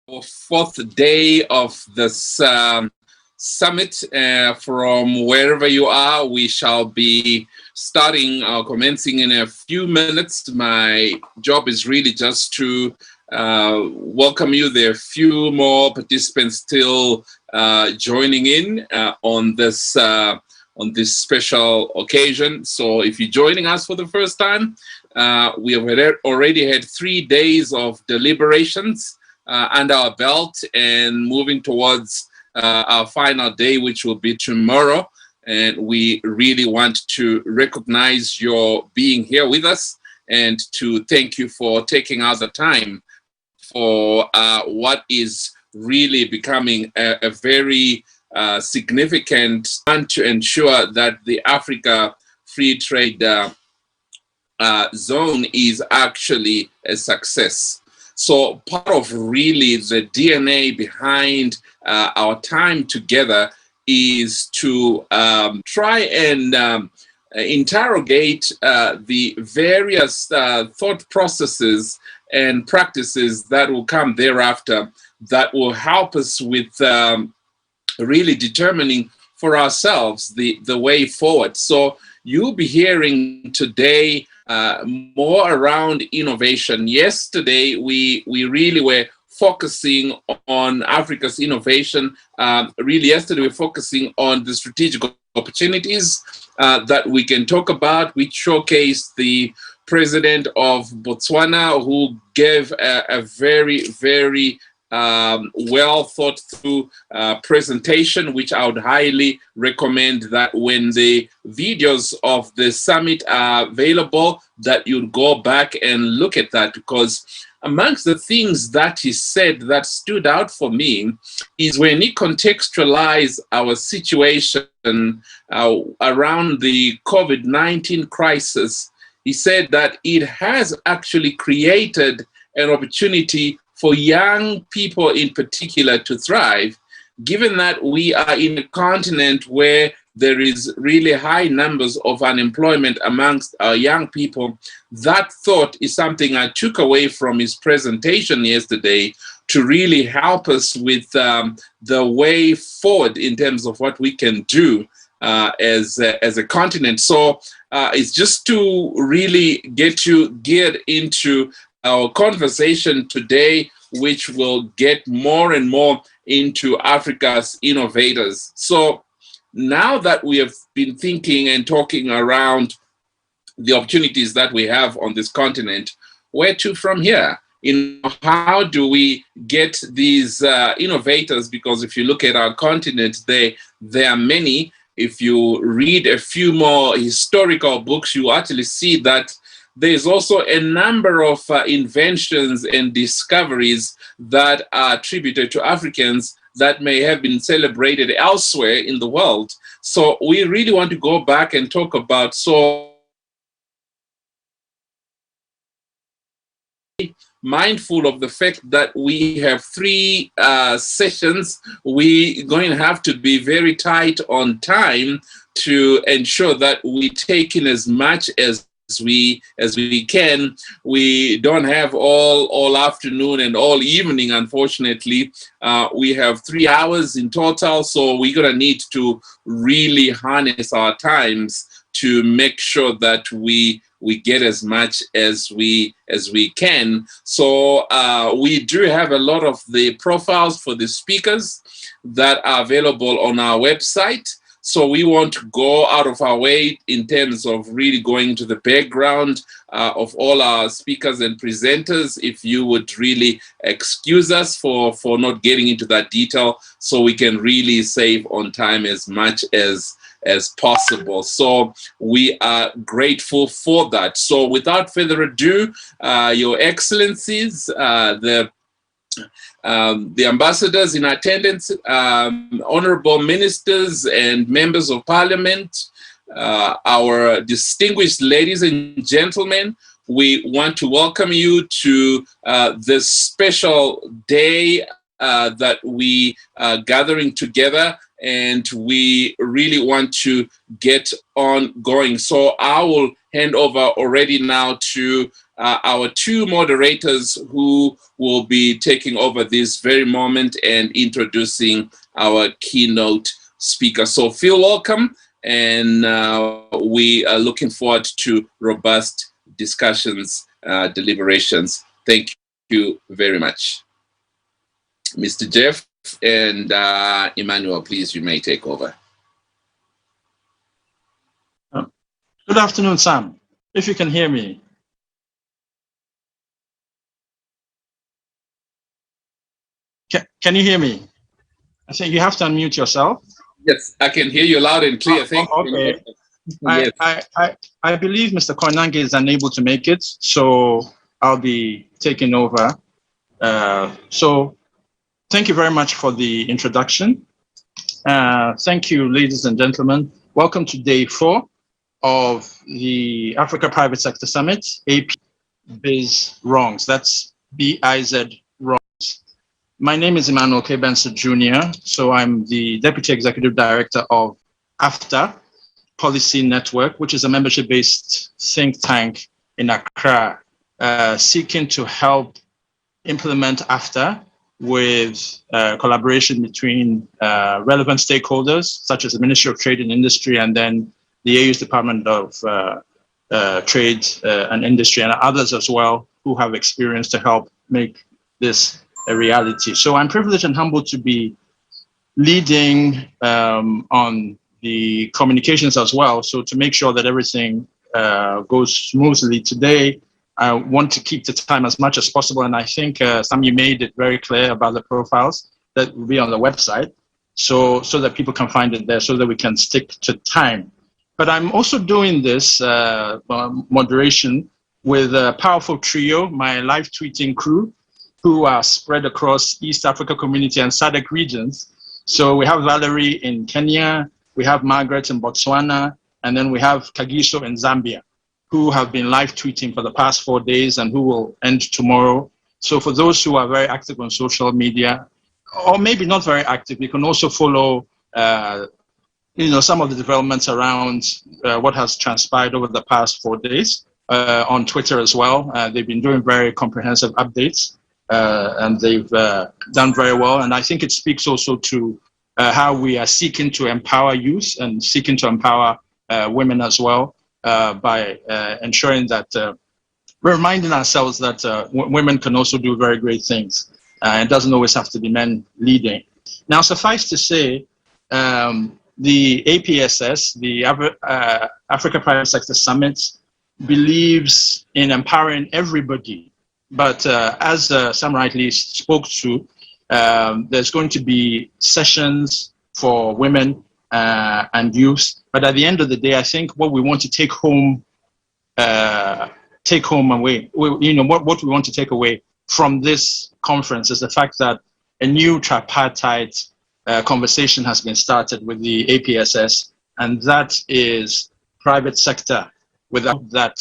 Fourth day of this summit. From wherever you are, we shall be starting or commencing in a few minutes. My job is really just to welcome you. There are a few more participants still joining in on this special occasion. So if you're joining us for the first time, we have already had 3 days of deliberations under our belt and moving towards our final day, which will be tomorrow. And we really want to recognize your being here with us and to thank you for taking out the time for what is really becoming a very significant and to ensure that the Africa Free Trade Zone is actually a success. So part of really the DNA behind our time together is to try and interrogate the various thought processes and practices that will come thereafter that will help us with really determining for ourselves the way forward. So you'll be hearing today more around innovation. Yesterday, we really were focusing on Africa's innovation. Really, yesterday, we were focusing on the strategic opportunities that we can talk about, which showcased the president of Botswana, who gave a very, very well thought through presentation, which I would highly recommend that when the videos of the summit are available, that you'd go back and look at that, because amongst the things that he said that stood out for me is when he contextualized our situation around the COVID-19 crisis. He said that it has actually created an opportunity for young people in particular to thrive, given that we are in a continent where there is really high numbers of unemployment amongst our young people. That thought is something I took away from his presentation yesterday to really help us with the way forward in terms of what we can do as a continent. So it's just to really get you geared into our conversation today, which will get more and more into Africa's innovators. So now that we have been thinking and talking around the opportunities that we have on this continent, where to from here? How do we get these innovators? Because if you look at our continent, there are many. If you read a few more historical books, you actually see that there's also a number of inventions and discoveries that are attributed to Africans that may have been celebrated elsewhere in the world. So we really want to go back and talk about, so mindful of the fact that we have 3 sessions. We're going to have to be very tight on time to ensure that we take in as much as we can. We don't have all afternoon and all evening, unfortunately. We have 3 hours in total, so we're gonna need to really harness our times to make sure that we get as much as we can. So we do have a lot of the profiles for the speakers that are available on our website. So we want to go out of our way in terms of really going to the background of all our speakers and presenters. If you would really excuse us for not getting into that detail, so we can really save on time as much as possible. So we are grateful for that. So without further ado, Your Excellencies, the ambassadors in attendance, honorable ministers and members of parliament, our distinguished ladies and gentlemen, we want to welcome you to this special day that we are gathering together, and we really want to get on going. So I will hand over already now to our two moderators who will be taking over this very moment and introducing our keynote speaker. So feel welcome, and we are looking forward to robust discussions, deliberations. Thank you very much. Mr. Jeff and Emmanuel, please, you may take over. Good afternoon, Sam. If you can hear me. Can you hear me? I think you have to unmute yourself. Yes, I can hear you loud and clear. Thank you. Okay. Yes. I believe Mr. Koinange is unable to make it, so I'll be taking over. So thank you very much for the introduction. Thank you, ladies and gentlemen. Welcome to day 4 of the Africa Private Sector Summit, AP Biz Wrongs. That's B-I-Z Wrongs. My name is Emmanuel K. Benson Jr., so I'm the Deputy Executive Director of AfCFTA Policy Network, which is a membership-based think tank in Accra, seeking to help implement AfCFTA with collaboration between relevant stakeholders, such as the Ministry of Trade and Industry, and then the AU's Department of Trade and Industry, and others as well who have experience to help make this a reality. So I'm privileged and humbled to be leading on the communications as well. So to make sure that everything goes smoothly today, I want to keep the time as much as possible. And I think some of you made it very clear about the profiles that will be on the website, so that people can find it there, so that we can stick to time. But I'm also doing this moderation with a powerful trio, my live tweeting crew, who are spread across East Africa Community and SADC regions. So we have Valerie in Kenya, we have Margaret in Botswana, and then we have Kagiso in Zambia, who have been live tweeting for the past 4 days and who will end tomorrow. So for those who are very active on social media, or maybe not very active, you can also follow some of the developments around what has transpired over the past 4 days on Twitter as well. They've been doing very comprehensive updates, and they've done very well. And I think it speaks also to how we are seeking to empower youth and seeking to empower women as well by ensuring that we're reminding ourselves that women can also do very great things. It doesn't always have to be men leading. Now, suffice to say, the APSS, the Africa Private Sector Summit, believes in empowering everybody. But as Sam rightly spoke to, there's going to be sessions for women and youth. But at the end of the day, I think what we want to take home away, what we want to take away from this conference is the fact that a new tripartite conversation has been started with the APSS, and that is private sector. Without that,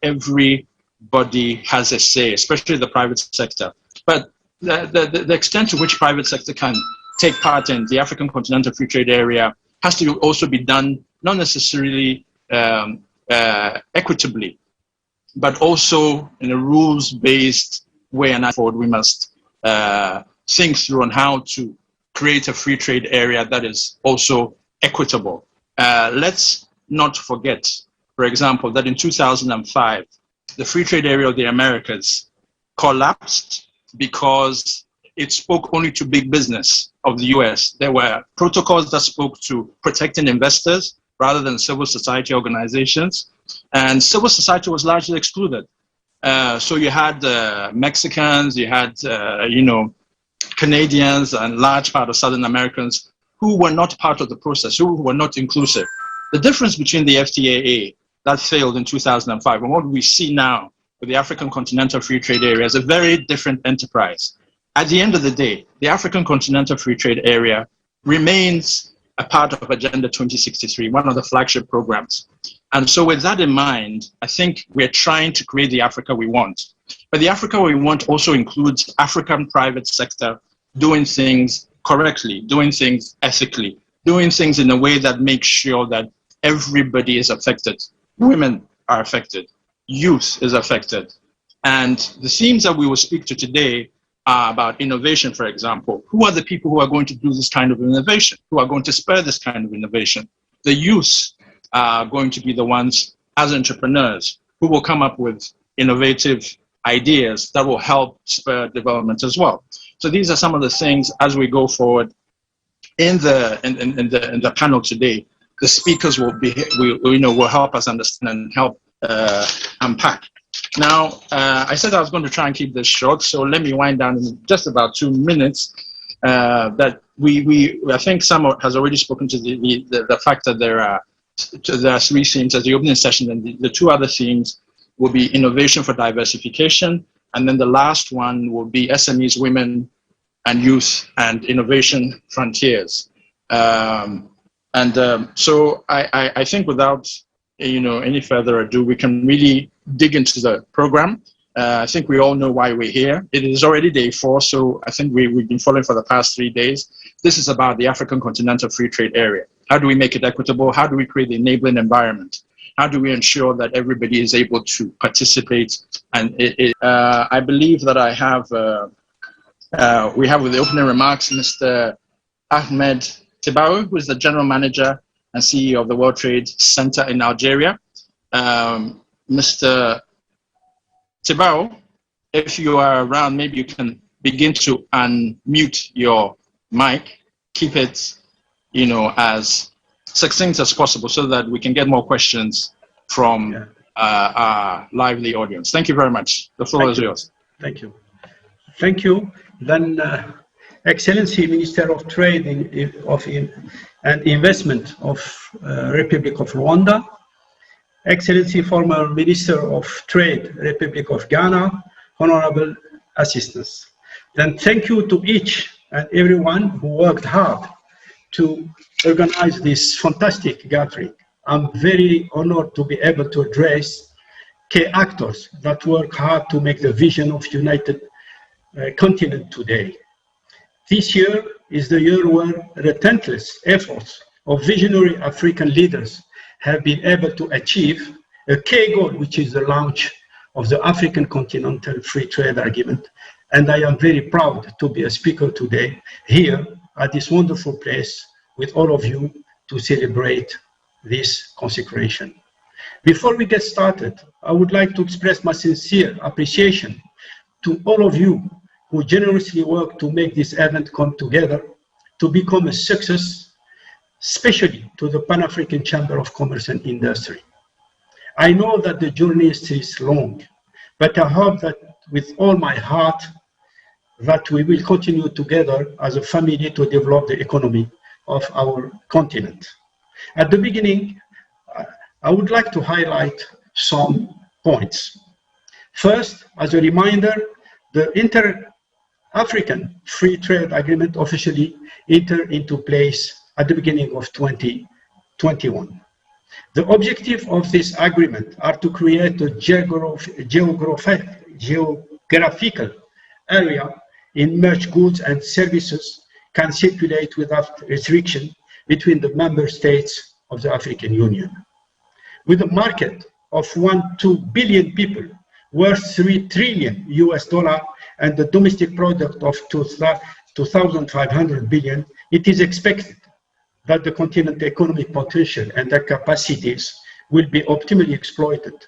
everybody has a say, especially the private sector. But the extent to which private sector can take part in the African Continental Free Trade Area has to also be done, not necessarily equitably, but also in a rules-based way. And forward, we must think through on how to create a free trade area that is also equitable. Let's not forget, for example, that in 2005, the free trade area of the Americas collapsed because it spoke only to big business of the US. There were protocols that spoke to protecting investors rather than civil society organizations, and civil society was largely excluded. So you had Mexicans, you had Canadians, and large part of Southern Americans who were not part of the process, who were not inclusive. The difference between the FTAA that failed in 2005 and what we see now with the African Continental Free Trade Area is a very different enterprise. At the end of the day, the African Continental Free Trade Area remains a part of Agenda 2063, one of the flagship programs. And so with that in mind, I think we're trying to create the Africa we want. But the Africa we want also includes African private sector doing things correctly, doing things ethically, doing things in a way that makes sure that everybody is affected. Women are affected. Youth is affected. And the themes that we will speak to today are about innovation, for example. Who are the people who are going to do this kind of innovation? Who are going to spur this kind of innovation? The youth are going to be the ones as entrepreneurs who will come up with innovative ideas that will help spur development as well. So these are some of the things as we go forward in the panel today. The speakers will help us understand and help unpack. Now, I said I was going to try and keep this short, so let me wind down in just about 2 minutes. I think Sam has already spoken to the fact that there are 3 themes as the opening session, and the 2 other themes will be innovation for diversification, and then the last one will be SMEs, women and youth, and innovation frontiers. So I think without any further ado, we can really dig into the program. I think we all know why we're here. It is already day 4, so I think we've been following for the past 3 days. This is about the African Continental Free Trade Area. How do we make it equitable? How do we create the enabling environment? How do we ensure that everybody is able to participate? And I believe that we have with the opening remarks, Mr. Ahmed Tibau, who is the General Manager and CEO of the World Trade Center in Algeria. Mr. Tibau, if you are around, maybe you can begin to unmute your mic. Keep it, as succinct as possible so that we can get more questions from our lively audience. Thank you very much. The floor is yours. Thank you. Thank you. Then, Excellency Minister of Trade and Investment of Republic of Rwanda, Excellency former Minister of Trade, Republic of Ghana, Honorable Assistants. Then thank you to each and everyone who worked hard to organize this fantastic gathering. I'm very honored to be able to address key actors that work hard to make the vision of United Continent today. This year is the year where relentless efforts of visionary African leaders have been able to achieve a key goal, which is the launch of the African Continental Free Trade Agreement. And I am very proud to be a speaker today here at this wonderful place with all of you to celebrate this consecration. Before we get started, I would like to express my sincere appreciation to all of you who generously work to make this event come together to become a success, especially to the Pan-African Chamber of Commerce and Industry. I know that the journey is long, but I hope that with all my heart that we will continue together as a family to develop the economy of our continent. At the beginning, I would like to highlight some points. First, as a reminder, the Inter-African Free Trade Agreement officially entered into place at the beginning of 2021. The objective of this agreement are to create a geographical area in which goods and services can circulate without restriction between the member states of the African Union. With a market of 1-2 billion people, worth $3 trillion and the domestic product of 2,500 billion, it is expected that the continent's economic potential and their capacities will be optimally exploited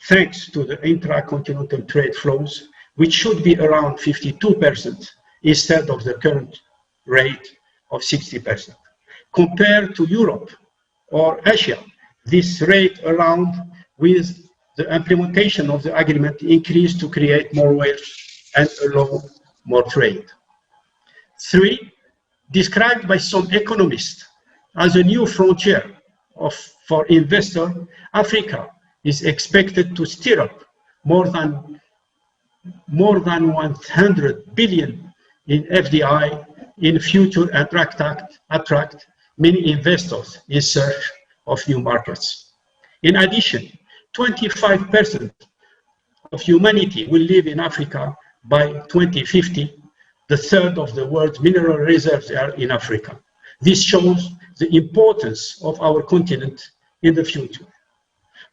thanks to the intra-continental trade flows, which should be around 52% instead of the current rate of 60%. Compared to Europe or Asia, this rate around with the implementation of the agreement increased to create more wealth and allow more trade. 3, described by some economists as a new frontier for investors, Africa is expected to stir up more than 100 billion in FDI in future and attract many investors in search of new markets. In addition, 25% of humanity will live in Africa by 2050. The third of the world's mineral reserves are in Africa. This shows the importance of our continent in the future.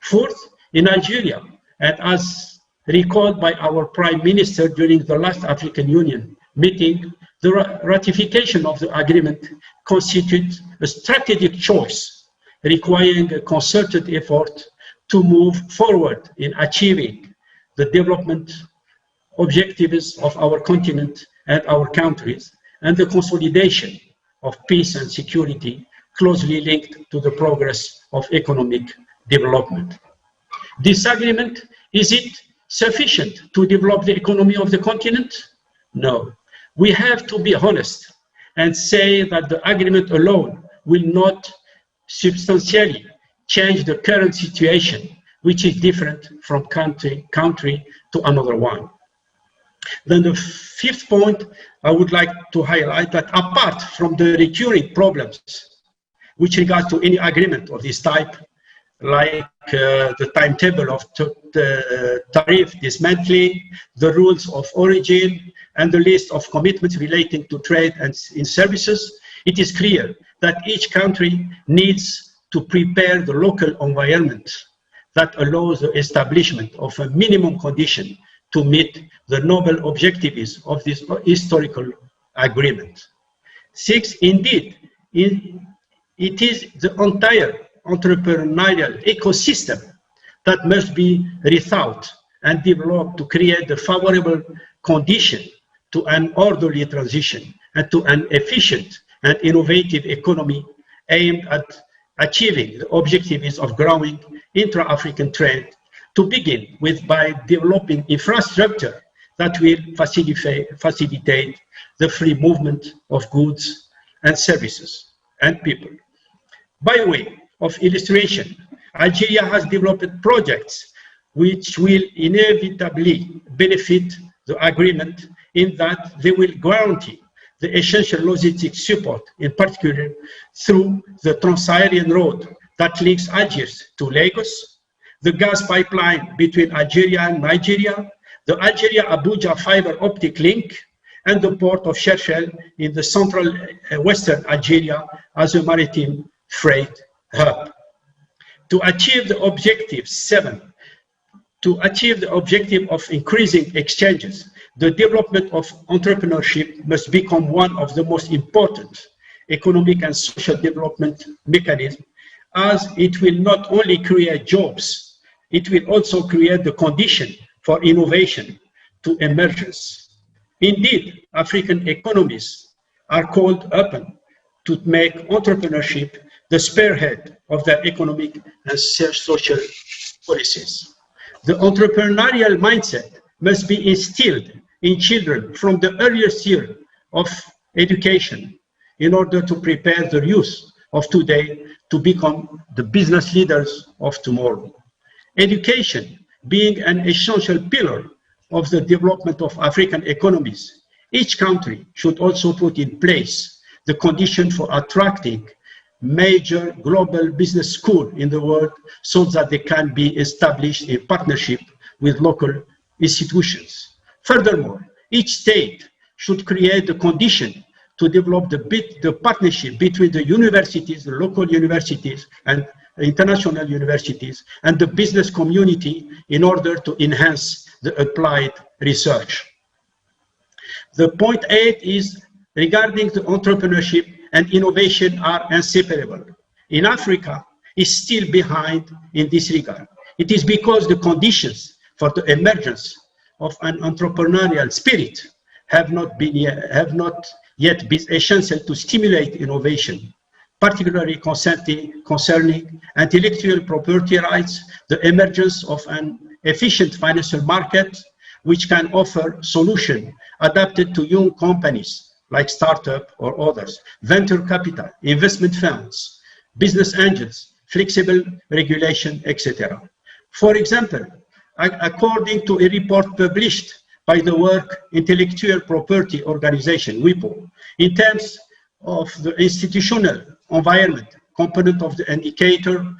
Fourth, in Algeria, and as recalled by our Prime Minister during the last African Union meeting, the ratification of the agreement constitutes a strategic choice, requiring a concerted effort to move forward in achieving the development objectives of our continent and our countries, and the consolidation of peace and security closely linked to the progress of economic development. This agreement, is it sufficient to develop the economy of the continent? No. We have to be honest and say that the agreement alone will not substantially change the current situation, which is different from country to another one. Then the fifth point, I would like to highlight that apart from the recurring problems which regard to any agreement of this type, like the timetable of the tariff dismantling, the rules of origin, and the list of commitments relating to trade and in services, it is clear that each country needs to prepare the local environment that allows the establishment of a minimum condition to meet the noble objectives of this historical agreement. Six, indeed, it is the entire entrepreneurial ecosystem that must be rethought and developed to create the favorable condition to an orderly transition and to an efficient and innovative economy aimed at achieving the objectives of growing intra-African trade, to begin with by developing infrastructure that will facilitate the free movement of goods and services and people. By way of illustration, Algeria has developed projects which will inevitably benefit the agreement in that they will guarantee the essential logistics support, in particular through the Trans-Saharan road that links Algiers to Lagos, the gas pipeline between Algeria and Nigeria, the Algeria-Abuja fiber optic link, and the port of Shershel in the central western Algeria as a maritime freight hub. To achieve the objective 7, to achieve the objective of increasing exchanges, the development of entrepreneurship must become one of the most important economic and social development mechanisms, as it will not only create jobs, it will also create the condition for innovation to emergence. Indeed, African economies are called upon to make entrepreneurship the spearhead of their economic and social policies. The entrepreneurial mindset must be instilled in children from the earliest year of education in order to prepare the youth of today to become the business leaders of tomorrow. Education being an essential pillar of the development of African economies, each country should also put in place the condition for attracting major global business schools in the world so that they can be established in partnership with local institutions. Furthermore, each state should create the condition to develop the partnership between the universities, the local universities, and international universities, and the business community in order to enhance the applied research. The point 8 is regarding the entrepreneurship and innovation are inseparable. In Africa, is still behind in this regard. It is because the conditions for the emergence of an entrepreneurial spirit have not yet been essential to stimulate innovation, particularly concerning intellectual property rights, the emergence of an efficient financial market which can offer solutions adapted to young companies like startup or others, venture capital, investment funds, business angels, flexible regulation, etc. For example, according to a report published by the Work Intellectual Property Organization, WIPO, in terms of the institutional environment component of the indicator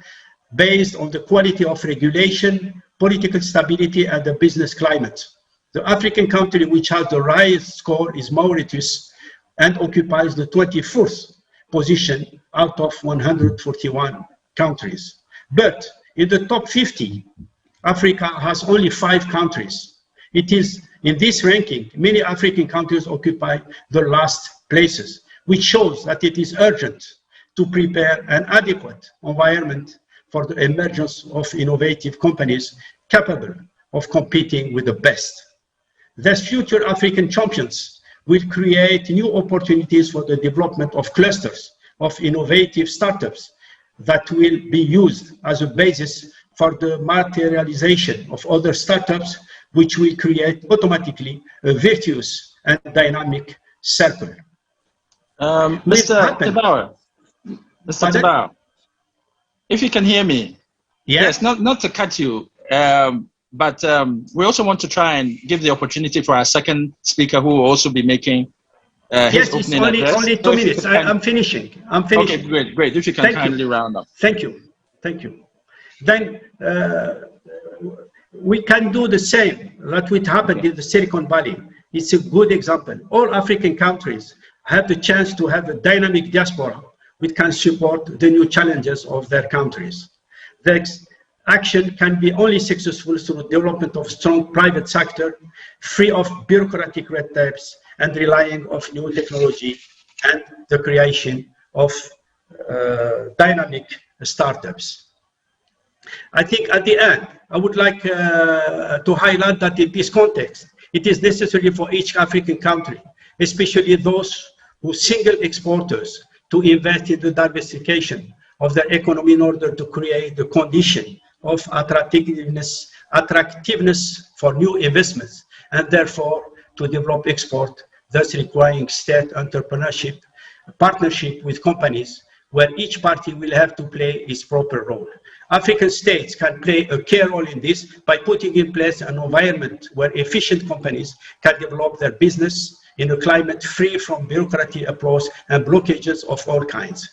based on the quality of regulation, political stability, and the business climate. The African country which has the highest score is Mauritius and occupies the 24th position out of 141 countries. But in the top 50 Africa has only 5 countries. It is in this ranking, many African countries occupy the last places, which shows that it is urgent to prepare an adequate environment for the emergence of innovative companies capable of competing with the best. Thus, future African champions will create new opportunities for the development of clusters of innovative startups that will be used as a basis for the materialization of other startups, which will create automatically a virtuous and dynamic circle. Mr. Tabauer, Mr. Tabauer, if you can hear me. Yes, not to cut you, but we also want to try and give the opportunity for our second speaker who will also be making his opening address. Only 2 minutes. I'm finishing. Okay, great. If you can kindly round up. Thank you. Then we can do the same that would happen in the Silicon Valley. It's a good example. All African countries have the chance to have a dynamic diaspora which can support the new challenges of their countries. The action can be only successful through the development of strong private sector, free of bureaucratic red tapes, and relying on new technology and the creation of dynamic startups. I think at the end, I would like to highlight that in this context, it is necessary for each African country, especially those who single exporters, to invest in the diversification of their economy in order to create the condition of attractiveness for new investments, and therefore to develop export, thus requiring state entrepreneurship, partnership with companies, where each party will have to play its proper role. African states can play a key role in this by putting in place an environment where efficient companies can develop their business in a climate free from bureaucratic approach and blockages of all kinds.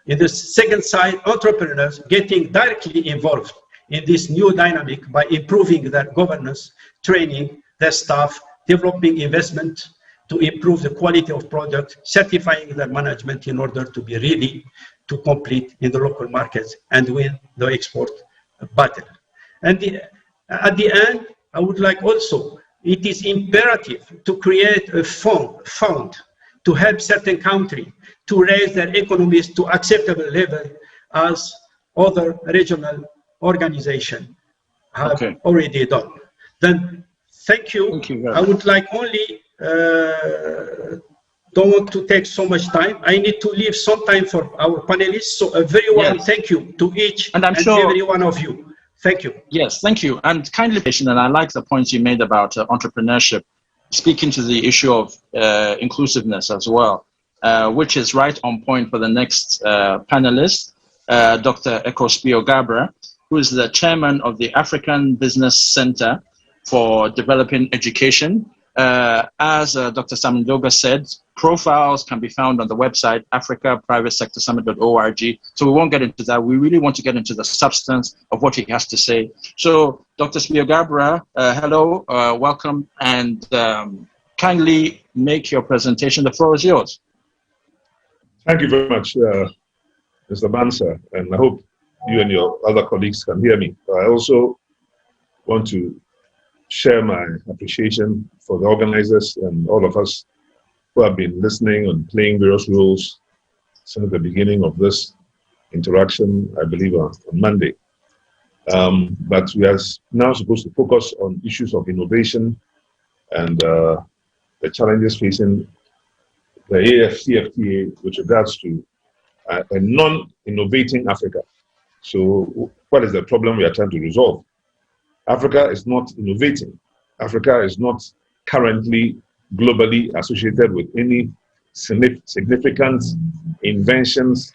In the second side, entrepreneurs getting directly involved in this new dynamic by improving their governance, training their staff, developing investment to improve the quality of product, certifying their management in order to be ready to compete in the local markets and win the export battle. And at the end, I would like also, it is imperative to create a fund to help certain countries to raise their economies to acceptable level as other regional organizations have already done. Then, thank you. I would like only, don't want to take so much time. I need to leave some time for our panelists. So a very warm thank you to each and every one of you. Thank you. Yes, thank you. And kindly patient, and I like the points you made about entrepreneurship, speaking to the issue of inclusiveness as well, which is right on point for the next panelist, Dr. Ekospio Gabra, who is the chairman of the African Business Center for Developing Education. As Dr. Samindoga said, profiles can be found on the website africaprivatesectorsummit.org. So we won't get into that. We really want to get into the substance of what he has to say. So Dr. Spiogabra, hello, welcome, and kindly make your presentation. The floor is yours. Thank you very much, Mr. Bansa, and I hope you and your other colleagues can hear me. I also want to share my appreciation for the organizers and all of us who have been listening and playing various roles since the beginning of this interaction, I believe on Monday. But we are now supposed to focus on issues of innovation and the challenges facing the AfCFTA with regards to a non-innovating Africa. So what is the problem we are trying to resolve? Africa is not innovating. Africa is not currently globally associated with any significant inventions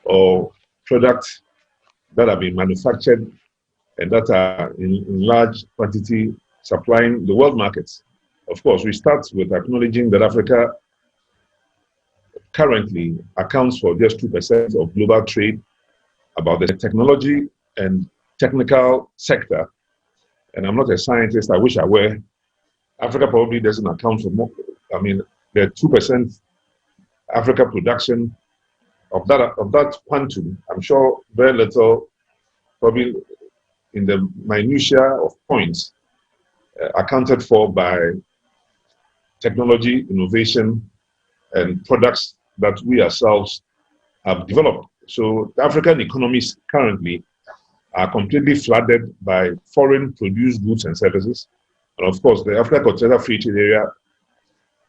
or products that have been manufactured and that are in large quantity supplying the world markets. Of course, we start with acknowledging that Africa currently accounts for just 2% of global trade. About the technology and technical sector, and I'm not a scientist, I wish I were, Africa probably doesn't account for more. I mean, the 2% Africa production of that quantum, I'm sure very little, probably in the minutiae of points accounted for by technology, innovation, and products that we ourselves have developed. So the African economies currently are completely flooded by foreign produced goods and services. And of course, the Africa Continental Free Trade Area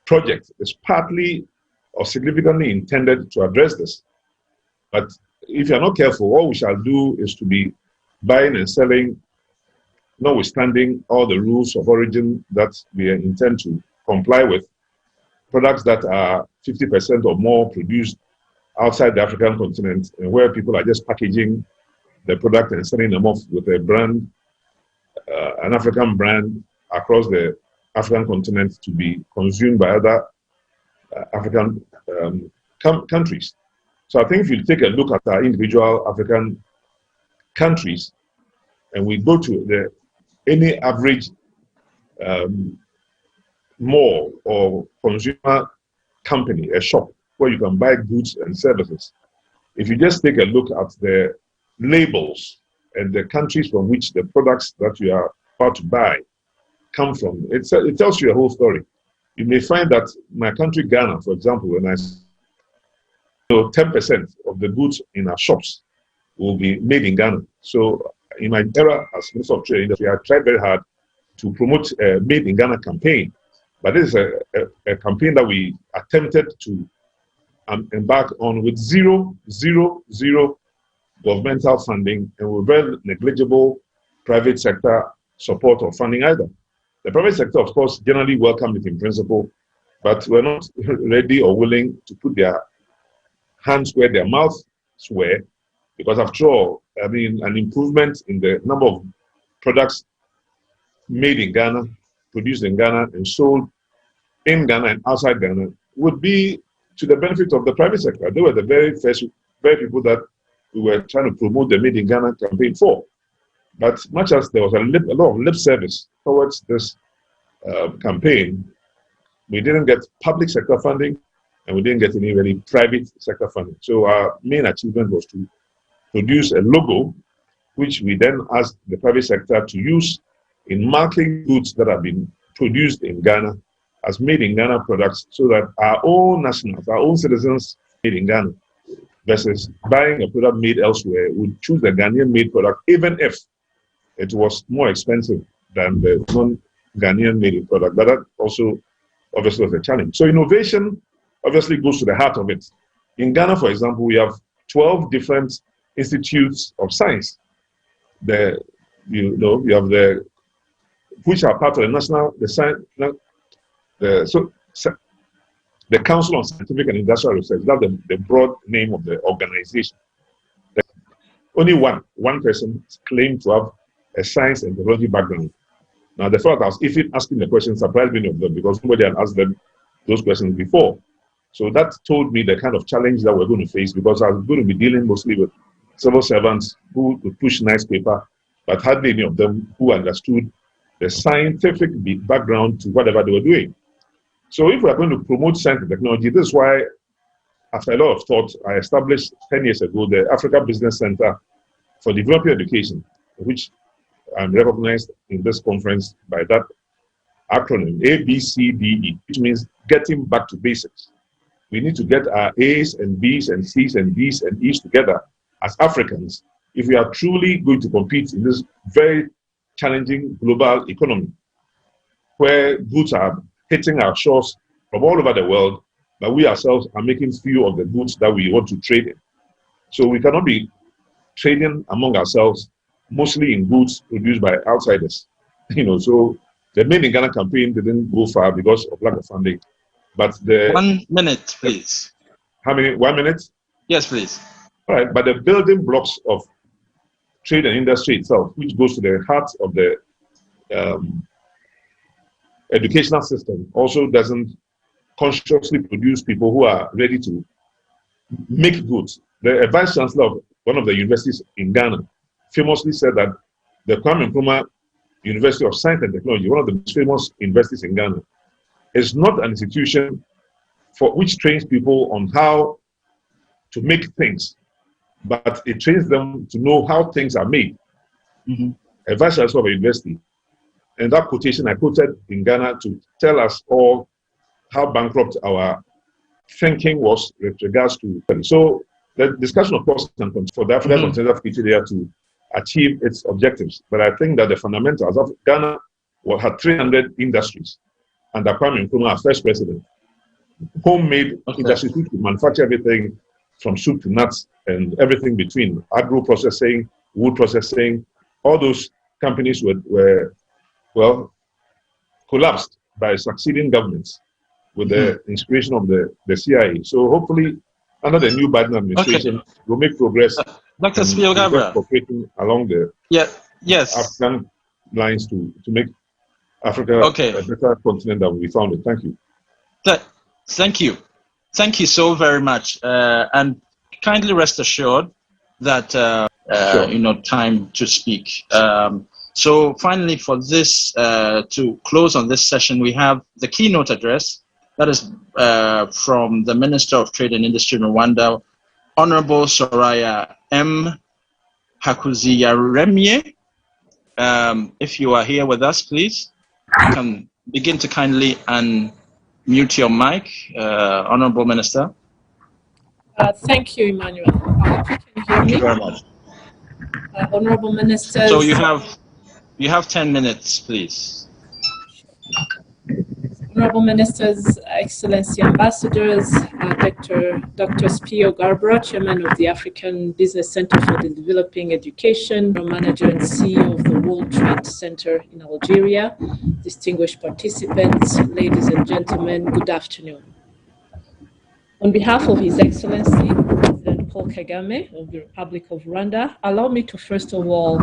project is partly or significantly intended to address this. But if you're not careful, what we shall do is to be buying and selling, notwithstanding all the rules of origin that we intend to comply with, products that are 50% or more produced outside the African continent, and where people are just packaging the product and selling them off with a brand, an African brand across the African continent to be consumed by other African countries. So I think if you take a look at our individual African countries, and we go to any average mall or consumer company, a shop where you can buy goods and services, if you just take a look at the labels and the countries from which the products that you are about to buy come from, it tells you a whole story. You may find that my country, Ghana, for example, when 10% of the goods in our shops will be made in Ghana. So in my era as Minister of Trade Industry, I tried very hard to promote a Made in Ghana campaign. But this is a campaign that we attempted to embark on with zero governmental funding, and with very negligible private sector support or funding either. The private sector, of course, generally welcomed it in principle, but were not ready or willing to put their hands where their mouths were, because after all, I mean, an improvement in the number of products made in Ghana, produced in Ghana, and sold in Ghana and outside Ghana would be to the benefit of the private sector. They were the very people that we were trying to promote the Made in Ghana campaign for. But much as there was a lot of lip service towards this campaign, we didn't get public sector funding, and we didn't get any really private sector funding. So our main achievement was to produce a logo, which we then asked the private sector to use in marketing goods that have been produced in Ghana as Made in Ghana products, so that our own nationals, our own citizens made in Ghana, versus buying a product made elsewhere, would choose the Ghanaian made product, even if it was more expensive than the non-Ghanaian made product. But that also obviously was a challenge. So innovation obviously goes to the heart of it. In Ghana, for example, we have 12 different institutes of science. You have which are part of the Council on Scientific and Industrial Research. That's the broad name of the organization. Only one person claimed to have a science and technology background. Now, the fact I was even asking the question surprised many of them, because nobody had asked them those questions before. So that told me the kind of challenge that we're going to face, because I was going to be dealing mostly with civil servants who would push nice paper, but hardly any of them who understood the scientific background to whatever they were doing. So if we are going to promote science and technology, this is why, after a lot of thought, I established 10 years ago the Africa Business Center for Developing Education, which I'm recognized in this conference by that acronym, ABCDE, which means getting back to basics. We need to get our A's and B's and C's and D's and E's together as Africans if we are truly going to compete in this very challenging global economy, where goods are hitting our shores from all over the world, but we ourselves are making few of the goods that we want to trade in. So we cannot be trading among ourselves, mostly in goods produced by outsiders. So the Made in Ghana campaign didn't go far because of lack of funding. But 1 minute, please. How many? 1 minute? Yes, please. All right, but the building blocks of trade and industry itself, which goes to the heart of the educational system, also doesn't consciously produce people who are ready to make goods. The vice chancellor of one of the universities in Ghana famously said that the Kwame Nkrumah University of Science and Technology, one of the most famous universities in Ghana, is not an institution for which trains people on how to make things, but it trains them to know how things are made. Mm-hmm. a vice chancellor of a university. And that quotation I quoted in Ghana to tell us all how bankrupt our thinking was with regards to. So the discussion, of course, can continue for the African Continental Free Trade Area to achieve its objectives. But I think that the fundamentals of Ghana had 300 industries under Kwame Nkrumah, our first president. Homemade industries which could manufacture everything from soup to nuts and everything between, agro processing, wood processing. All those companies were collapsed by succeeding governments with the inspiration of the CIA. So hopefully, under the new Biden administration, we'll make progress. Dr. Spiogabra, cooperating along the African lines to make Africa a better continent than we found it. Thank you. Thank you. Thank you so very much. And kindly rest assured that, time to speak. So finally, for this, to close on this session, we have the keynote address that is from the Minister of Trade and Industry in Rwanda, Honorable Soraya M. Hakuziyaremye. If you are here with us, please, you can begin to kindly unmute your mic, Honorable Minister. Thank you, Emmanuel. Can you hear me? Thank you very much. Honorable Ministers. So you have 10 minutes, please. Honorable Ministers, Excellency Ambassadors, Dr. Spio Garbra, Chairman of the African Business Center for the Developing Education, Manager and CEO of the World Trade Center in Algeria, distinguished participants, ladies and gentlemen, good afternoon. On behalf of His Excellency, President Paul Kagame of the Republic of Rwanda, allow me to first of all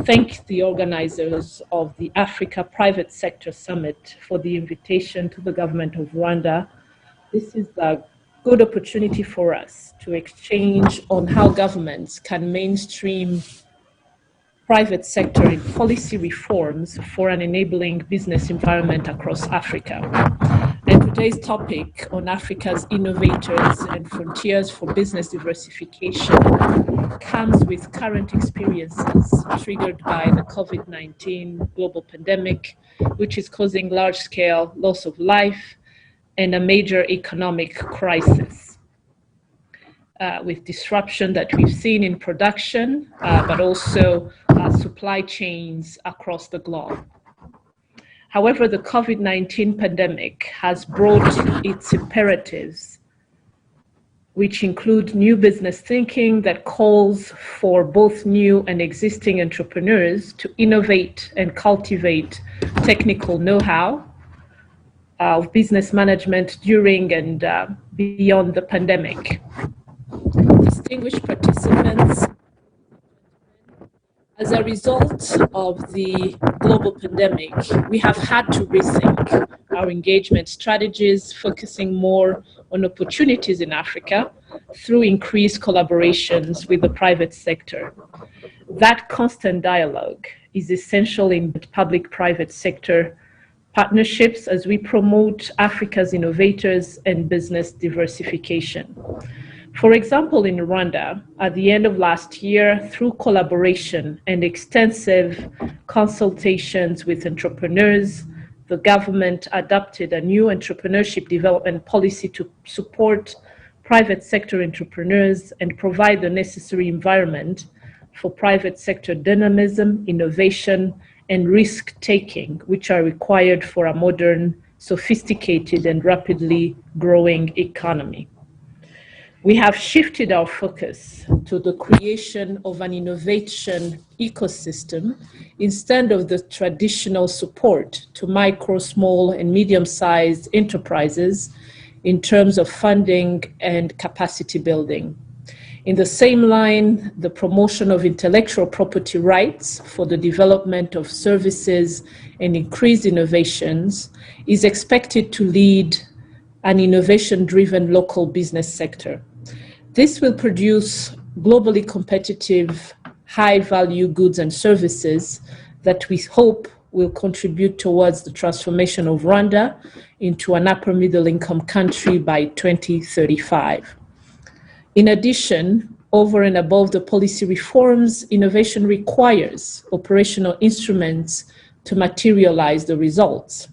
thank the organizers of the Africa Private Sector Summit for the invitation to the government of Rwanda. This is a good opportunity for us to exchange on how governments can mainstream private sector in policy reforms for an enabling business environment across Africa. And today's topic on Africa's innovators and frontiers for business diversification comes with current experiences triggered by the COVID-19 global pandemic, which is causing large-scale loss of life and a major economic crisis, with disruption that we've seen in production, but also supply chains across the globe. However, the COVID-19 pandemic has brought its imperatives, which include new business thinking that calls for both new and existing entrepreneurs to innovate and cultivate technical know-how of business management during and beyond the pandemic. Distinguished participants, as a result of the global pandemic, we have had to rethink our engagement strategies, focusing more on opportunities in Africa through increased collaborations with the private sector. That constant dialogue is essential in public-private sector partnerships as we promote Africa's innovators and business diversification. For example, in Rwanda, at the end of last year, through collaboration and extensive consultations with entrepreneurs, the government adopted a new entrepreneurship development policy to support private sector entrepreneurs and provide the necessary environment for private sector dynamism, innovation, and risk-taking, which are required for a modern, sophisticated, and rapidly growing economy. We have shifted our focus to the creation of an innovation ecosystem instead of the traditional support to micro, small, and medium-sized enterprises in terms of funding and capacity building. In the same line, the promotion of intellectual property rights for the development of services and increased innovations is expected to lead an innovation-driven local business sector. This will produce globally competitive, high-value goods and services that we hope will contribute towards the transformation of Rwanda into an upper-middle-income country by 2035. In addition, over and above the policy reforms, innovation requires operational instruments to materialize the results.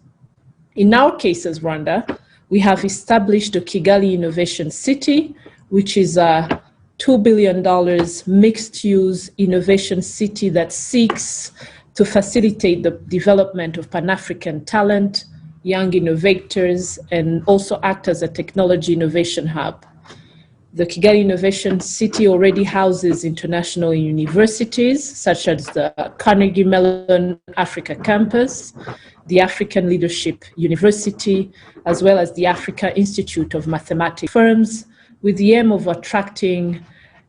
In our case as Rwanda, we have established the Kigali Innovation City, which is a $2 billion mixed-use innovation city that seeks to facilitate the development of Pan-African talent, young innovators, and also act as a technology innovation hub. The Kigali Innovation City already houses international universities, such as the Carnegie Mellon Africa Campus, the African Leadership University, as well as the Africa Institute of Mathematics firms, with the aim of attracting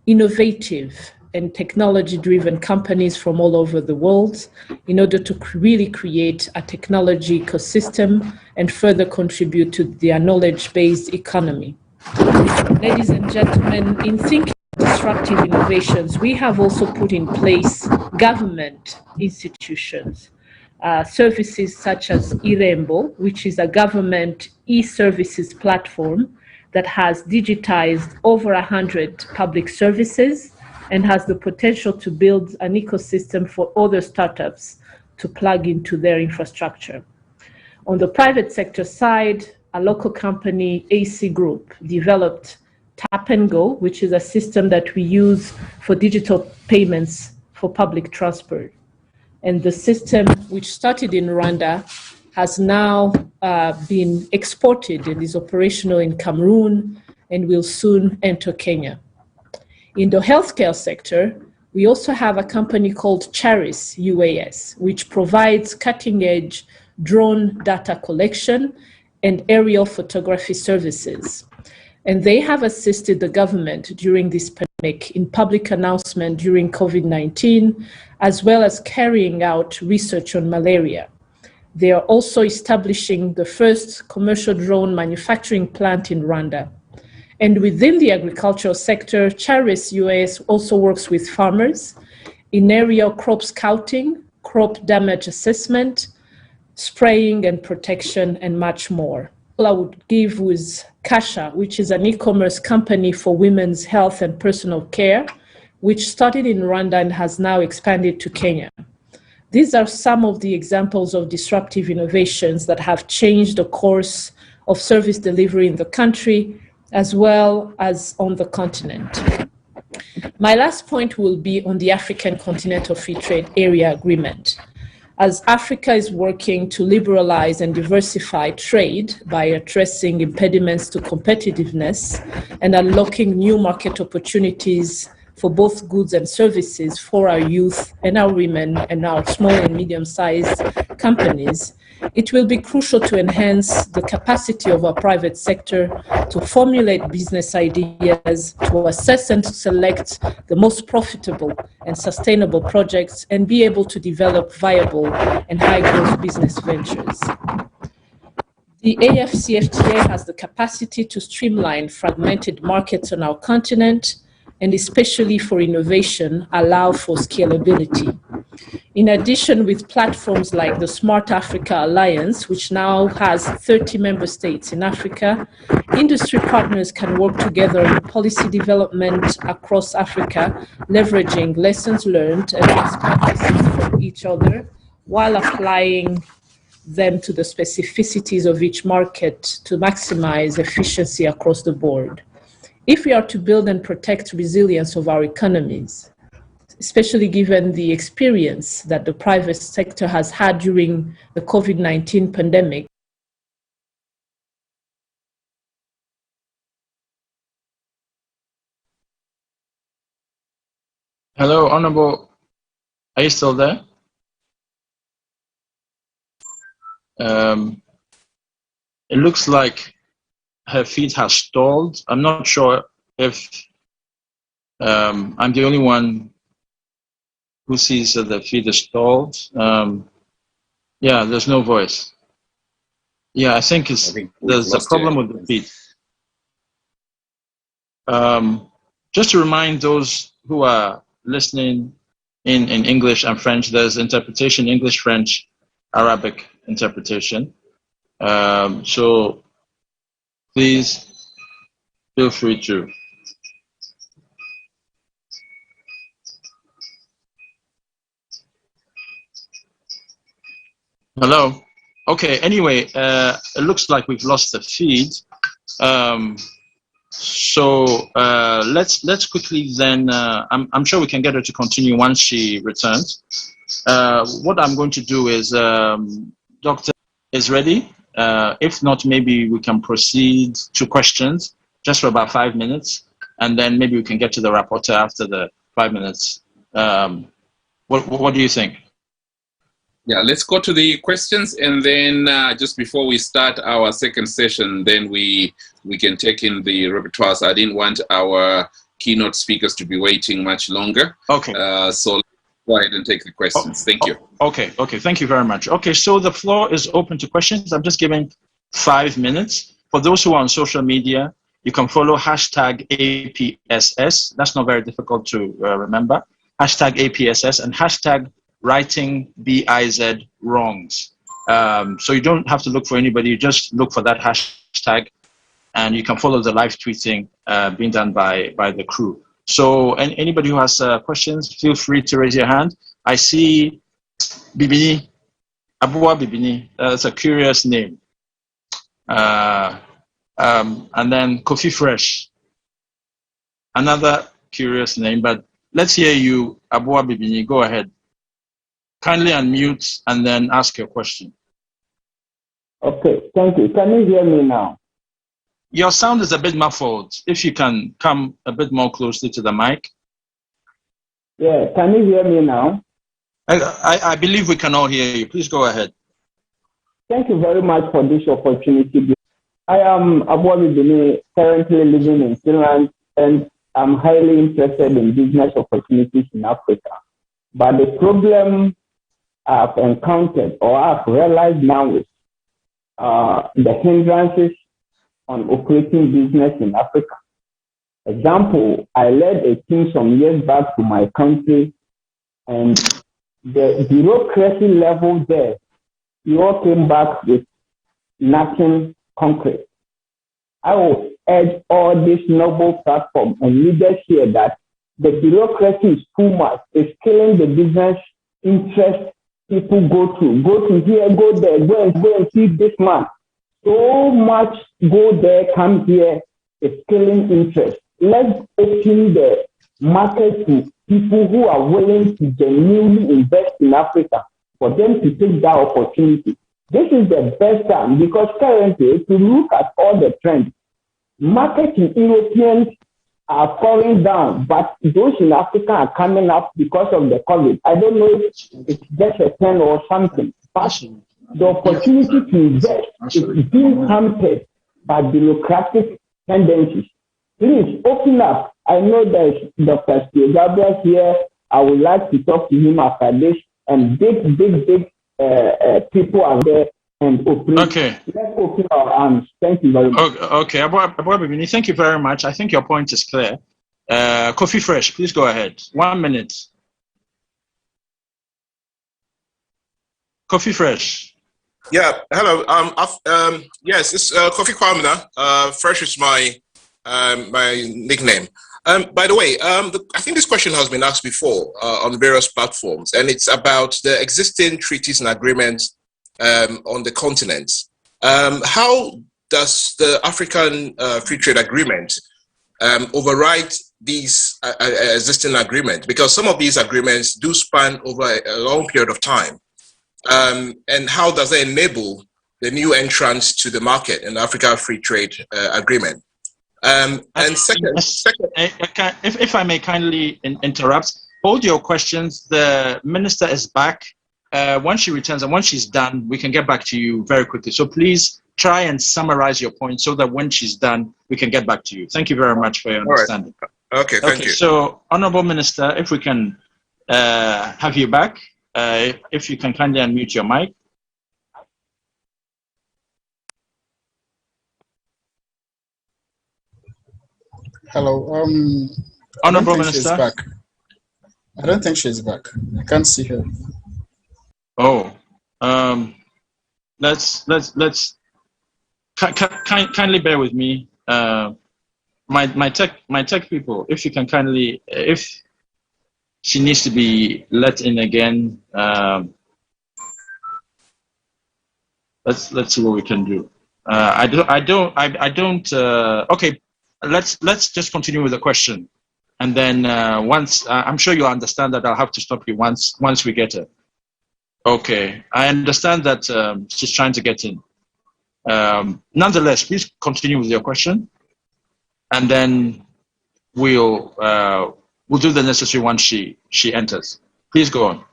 innovative and technology-driven companies from all over the world in order to really create a technology ecosystem and further contribute to their knowledge-based economy. Ladies and gentlemen, in thinking of disruptive innovations, we have also put in place government institutions, services such as Irembo, which is a government e-services platform that has digitized over 100 public services and has the potential to build an ecosystem for other startups to plug into their infrastructure. On the private sector side, a local company, AC Group, developed Tap and Go, which is a system that we use for digital payments for public transport. And the system, which started in Rwanda, has now been exported and is operational in Cameroon and will soon enter Kenya. In the healthcare sector, we also have a company called Charis UAS, which provides cutting-edge drone data collection and aerial photography services. And they have assisted the government during this pandemic in public announcement during COVID-19, as well as carrying out research on malaria. They are also establishing the first commercial drone manufacturing plant in Rwanda. And within the agricultural sector, Charis UAS also works with farmers in aerial crop scouting, crop damage assessment, spraying and protection, and much more. All I would give was Kasha, which is an e-commerce company for women's health and personal care, which started in Rwanda and has now expanded to Kenya. These are some of the examples of disruptive innovations that have changed the course of service delivery in the country, as well as on the continent. My last point will be on the African Continental Free Trade Area Agreement. As Africa is working to liberalize and diversify trade by addressing impediments to competitiveness and unlocking new market opportunities for both goods and services for our youth and our women and our small and medium-sized companies, it will be crucial to enhance the capacity of our private sector to formulate business ideas, to assess and to select the most profitable and sustainable projects, and be able to develop viable and high-growth business ventures. The AfCFTA has the capacity to streamline fragmented markets on our continent, and especially for innovation, allow for scalability. In addition, with platforms like the Smart Africa Alliance, which now has 30 member states in Africa, industry partners can work together in policy development across Africa, leveraging lessons learned and best practices from each other, while applying them to the specificities of each market to maximize efficiency across the board. If we are to build and protect resilience of our economies, especially given the experience that the private sector has had during the COVID-19 pandemic, Hello, Honorable. Are you still there? It looks like her feed has stalled. I'm not sure if I'm the only one who sees that the feed is stalled. Yeah, there's no voice. Yeah, I think there's a problem with the feed. Just to remind those who are listening in English and French, there's interpretation, English, French, Arabic interpretation. So please feel free to Hello. Okay. Anyway, it looks like we've lost the feed. Let's quickly then. I'm sure we can get her to continue once she returns. What I'm going to do is, Doctor is ready. If not, maybe we can proceed to questions just for about 5 minutes, and then maybe we can get to the rapporteur after the 5 minutes. What do you think? Yeah, let's go to the questions, and then just before we start our second session, then we can take in the repertoires. I didn't want our keynote speakers to be waiting much longer. Okay. So go ahead and take the questions. Thank you. Okay. Thank you very much. Okay, so the floor is open to questions. I'm just giving 5 minutes. For those who are on social media, you can follow hashtag APSS. That's not very difficult to remember. Hashtag APSS and hashtag writing BIZ wrongs. So you don't have to look for anybody. You just look for that hashtag, and you can follow the live tweeting being done by the crew. So anybody who has questions, feel free to raise your hand. I see Bibini, Abua Bibini. That's a curious name. And then Kofi Fresh, another curious name. But let's hear you, Abua Bibini. Go ahead. Kindly unmute and then ask your question. Okay, thank you. Can you hear me now? Your sound is a bit muffled. If you can come a bit more closely to the mic. Yeah, can you hear me now? I believe we can all hear you. Please go ahead. Thank you very much for this opportunity. I am Abuabi Bini, currently living in Finland, and I'm highly interested in business opportunities in Africa. But the problem I've encountered or I've realized now is the hindrances on operating business in Africa. Example, I led a team some years back to my country, and the bureaucracy level there, we all came back with nothing concrete. I will urge all this noble platform and leaders here that the bureaucracy is too much. It's killing the business interest people go to here, go there, go and see this man. So much go there, come here, it's killing interest. Let's open the market to people who are willing to genuinely invest in Africa for them to take that opportunity. This is the best time because currently, if you look at all the trends, markets in Europeans are falling down, but those in Africa are coming up because of the COVID. I don't know if it's just a trend or something, but the opportunity to invest is being hampered by bureaucratic tendencies. Please open up. I know there's Dr. Gabriel here. I would like to talk to him after this, and big people are there and open. Okay. Let's open our arms. Thank you very much. Okay, Abuabibini, thank you very much. I think your point is clear. Kofi Fresh, please go ahead. 1 minute. Kofi Fresh. Yeah, hello. Yes, it's Kofi Kwamina. Fresh is my nickname. By the way, I think this question has been asked before on various platforms, and it's about the existing treaties and agreements on the continent. How does the African Free Trade Agreement override these existing agreements? Because some of these agreements do span over a long period of time. And how does it enable the new entrants to the market in the Africa Free Trade Agreement? And second, if I may kindly interrupt, hold your questions. The minister is back. Once she returns and once she's done, we can get back to you very quickly. So please try and summarize your point so that when she's done, we can get back to you. Thank you very much for your understanding. Right. Okay, thank you. So, Honorable Minister, if we can have you back, if you can kindly unmute your mic. Hello. Honorable Minister. Back. I don't think she's back. I can't see her. Oh, kindly bear with me. My tech people, if you can kindly, if she needs to be let in again. let's see what we can do. I don't. Okay, let's just continue with the question, and then once I'm sure you understand that I'll have to stop you once we get it. Okay, I understand that she's trying to get in. Nonetheless, please continue with your question, and then we'll do the necessary once she enters. Please go on.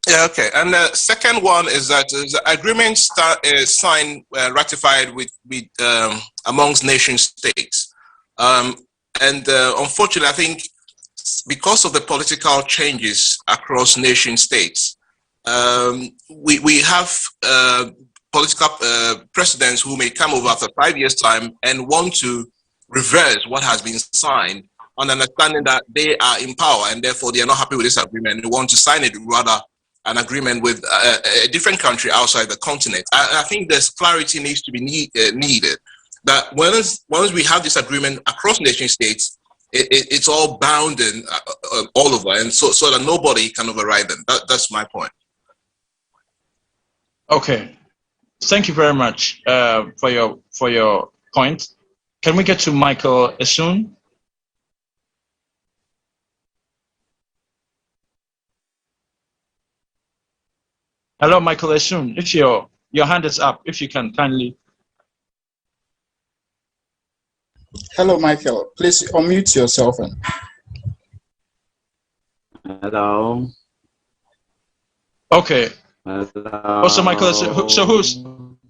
Yeah, okay. And the second one is that the agreement signed, ratified with amongst nation states. Unfortunately, I think because of the political changes across nation states, we have political presidents who may come over after 5 years' time and want to reverse what has been signed on understanding that they are in power and therefore they are not happy with this agreement. They want to sign it rather an agreement with a different country outside the continent. I think there's clarity needs to be needed. That once we have this agreement across nation states, it's all bound and all over, and so that nobody can override them. That's my point. Okay, thank you very much for your point. Can we get to Michael Esun? Hello, Michael Esun. If your hand is up, if you can kindly. Hello, Michael. Please unmute yourself. Hello. Okay. Hello. Also, Michael Esun.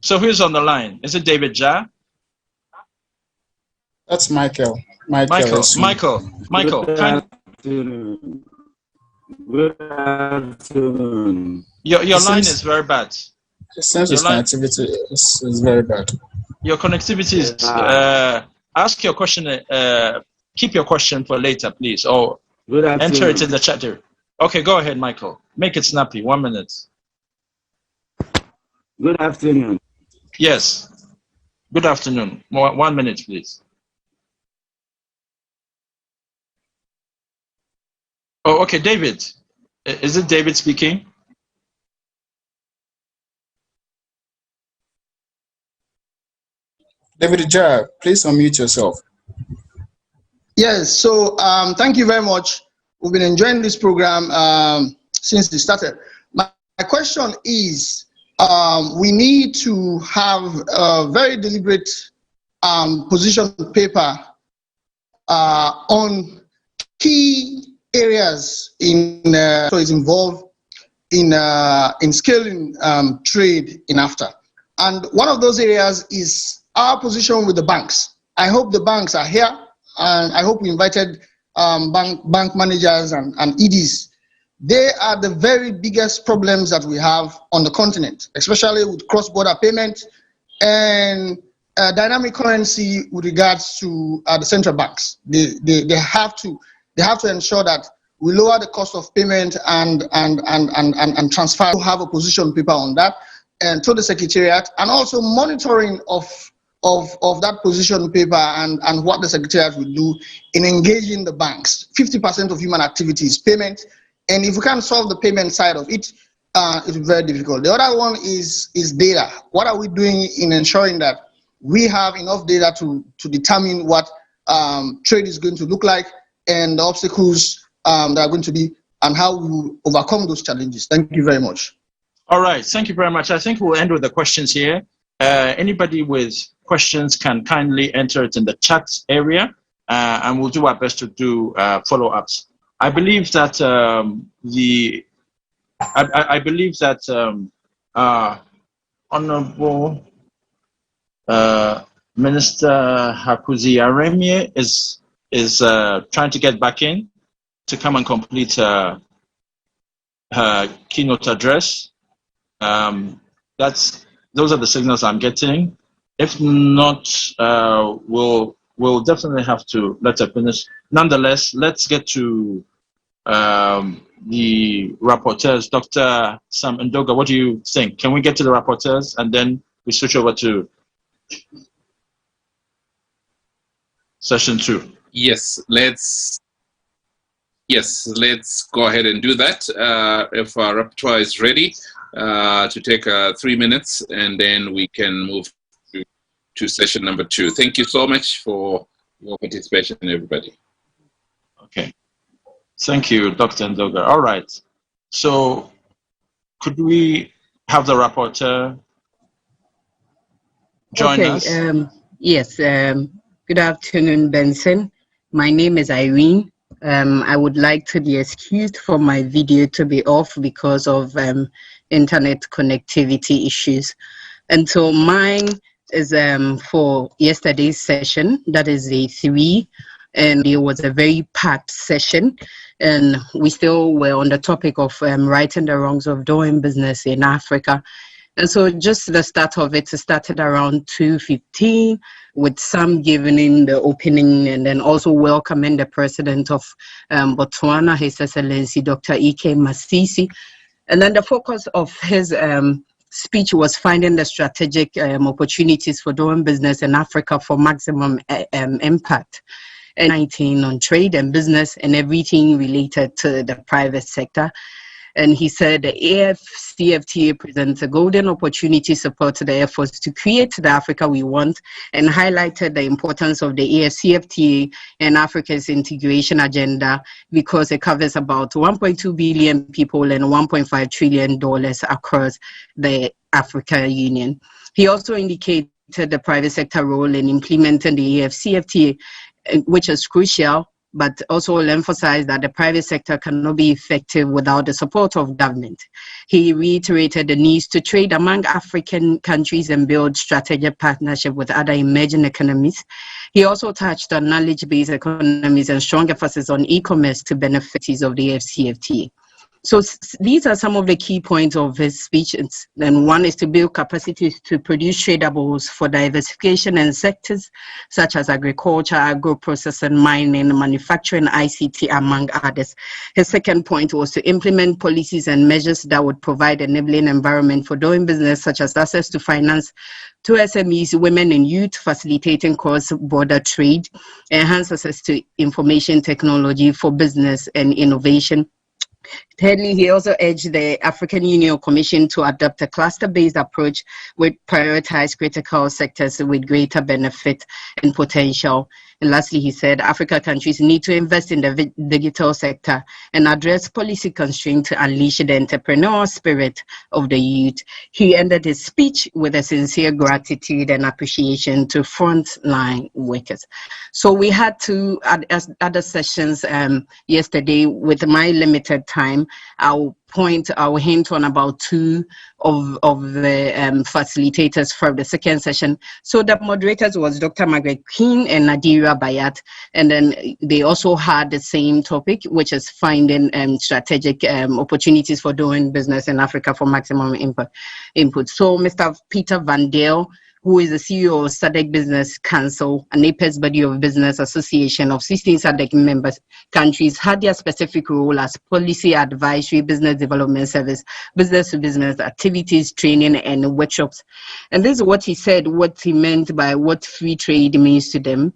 So who's on the line? Is it David Ja? That's Michael. Michael. Good afternoon. Good afternoon. Your line is very bad. It seems his connectivity is very bad. Your connectivity is. Ask your question. Keep your question for later, please, or enter it in the chat here. Okay, go ahead, Michael. Make it snappy. 1 minute. Good afternoon. Yes. Good afternoon. 1 minute, please. Oh, okay, David. Is it David speaking? David Ja, please unmute yourself. Yes, so thank you very much. We've been enjoying this program since it started. My question is, we need to have a very deliberate position paper on key areas so it's involved in scaling trade in AfCFTA. And one of those areas is our position with the banks. I hope the banks are here, and I hope we invited bank managers and EDs. They are the very biggest problems that we have on the continent, especially with cross-border payment and dynamic currency with regards to the central banks. They have to ensure that we lower the cost of payment and transfer. To have a position paper on that and to the Secretariat, and also monitoring of that position paper and what the Secretariat will do in engaging the banks. 50% of human activity is payment, and if we can't solve the payment side of it, it's very difficult. The other one is data. What are we doing in ensuring that we have enough data to determine what trade is going to look like and the obstacles that are going to be, and how we will overcome those challenges? Thank you very much. All right, thank you very much. I think we'll end with the questions here. Anybody with questions can kindly enter it in the chat area, and we'll do our best to do follow-ups. I believe that Honorable Minister Hakuzi Aremie is trying to get back in to come and complete her keynote address. Those are the signals I'm getting. If not, we'll definitely have to let her finish. Nonetheless, let's get to the rapporteurs. Dr. Sam Ndoga, what do you think? Can we get to the rapporteurs and then we switch over to session 2? Yes, let's go ahead and do that. If our rapporteur is ready, to take 3 minutes, and then we can move to session number 2. Thank you so much for your participation, everybody. Okay. Thank you, Dr. Ndoga. All right. So could we have the rapporteur join us? Yes. Good afternoon, Benson. My name is Irene. I would like to be excused for my video to be off because of internet connectivity issues. And so mine is for yesterday's session, that is day 3, and it was a very packed session. And we still were on the topic of righting the wrongs of doing business in Africa. And so just the start of it started around 2:15 with some giving in the opening and then also welcoming the president of Botswana, His Excellency Dr. E.K. Masisi. And then the focus of his speech was finding the strategic opportunities for doing business in Africa for maximum impact. 19 on trade and business and everything related to the private sector. And he said the AfCFTA presents a golden opportunity to support the efforts to create the Africa we want, and highlighted the importance of the AfCFTA and Africa's integration agenda because it covers about 1.2 billion people and $1.5 trillion across the African Union. He also indicated the private sector role in implementing the AfCFTA, which is crucial, but also will emphasize that the private sector cannot be effective without the support of government. He reiterated the need to trade among African countries and build strategic partnership with other emerging economies. He also touched on knowledge-based economies and strong emphasis on e-commerce to benefits of the AfCFTA. So these are some of the key points of his speech. And one is to build capacities to produce tradables for diversification in sectors such as agriculture, agro-processing, mining, manufacturing, ICT, among others. His second point was to implement policies and measures that would provide enabling environment for doing business, such as access to finance to SMEs, women and youth, facilitating cross-border trade, enhance access to information technology for business and innovation. Thirdly, he also urged the African Union Commission to adopt a cluster-based approach which prioritize critical sectors with greater benefit and potential. And lastly, he said Africa countries need to invest in the digital sector and address policy constraints to unleash the entrepreneurial spirit of the youth. He ended his speech with a sincere gratitude and appreciation to frontline workers. So we had 2 other sessions yesterday. With my limited time, I'll hint on about 2 of the facilitators for the second session. So the moderators was Dr. Margaret Queen and Nadira Bayat, and then they also had the same topic, which is finding strategic opportunities for doing business in Africa for maximum input. So Mr. Peter Van Dale, who is the CEO of SADC Business Council, an apex body of business association of 16 SADC member countries, had their specific role as policy advisory, business development service, business-to-business activities, training, and workshops. And this is what he said, what he meant by what free trade means to them,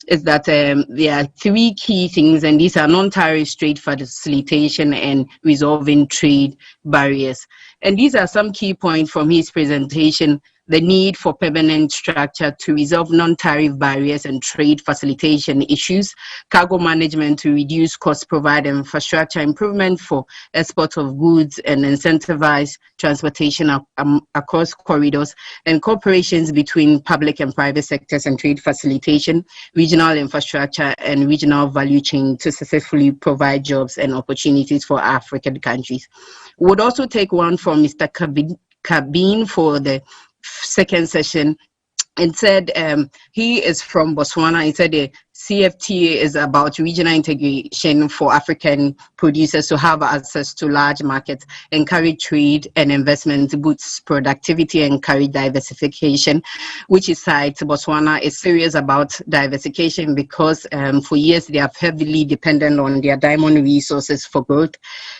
is that there are 3 key things, and these are non-tariff trade facilitation and resolving trade barriers. And these are some key points from his presentation: the need for permanent structure to resolve non-tariff barriers and trade facilitation issues, cargo management to reduce costs, provide infrastructure improvement for export of goods, and incentivize transportation across corridors, and cooperations between public and private sectors and trade facilitation, regional infrastructure, and regional value chain to successfully provide jobs and opportunities for African countries. We would also take one from Mr. Kabin for the second session, and said he is from Botswana. He said the CFTA is about regional integration for African producers to have access to large markets, encourage trade and investment, boosts productivity, encourage diversification, which is cites Botswana is serious about diversification because for years they have heavily dependent on their diamond resources for growth.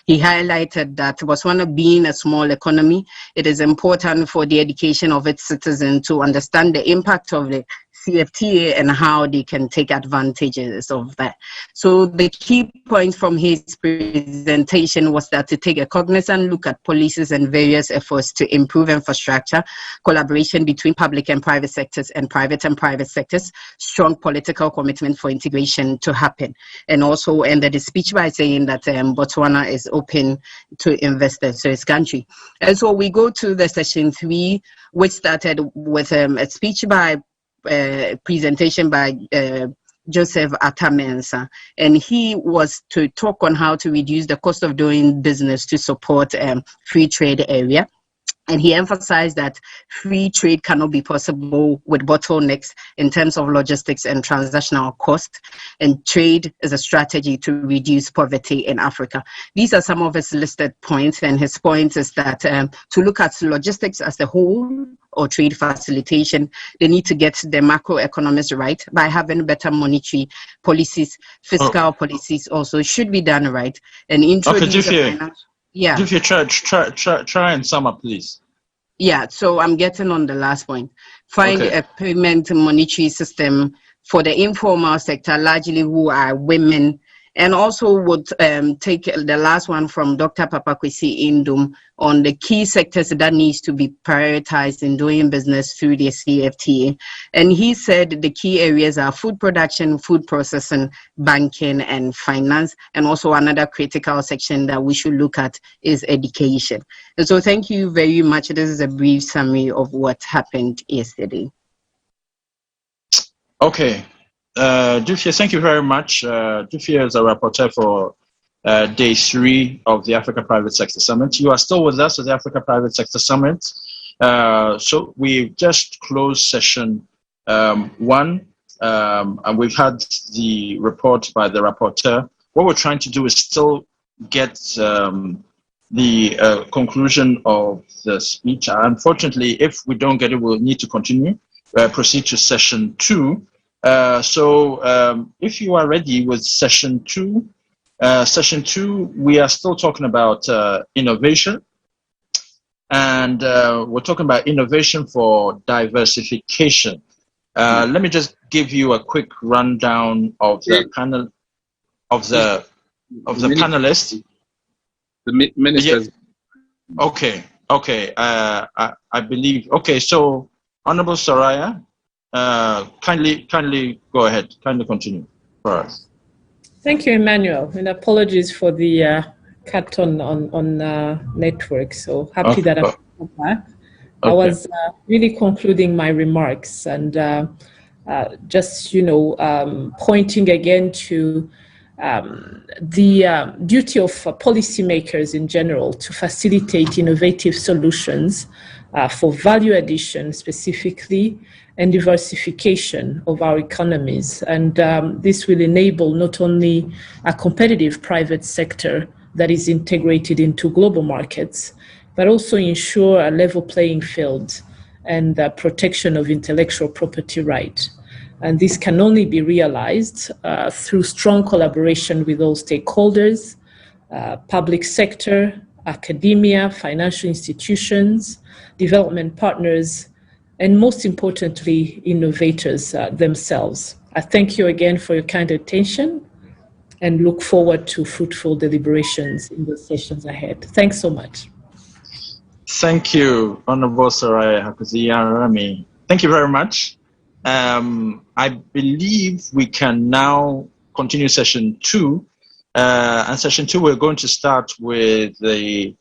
He highlighted that Botswana being a small economy, it is important for the education of its citizens to understand the impact of the AfCFTA and how they can take advantages of that. So the key point from his presentation was that to take a cognizant look at policies and various efforts to improve infrastructure, collaboration between public and private sectors and private sectors, strong political commitment for integration to happen. And also ended his speech by saying that Botswana is open to investors to his country. And so we go to the session 3, which started with a speech by presentation by Joseph Atamensa, and he was to talk on how to reduce the cost of doing business to support free trade area. And he emphasized that free trade cannot be possible with bottlenecks in terms of logistics and transactional cost, and trade is a strategy to reduce poverty in Africa. These are some of his listed points, and his point is that to look at logistics as a whole or trade facilitation, they need to get the macroeconomics right by having better monetary policies, fiscal policies also should be done right, and introduce try and sum up, please. Yeah, so I'm getting on the last point. Find a payment monetary system for the informal sector, largely who are women, and also would take the last one from Dr. Papakwesi Indum on the key sectors that needs to be prioritized in doing business through the CFTA. And he said the key areas are food production, food processing, banking, and finance. And also another critical section that we should look at is education. And so thank you very much. This is a brief summary of what happened yesterday. Okay. Dufia, thank you very much. Dufia is a rapporteur for day 3 of the Africa Private Sector Summit. You are still with us at the Africa Private Sector Summit. So we've just closed session 1, and we've had the report by the rapporteur. What we're trying to do is still get the conclusion of the speech. Unfortunately, if we don't get it, we'll need to continue, proceed to session 2. So if you are ready with session 2, we are still talking about innovation, and we're talking about innovation for diversification. Let me just give you a quick rundown of the panel of the panelists. The ministers. Yeah. Okay. I believe. Okay, so Honorable Soraya. Kindly go ahead. Kindly continue for us. Thank you, Emmanuel, and apologies for the cut on network. So happy that I'm back. I was really concluding my remarks and just pointing again to the duty of policymakers in general to facilitate innovative solutions for value addition specifically, and diversification of our economies. And this will enable not only a competitive private sector that is integrated into global markets, but also ensure a level playing field and the protection of intellectual property right. And this can only be realized through strong collaboration with all stakeholders, public sector, academia, financial institutions, development partners, and most importantly, innovators themselves. I thank you again for your kind attention and look forward to fruitful deliberations in the sessions ahead. Thanks so much. Thank you, Honorable Soraya Hakuziyarami. Thank you very much. I believe we can now continue session 2. And session 2, we're going to start with the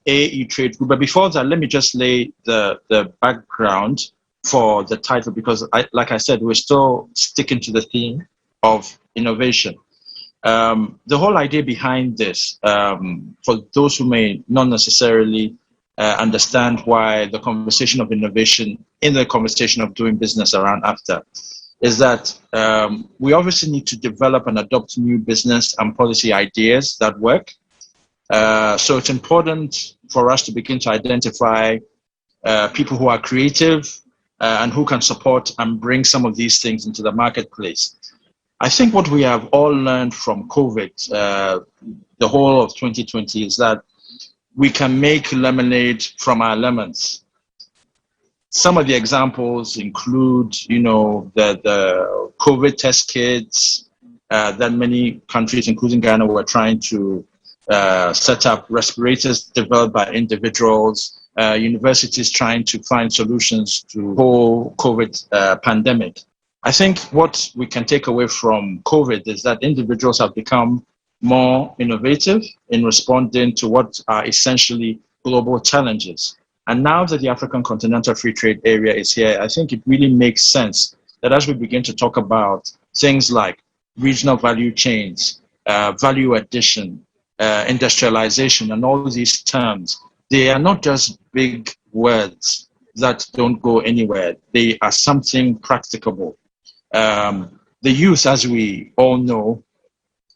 AE Trade Group. But before that, let me just lay the background for the title, because like I said, we're still sticking to the theme of innovation. The whole idea behind this, for those who may not necessarily understand why the conversation of innovation in the conversation of doing business around AfCFTA, is that we obviously need to develop and adopt new business and policy ideas that work. So it's important for us to begin to identify people who are creative and who can support and bring some of these things into the marketplace. I think what we have all learned from COVID, the whole of 2020, is that we can make lemonade from our lemons. Some of the examples include, the COVID test kits that many countries, including Ghana, were trying to set up, respirators developed by individuals, universities trying to find solutions to the whole COVID pandemic. I think what we can take away from COVID is that individuals have become more innovative in responding to what are essentially global challenges. And now that the African Continental Free Trade Area is here, I think it really makes sense that as we begin to talk about things like regional value chains, value addition, industrialization, and all these terms, they are not just big words that don't go anywhere. They are something practicable. The youth, as we all know,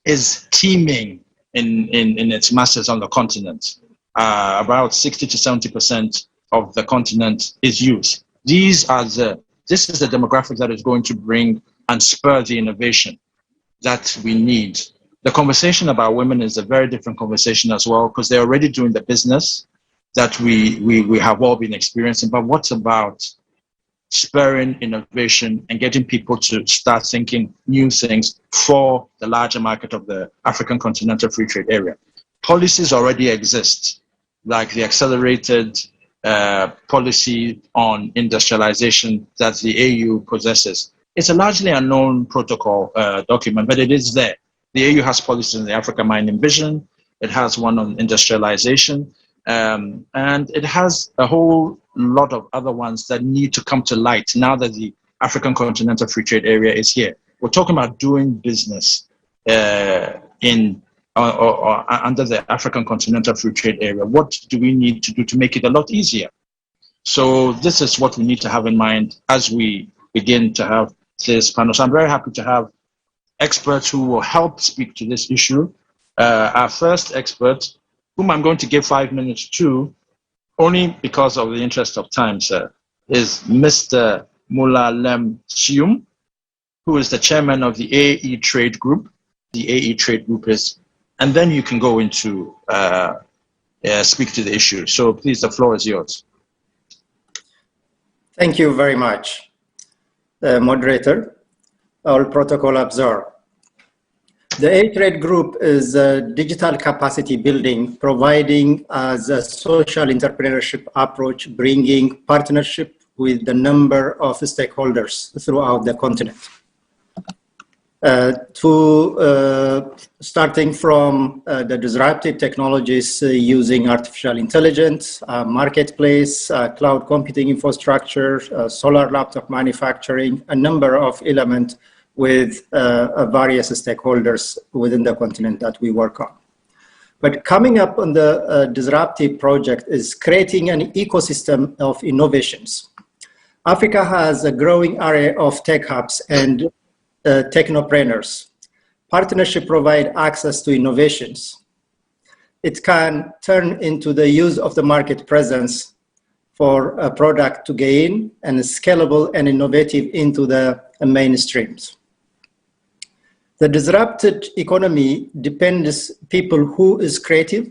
is teeming in its masses on the continent. About 60 to 70% of the continent is youth. This is the demographic that is going to bring and spur the innovation that we need. The conversation about women is a very different conversation as well, because they're already doing the business that we have all been experiencing. But what about spurring innovation and getting people to start thinking new things for the larger market of the African Continental Free Trade Area? Policies already exist, like the accelerated policy on industrialization that the AU possesses. It's a largely unknown protocol document, but it is there. The AU has policies in the Africa Mining Vision. It has one on industrialization. And it has a whole lot of other ones that need to come to light now that the African Continental Free Trade Area is here. We're talking about doing business under the African Continental Free Trade Area. What do we need to do to make it a lot easier? So this is what we need to have in mind as we begin to have this panel. So I'm very happy to have experts who will help speak to this issue. Our first expert, whom I'm going to give 5 minutes to, only because of the interest of time, sir, is Mr. Mulalem Sium, who is the chairman of the AE Trade Group. The AE Trade Group is, and then you can go into speak to the issue. So please, the floor is yours. Thank you very much, moderator. All protocol observed. The A-Trade Group is a digital capacity building, providing as a social entrepreneurship approach, bringing partnership with the number of stakeholders throughout the continent. Starting from the disruptive technologies using artificial intelligence, marketplace, cloud computing infrastructure, solar laptop manufacturing, a number of elements with various stakeholders within the continent that we work on. But coming up on the disruptive project is creating an ecosystem of innovations. Africa has a growing array of tech hubs and technopreneurs. Partnership provide access to innovations. It can turn into the use of the market presence for a product to gain and scalable and innovative into the mainstreams. The disrupted economy depends people who is creative,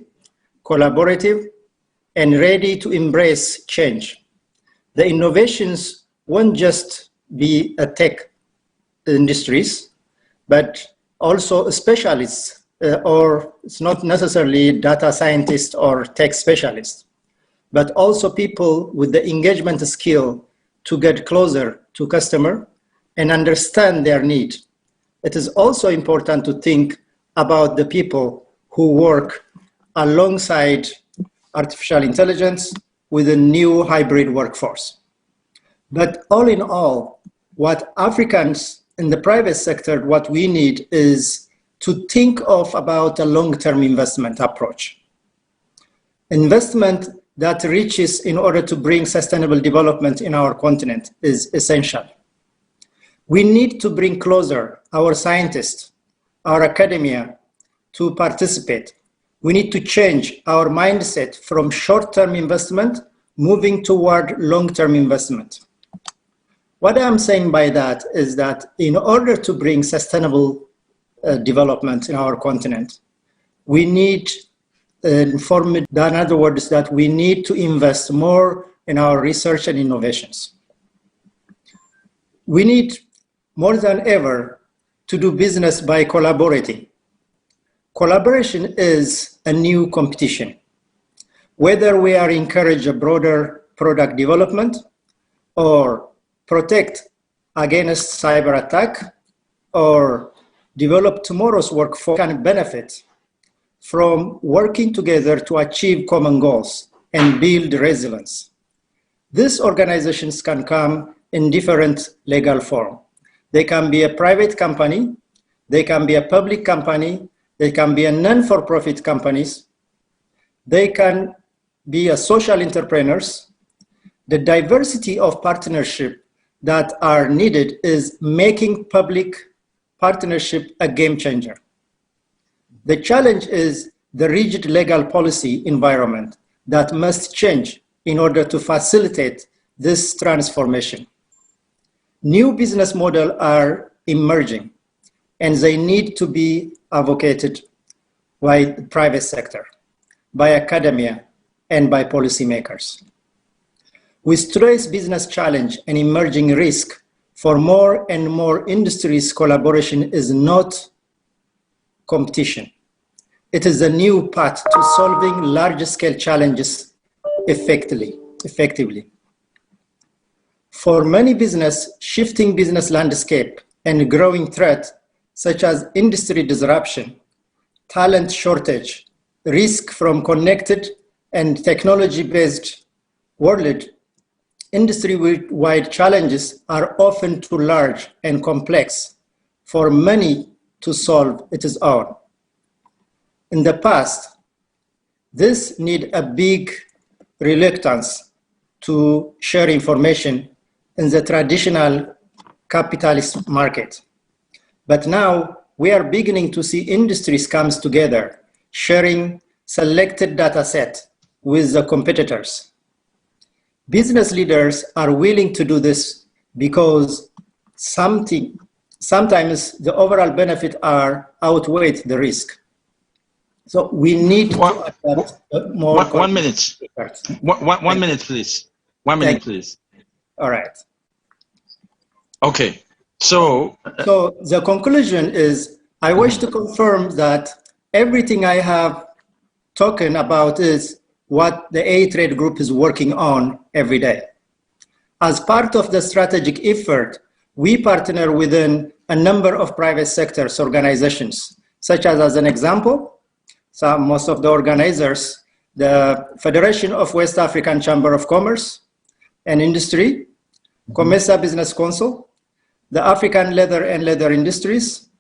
collaborative, and ready to embrace change. The innovations won't just be a tech industries, but also specialists, or it's not necessarily data scientists or tech specialists, but also people with the engagement skill to get closer to customer and understand their need. It is also important to think about the people who work alongside artificial intelligence with a new hybrid workforce. But all in all, what Africans in the private sector, what we need is to think of about a long-term investment approach. Investment that reaches in order to bring sustainable development in our continent is essential. We need to bring closer our scientists, our academia to participate. We need to change our mindset from short-term investment, moving toward long-term investment. What I'm saying by that is that in order to bring sustainable development in our continent, we need in other words, that we need to invest more in our research and innovations. We need more than ever to do business by collaborating. Collaboration is a new competition. Whether we are encourage a broader product development or protect against cyber attack or develop tomorrow's workforce can benefit from working together to achieve common goals and build resilience. These organizations can come in different legal form. They can be a private company, they can be a public company, they can be a non-for-profit companies, they can be a social entrepreneurs. The diversity of partnership that are needed is making public partnership a game changer. The challenge is the rigid legal policy environment that must change in order to facilitate this transformation. New business models are emerging and they need to be advocated by the private sector, by academia, and by policymakers. With today's business challenge and emerging risk for more and more industries, collaboration is not competition. It is a new path to solving large-scale challenges effectively. For many business, shifting business landscape and growing threat such as industry disruption, talent shortage, risk from connected and technology-based world, industry-wide challenges are often too large and complex for many to solve it its own. In the past, this need a big reluctance to share information in the traditional capitalist market. But now we are beginning to see industries come together, sharing selected data set with the competitors. Business leaders are willing to do this because sometimes the overall benefit outweigh the risk. So we need to adapt more. 1 minute. 1 minute, please. 1 minute, please. All right. Okay. So the conclusion is, I wish to confirm that everything I have talking about is what the A-Trade Group is working on every day. As part of the strategic effort, we partner within a number of private sectors organizations, such as an example, most of the organizers, the Federation of West African Chamber of Commerce and Industry, COMESA Business Council, the African Leather and Leather Industries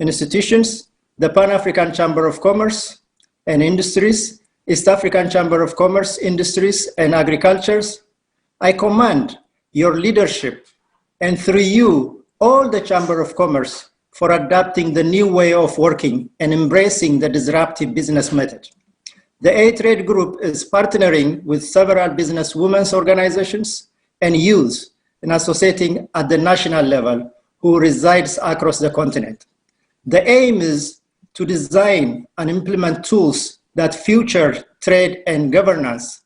Institutions, the Pan-African Chamber of Commerce and Industries, East African Chamber of Commerce, Industries and Agricultures. I commend your leadership and through you, all the Chamber of Commerce for adapting the new way of working and embracing the disruptive business method. The A-Trade Group is partnering with several business women's organizations and youth and associating at the national level who resides across the continent. The aim is to design and implement tools that future trade and governance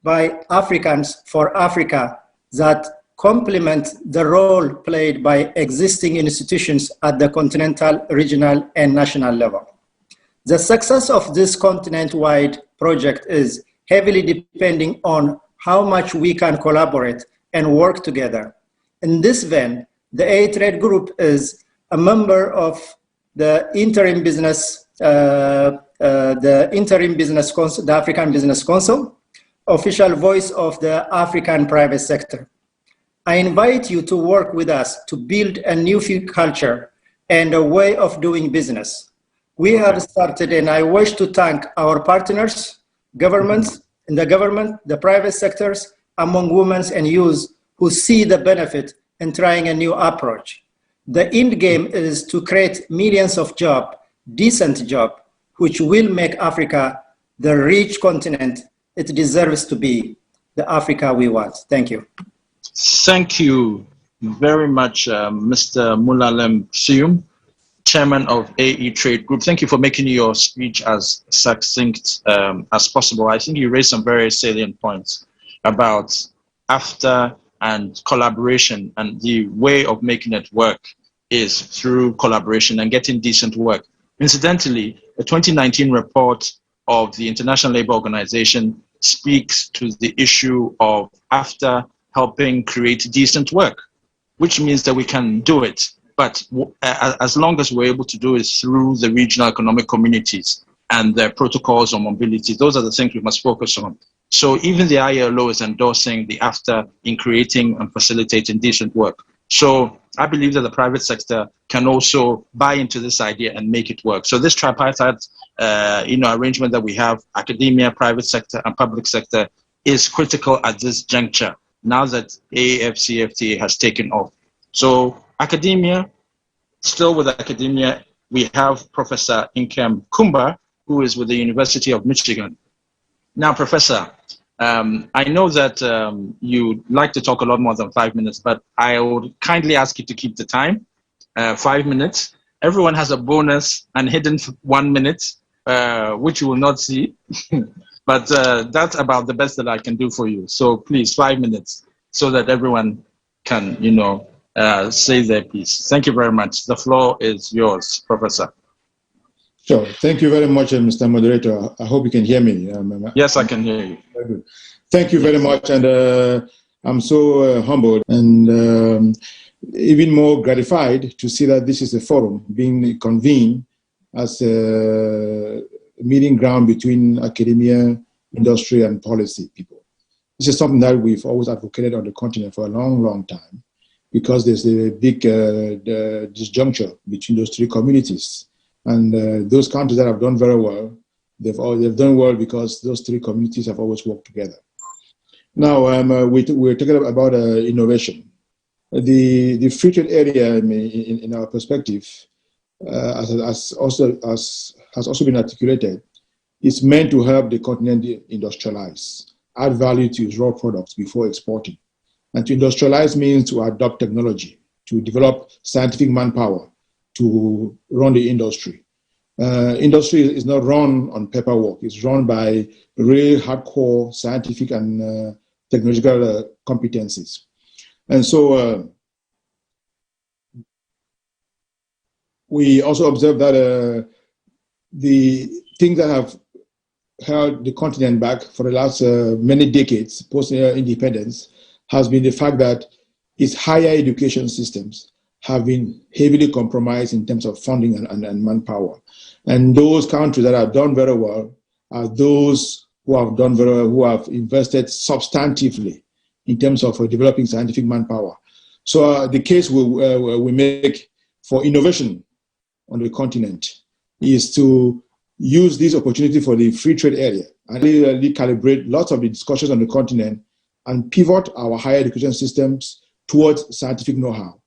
by Africans for Africa that complement the role played by existing institutions at the continental, regional, and national level. The success of this continent-wide project is heavily depending on how much we can collaborate and work together. In this vein, the A-Trade Group is a member of the Interim Business Council, the African Business Council, official voice of the African private sector. I invite you to work with us to build a new culture and a way of doing business. We have started, and I wish to thank our partners, governments, in the government, the private sectors, among women and youth who see the benefit in trying a new approach. The end game is to create millions of jobs, decent jobs, which will make Africa the rich continent it deserves to be, the Africa we want. Thank you. Thank you very much, Mr. Mulalem Sium, Chairman of A-Trade Group. Thank you for making your speech as succinct as possible. I think you raised some very salient points. about AfCFTA and collaboration, and the way of making it work is through collaboration and getting decent work. Incidentally, a 2019 report of the International Labour Organization speaks to the issue of AfCFTA helping create decent work, which means that we can do it. But as long as we're able to do it through the regional economic communities and their protocols on mobility, those are the things we must focus on. So even the ILO is endorsing the AfCFTA in creating and facilitating decent work. So I believe that the private sector can also buy into this idea and make it work. So this tripartite arrangement that we have, academia, private sector, and public sector, is critical at this juncture, now that AfCFTA has taken off. So academia, still with academia, we have Professor Nkem Kumba, who is with the University of Michigan. Now, Professor, I know that you'd like to talk a lot more than 5 minutes, but I would kindly ask you to keep the time, 5 minutes. Everyone has a bonus and hidden 1 minute, which you will not see, but that's about the best that I can do for you. So please, 5 minutes, so that everyone can, say their piece. Thank you very much. The floor is yours, Professor. Sure. Thank you very much, Mr. Moderator. I hope you can hear me. Yes, I can hear you. Very good. Thank you very much. And I'm so humbled and even more gratified to see that this is a forum being convened as a meeting ground between academia, industry, and policy people. This is something that we've always advocated on the continent for a long, long time, because there's a big disjuncture between those three communities. And those countries that have done very well, they've done well because those three communities have always worked together. Now, we're talking about innovation. The free trade area, in our perspective, has also been articulated, is meant to help the continent industrialize, add value to its raw products before exporting. And to industrialize means to adopt technology, to develop scientific manpower, to run the industry. Industry is not run on paperwork. It's run by real hardcore scientific and technological competencies. And so we also observe that the things that have held the continent back for the last many decades, post-independence, has been the fact that its higher education systems have been heavily compromised in terms of funding and manpower. And those countries that have done very well are those who have done very well, who have invested substantively in terms of developing scientific manpower. So the case we make for innovation on the continent is to use this opportunity for the free trade area and really calibrate lots of the discussions on the continent and pivot our higher education systems towards scientific know-how.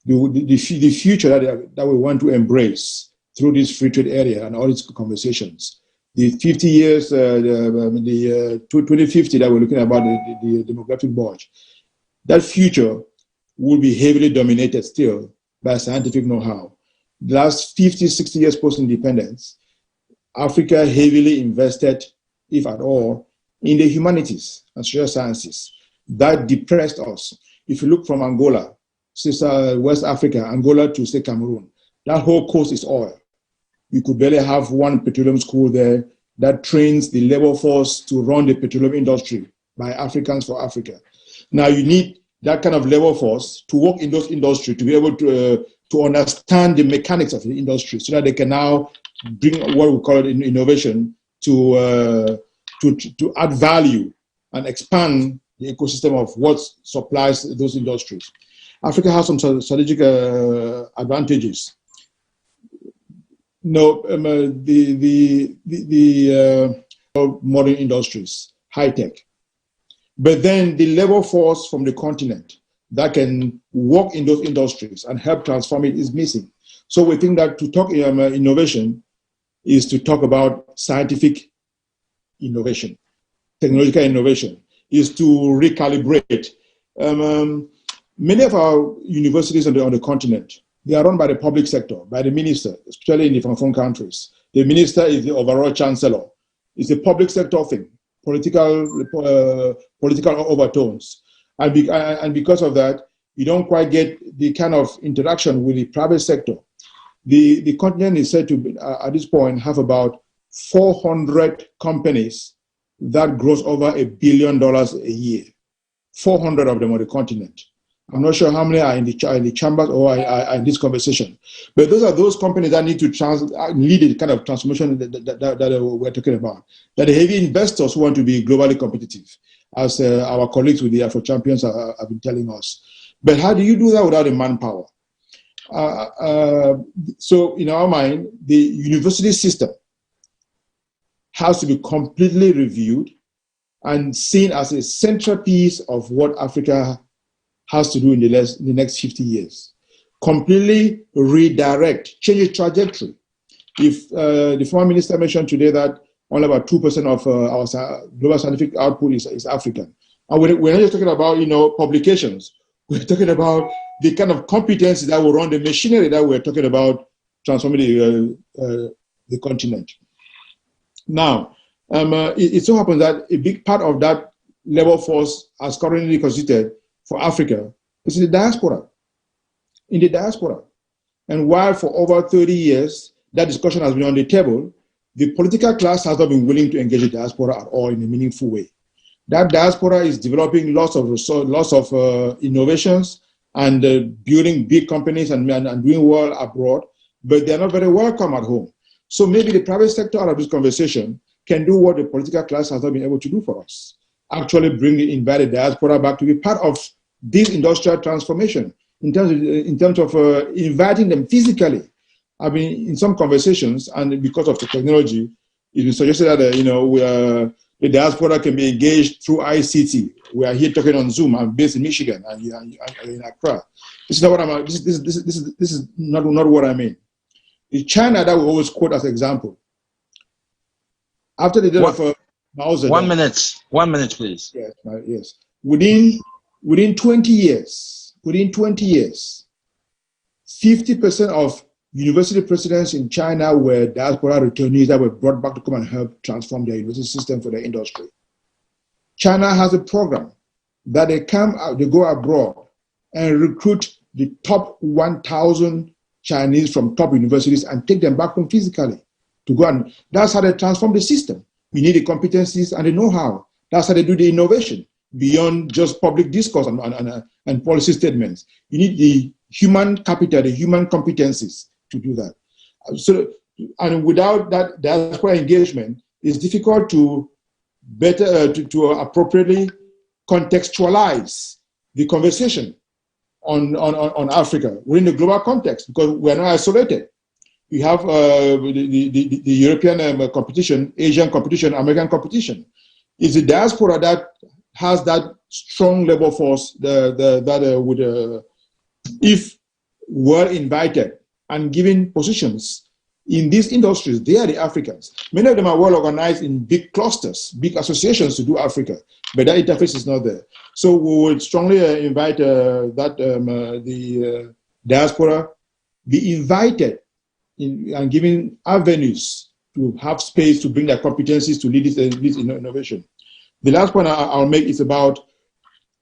The future that we want to embrace through this free trade area and all its conversations. The 50 years, the 2050 that we're looking at about the demographic bulge, that future will be heavily dominated still by scientific know-how. The last 50, 60 years post-independence, Africa heavily invested, if at all, in the humanities and social sciences. That depressed us. If you look from Angola, West Africa, Angola to say Cameroon, that whole coast is oil. You could barely have one petroleum school there that trains the labor force to run the petroleum industry by Africans for Africa. Now you need that kind of labor force to work in those industries to be able to understand the mechanics of the industry so that they can now bring what we call it innovation to add value and expand the ecosystem of what supplies those industries. Africa has some strategic advantages. No, the modern industries, high tech, but then the labor force from the continent that can work in those industries and help transform it is missing. So we think that to talk innovation is to talk about scientific innovation, technological innovation, is to recalibrate. Many of our universities on the continent, they are run by the public sector, by the minister, especially in the Francophone countries. The minister is the overall chancellor. It's a public sector thing. political overtones. And because of that, you don't quite get the kind of interaction with the private sector. The continent is said to, at this point, have about 400 companies that gross over $1 billion a year. 400 of them on the continent. I'm not sure how many are in the chambers or are in this conversation. But those are those companies that need to lead the kind of transformation that we're talking about. That the heavy investors who want to be globally competitive, as our colleagues with the Afro Champions have been telling us. But how do you do that without the manpower? So in our mind, the university system has to be completely reviewed and seen as a centerpiece of what Africa has to do in the next 50 years. Completely redirect, change its trajectory. If the former minister mentioned today that only about 2% of our global scientific output is African. And we're not just talking about, publications. We're talking about the kind of competencies that will run the machinery that we're talking about transforming the continent. Now, it so happens that a big part of that labor force as currently constituted for Africa is in the diaspora. In the diaspora. And while for over 30 years, that discussion has been on the table, the political class has not been willing to engage the diaspora at all in a meaningful way. That diaspora is developing lots of innovations and building big companies and doing well abroad, but they're not very welcome at home. So maybe the private sector out of this conversation can do what the political class has not been able to do for us. Actually bring the invited diaspora back to be part of this industrial transformation in terms of inviting them physically. I mean, in some conversations, and because of the technology, it's been suggested that the diaspora can be engaged through ICT. We are here talking on Zoom. I'm based in Michigan and in Accra. This is not what I'm. This is not what I mean. It's China that we always quote as an example. After the death of Mao Zedong. 1 minute, please. Yes, yes. Within 20 years, 50% of university presidents in China were diaspora returnees that were brought back to come and help transform their university system for their industry. China has a program that they go abroad and recruit the top 1,000 Chinese from top universities and take them back home physically to go, and that's how they transform the system. We need the competencies and the know-how. That's how they do the innovation beyond just public discourse and policy statements. You need the human capital, the human competencies to do that. So, and without that diaspora engagement, it's difficult to appropriately contextualize the conversation on Africa within the global context, because we're not isolated. We have the European competition, Asian competition, American competition. It's the diaspora that has that strong labor force that would, if were invited and given positions in these industries, they are the Africans. Many of them are well organized in big clusters, big associations to do Africa, but that interface is not there. So we would strongly invite the diaspora be invited and given avenues to have space to bring their competencies to lead this innovation. The last point I'll make is about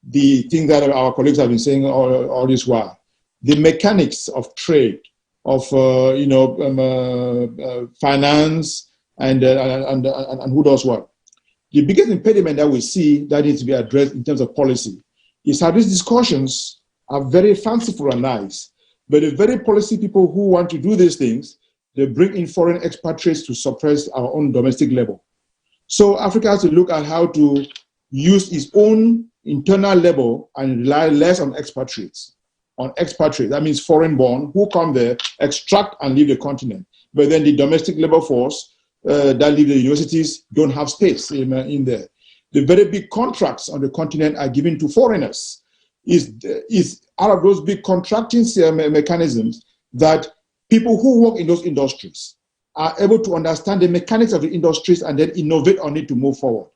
the thing that our colleagues have been saying all this while. The mechanics of trade, of finance, and who does what. The biggest impediment that we see that needs to be addressed in terms of policy is how these discussions are very fanciful and nice, but the very policy people who want to do these things, they bring in foreign expatriates to suppress our own domestic labor. So Africa has to look at how to use its own internal labor and rely less on expatriates. That means foreign-born who come there, extract and leave the continent. But then the domestic labor force that leave the universities don't have space in there. The very big contracts on the continent are given to foreigners. Is out of those big contracting mechanisms that people who work in those industries are able to understand the mechanics of the industries and then innovate on it to move forward.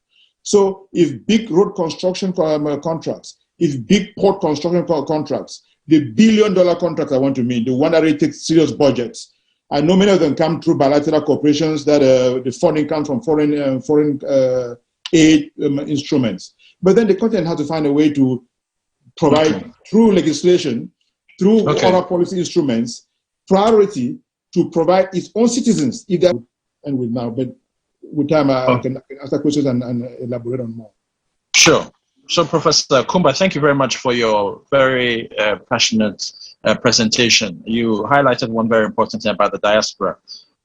So if big road construction contracts, if big port construction contracts, the billion-dollar contracts I want to mean, the one that really takes serious budgets, I know many of them come through bilateral corporations that the funding comes from foreign aid instruments. But then the continent has to find a way to provide through legislation, through other policy instruments, priority to provide its own citizens. If that and with now, but with time I can answer questions and elaborate on more. Sure. So, Professor Kumba, thank you very much for your very passionate presentation. You highlighted one very important thing about the diaspora.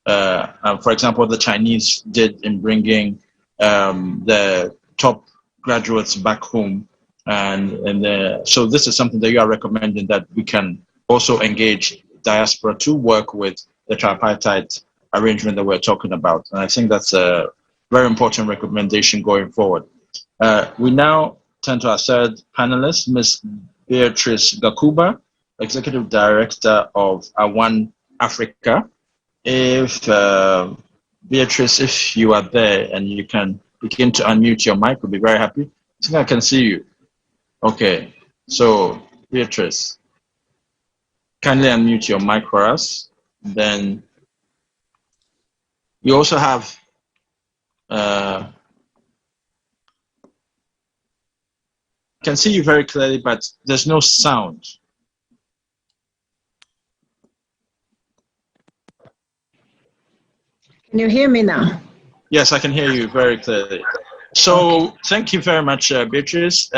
For example, the Chinese did in bringing the top graduates back home, so this is something that you are recommending, that we can also engage diaspora to work with the tripartite arrangement that we're talking about. And I think that's a very important recommendation going forward. We now turn to our third panelist, Ms. Beatrice Gakuba, Executive Director of One Africa. If Beatrice, if you are there and you can begin to unmute your mic, we'll be very happy. I think I can see you. Okay, so Beatrice, kindly unmute your mic for us. Then you also have can see you very clearly, but there's no sound. Can you hear me now? Yes, I can hear you very clearly. So thank you very much, Beatrice.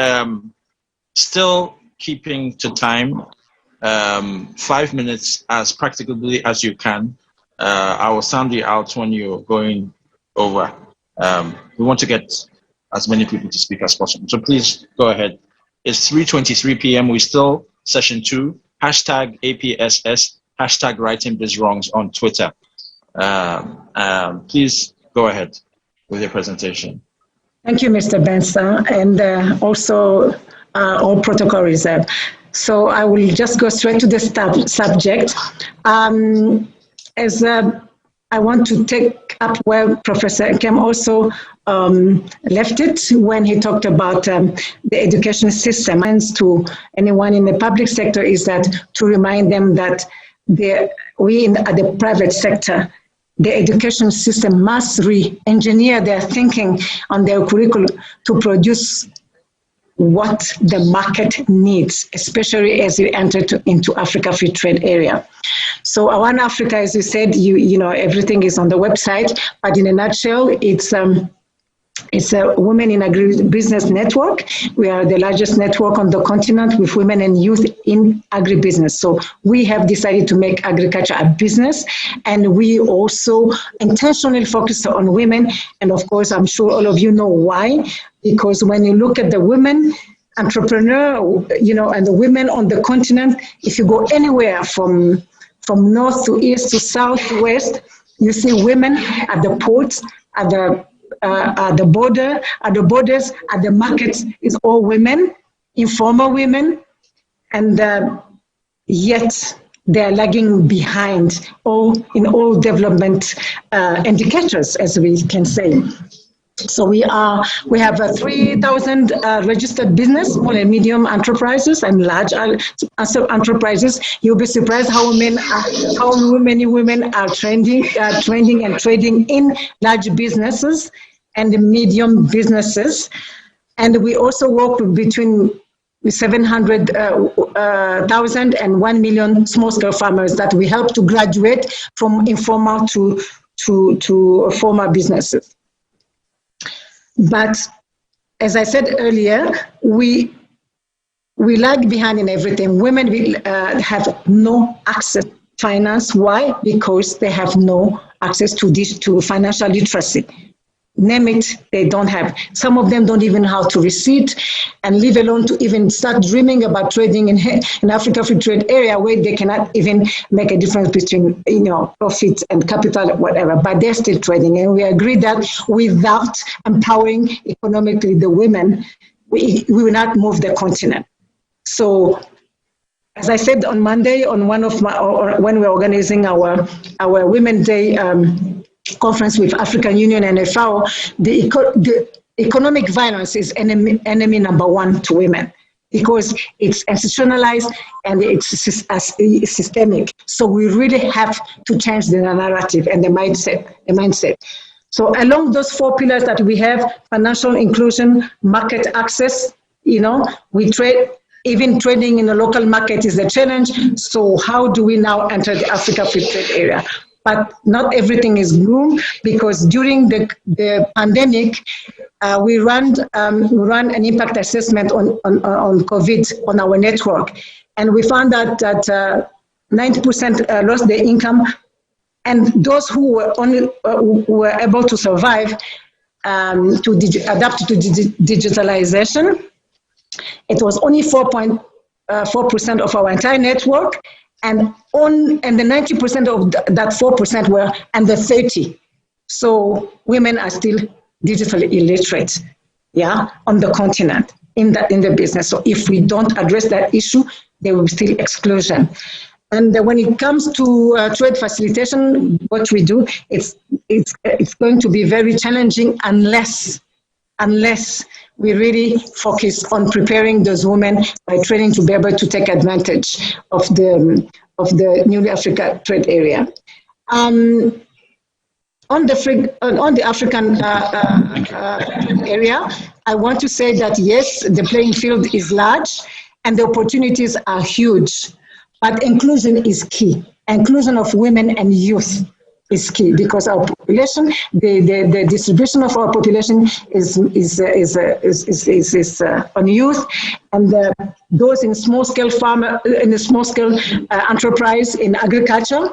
Still keeping to time, 5 minutes as practically as you can. I will sound you out when you're going over. We want to get as many people to speak as possible. So please go ahead. It's 3:23 p.m. We still session 2, hashtag APSS, hashtag writing biz wrongs on Twitter. Please go ahead with your presentation. Thank you, Mr. Benson, and also all protocol reserved. So I will just go straight to the subject. I want to take up where Professor Kem also left it when he talked about the education system. And to anyone in the public sector is that to remind them that we at the private sector, the education system must re-engineer their thinking on their curriculum to produce what the market needs, especially as we enter into Africa Free Trade Area. So One Africa, as you said, you know, everything is on the website, but in a nutshell, it's a women in agribusiness network. We are the largest network on the continent with women and youth in agribusiness. So we have decided to make agriculture a business, and we also intentionally focus on women. And of course, I'm sure all of you know why, because when you look at the women entrepreneur, you know, and the women on the continent, if you go anywhere from north to east to south to west, you see women at the ports, at the borders, at the markets, is all women, informal women, and yet they are lagging behind in all development indicators, as we can say. So we have 3,000 registered business, small and medium enterprises and large enterprises. You'll be surprised how many women are trending and trading in large businesses and medium businesses. And we also work between 700,000 and 1 million small-scale farmers that we help to graduate from informal to formal businesses. But as I said earlier, we lag behind in everything. Women will have no access to finance. Why? Because they have no access to financial literacy. Name it, they don't have. Some of them don't even know how to receipt, and leave alone to even start dreaming about trading in Africa Free Trade Area, where they cannot even make a difference between, you know, profit and capital, whatever. But they're still trading, and we agree that without empowering economically the women, we will not move the continent. So, as I said on Monday, on when we're organizing our Women Day conference with African Union and FAO, the economic violence is enemy number one to women, because it's institutionalized and it's systemic. So we really have to change the narrative and the mindset. So along those 4 pillars that we have, financial inclusion, market access, we trade, even trading in the local market is a challenge. So how do we now enter the Africa Free Trade Area? But not everything is gloom, because during the pandemic, we ran an impact assessment on COVID on our network. And we found that 90% lost their income. And those who were able to survive, to adapt to digitalization, it was only 4.4% of our entire network, and the 90% of that 4% were under 30. So women are still digitally illiterate, on the continent, in the business. So if we don't address that issue, there will be still exclusion. And when it comes to trade facilitation, what we do, it's going to be very challenging unless we really focus on preparing those women by training to be able to take advantage of the newly Africa trade area. On the African area, I want to say that yes, the playing field is large and the opportunities are huge, but inclusion is key. Inclusion of women and youth is key, because our population, the distribution of our population is on youth, and those in small scale enterprise in agriculture,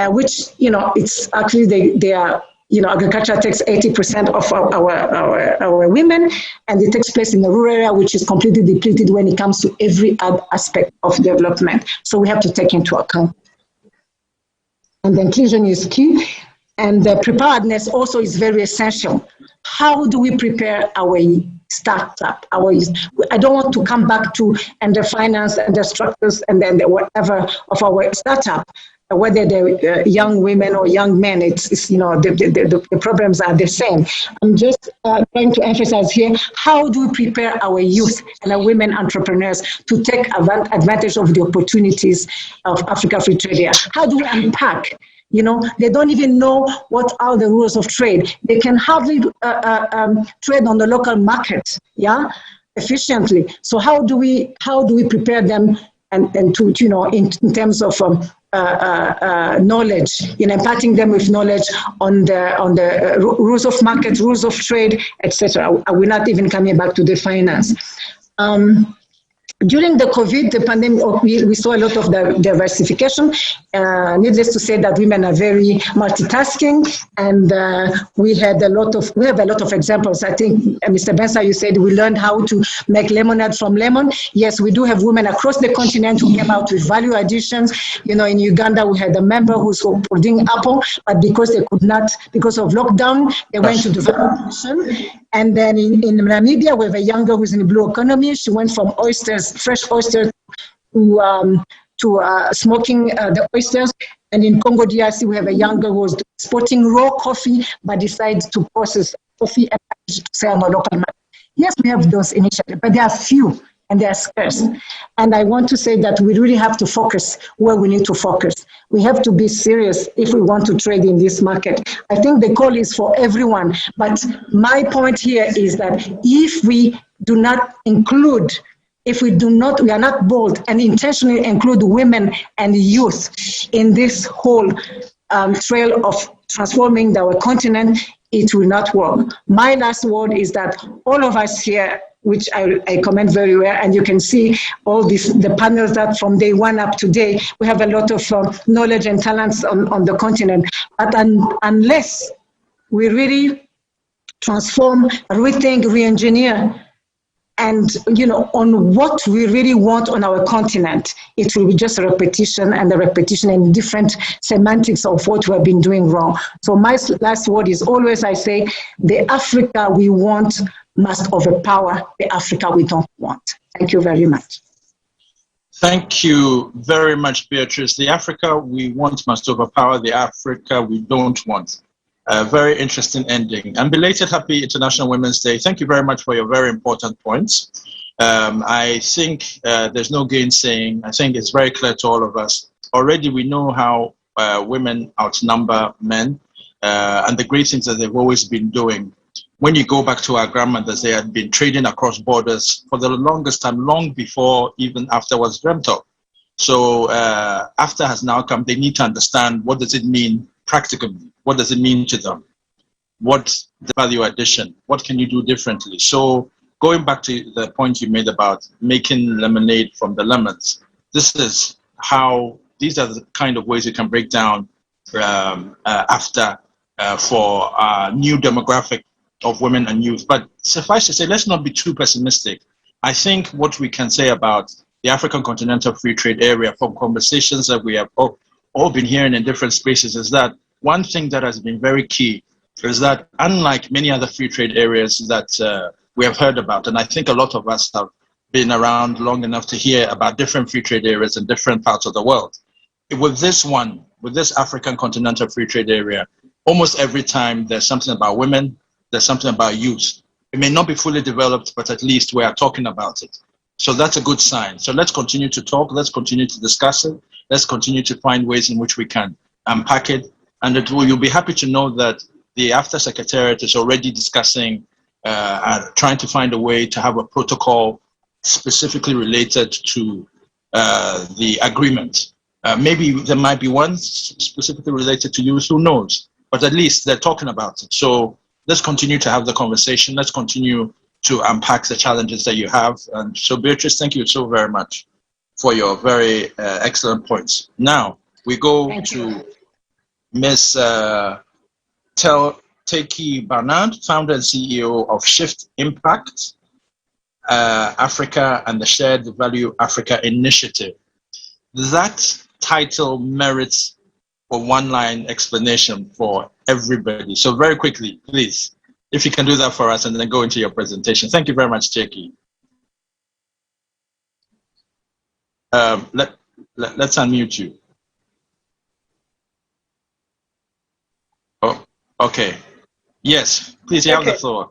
which it's actually they are agriculture takes 80% of our women, and it takes place in the rural area, which is completely depleted when it comes to every other aspect of development. So we have to take into account. And the inclusion is key, and the preparedness also is very essential. How do we prepare our startup? I don't want to come back to the finance and the structures and then whatever of our startup, whether they're young women or young men. The problems are the same. I'm just trying to emphasize here, how do we prepare our youth and our women entrepreneurs to take advantage of the opportunities of Africa Free Trade Area? How do we unpack? They don't even know what are the rules of trade. They can hardly trade on the local market, efficiently. So how do we prepare them and to in terms of knowledge, imparting them with knowledge on the rules of market, rules of trade, etc. We're not even coming back to the finance. During the COVID, the pandemic, we saw a lot of diversification. Needless to say that women are very multitasking, and we have a lot of examples. I think, Mr. Bensa, you said we learned how to make lemonade from lemon. Yes, we do have women across the continent who came out with value additions. In Uganda, we had a member who's holding apple, but because they could not, because of lockdown, they went to the value addition. And then in Namibia, we have a young girl who's in the blue economy. She went from fresh oysters, to smoking the oysters. And in Congo DRC, we have a young girl who was exporting raw coffee, but decided to process coffee and to sell on the local market. Yes, we have those initiatives, but they are few and they are scarce. And I want to say that we really have to focus where we need to focus. We have to be serious if we want to trade in this market. I think the call is for everyone, but my point here is that if we do not include, we are not bold and intentionally include women and youth in this whole trail of transforming our continent, it will not work. My last word is that all of us here, which I comment very well, and you can see all the panels that from day one up to today, we have a lot of knowledge and talents on the continent. But unless we really transform, rethink, re-engineer, and on what we really want on our continent, it will be just a repetition and different semantics of what we have been doing wrong. So my last word is always, I say, the Africa we want must overpower the Africa we don't want. Thank you very much. Thank you very much, Beatrice. The Africa we want must overpower the Africa we don't want. A very interesting ending. And belated Happy International Women's Day. Thank you very much for your very important points. I think there's no gainsaying. I think it's very clear to all of us. Already we know how women outnumber men. and the great things that they've always been doing. When you go back to our grandmothers, they had been trading across borders for the longest time, long before even AfCFTA was dreamt of. So AfCFTA has now come. They need to understand, what does it mean practically? What does it mean to them? What's the value addition? What can you do differently? So going back to the point you made about making lemonade from the lemons, this is how, these are the kind of ways you can break down AfCFTA for a new demographic of women and youth. But suffice to say, let's not be too pessimistic. I think what we can say about the African Continental Free Trade Area from conversations that we have all been hearing in different spaces is that one thing that has been very key is that, unlike many other free trade areas that we have heard about, and I think a lot of us have been around long enough to hear about different free trade areas in different parts of the world. With this one, with this African Continental Free Trade Area, almost every time there's something about women, there's something about youth. It may not be fully developed, but at least we are talking about it. So that's a good sign. So let's continue to talk, let's continue to discuss it, let's continue to find ways in which we can unpack it. And you'll be happy to know that the AfCFTA Secretariat is already discussing trying to find a way to have a protocol specifically related to the agreement. Maybe there might be one specifically related to youth, who knows? But at least they're talking about it. So let's continue to have the conversation. Let's continue to unpack the challenges that you have. And so, Beatrice, thank you so very much for your very excellent points. Now, we go to Ms. Teki Barnard, founder and CEO of Shift Impact Africa and the Shared Value Africa Initiative. That title merits a one-line explanation for everybody. So very quickly, please, if you can do that for us and then go into your presentation. Thank you very much, Teki. Let's unmute you. Oh, okay. Yes, please, you have the floor.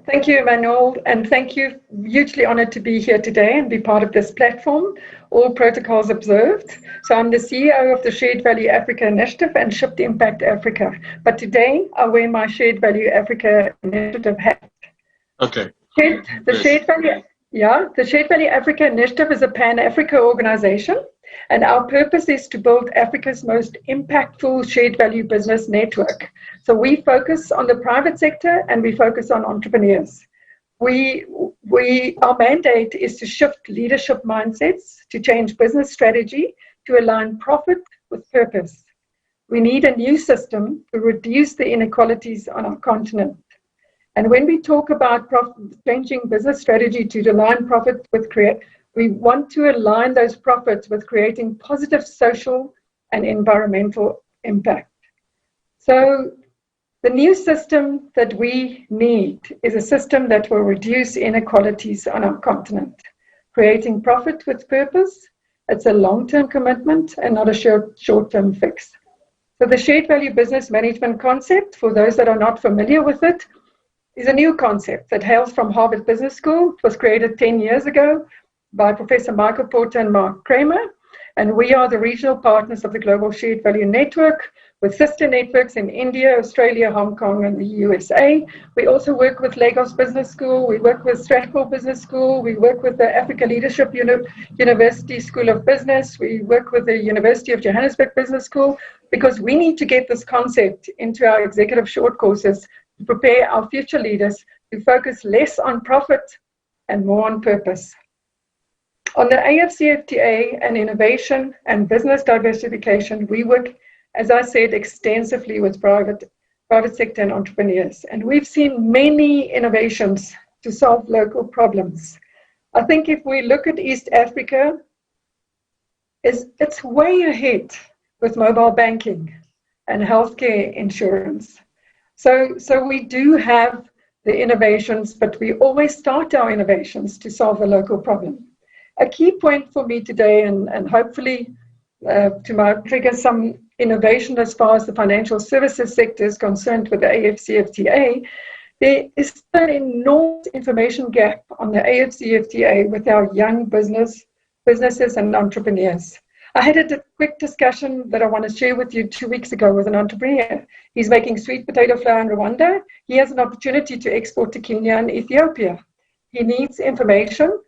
Thank you, Emmanuel, and thank you. Hugely honored to be here today and be part of this platform. All protocols observed. So I'm the CEO of the Shared Value Africa Initiative and Shift Impact Africa. But today I wear my Shared Value Africa Initiative hat. Okay. The Shared Value Africa Initiative is a Pan-Africa organization, and our purpose is to build Africa's most impactful shared value business network. So we focus on the private sector and we focus on entrepreneurs. Our mandate is to shift leadership mindsets, to change business strategy, to align profit with purpose. We need a new system to reduce the inequalities on our continent. And when we talk about changing business strategy to align profit with we want to align those profits with creating positive social and environmental impact. So the new system that we need is a system that will reduce inequalities on our continent, creating profit with purpose. It's a long-term commitment and not a short-term fix. So the shared value business management concept, for those that are not familiar with it, is a new concept that hails from Harvard Business School. It was created 10 years ago by Professor Michael Porter and Mark Kramer, and we are the regional partners of the Global Shared Value Network with sister networks in India, Australia, Hong Kong, and the USA. We also work with Lagos Business School, we work with Stratford Business School, we work with the Africa Leadership University School of Business, we work with the University of Johannesburg Business School, because we need to get this concept into our executive short courses to prepare our future leaders to focus less on profit and more on purpose. On the AfCFTA and innovation and business diversification, we work, as I said, extensively with private sector and entrepreneurs. And we've seen many innovations to solve local problems. I think if we look at East Africa, it's way ahead with mobile banking and healthcare insurance. So we do have the innovations, but we always start our innovations to solve a local problem. A key point for me today, and hopefully to trigger some innovation as far as the financial services sector is concerned with the AfCFTA, there is an enormous information gap on the AfCFTA with our young businesses and entrepreneurs. I had a quick discussion that I want to share with you 2 weeks ago with an entrepreneur. He's making sweet potato flour in Rwanda. He has an opportunity to export to Kenya and Ethiopia. He needs information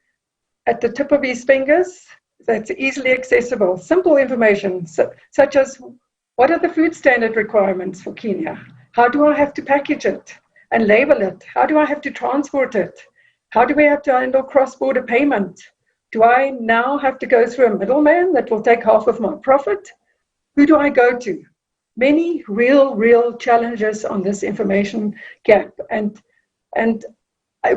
at the tip of his fingers that's easily accessible, simple information, such as what are the food standard requirements for Kenya? How do I have to package it and label it? How do I have to transport it? How do we have to handle cross-border payment? Do I now have to go through a middleman that will take half of my profit? Who do I go to? Many real challenges on this information gap. And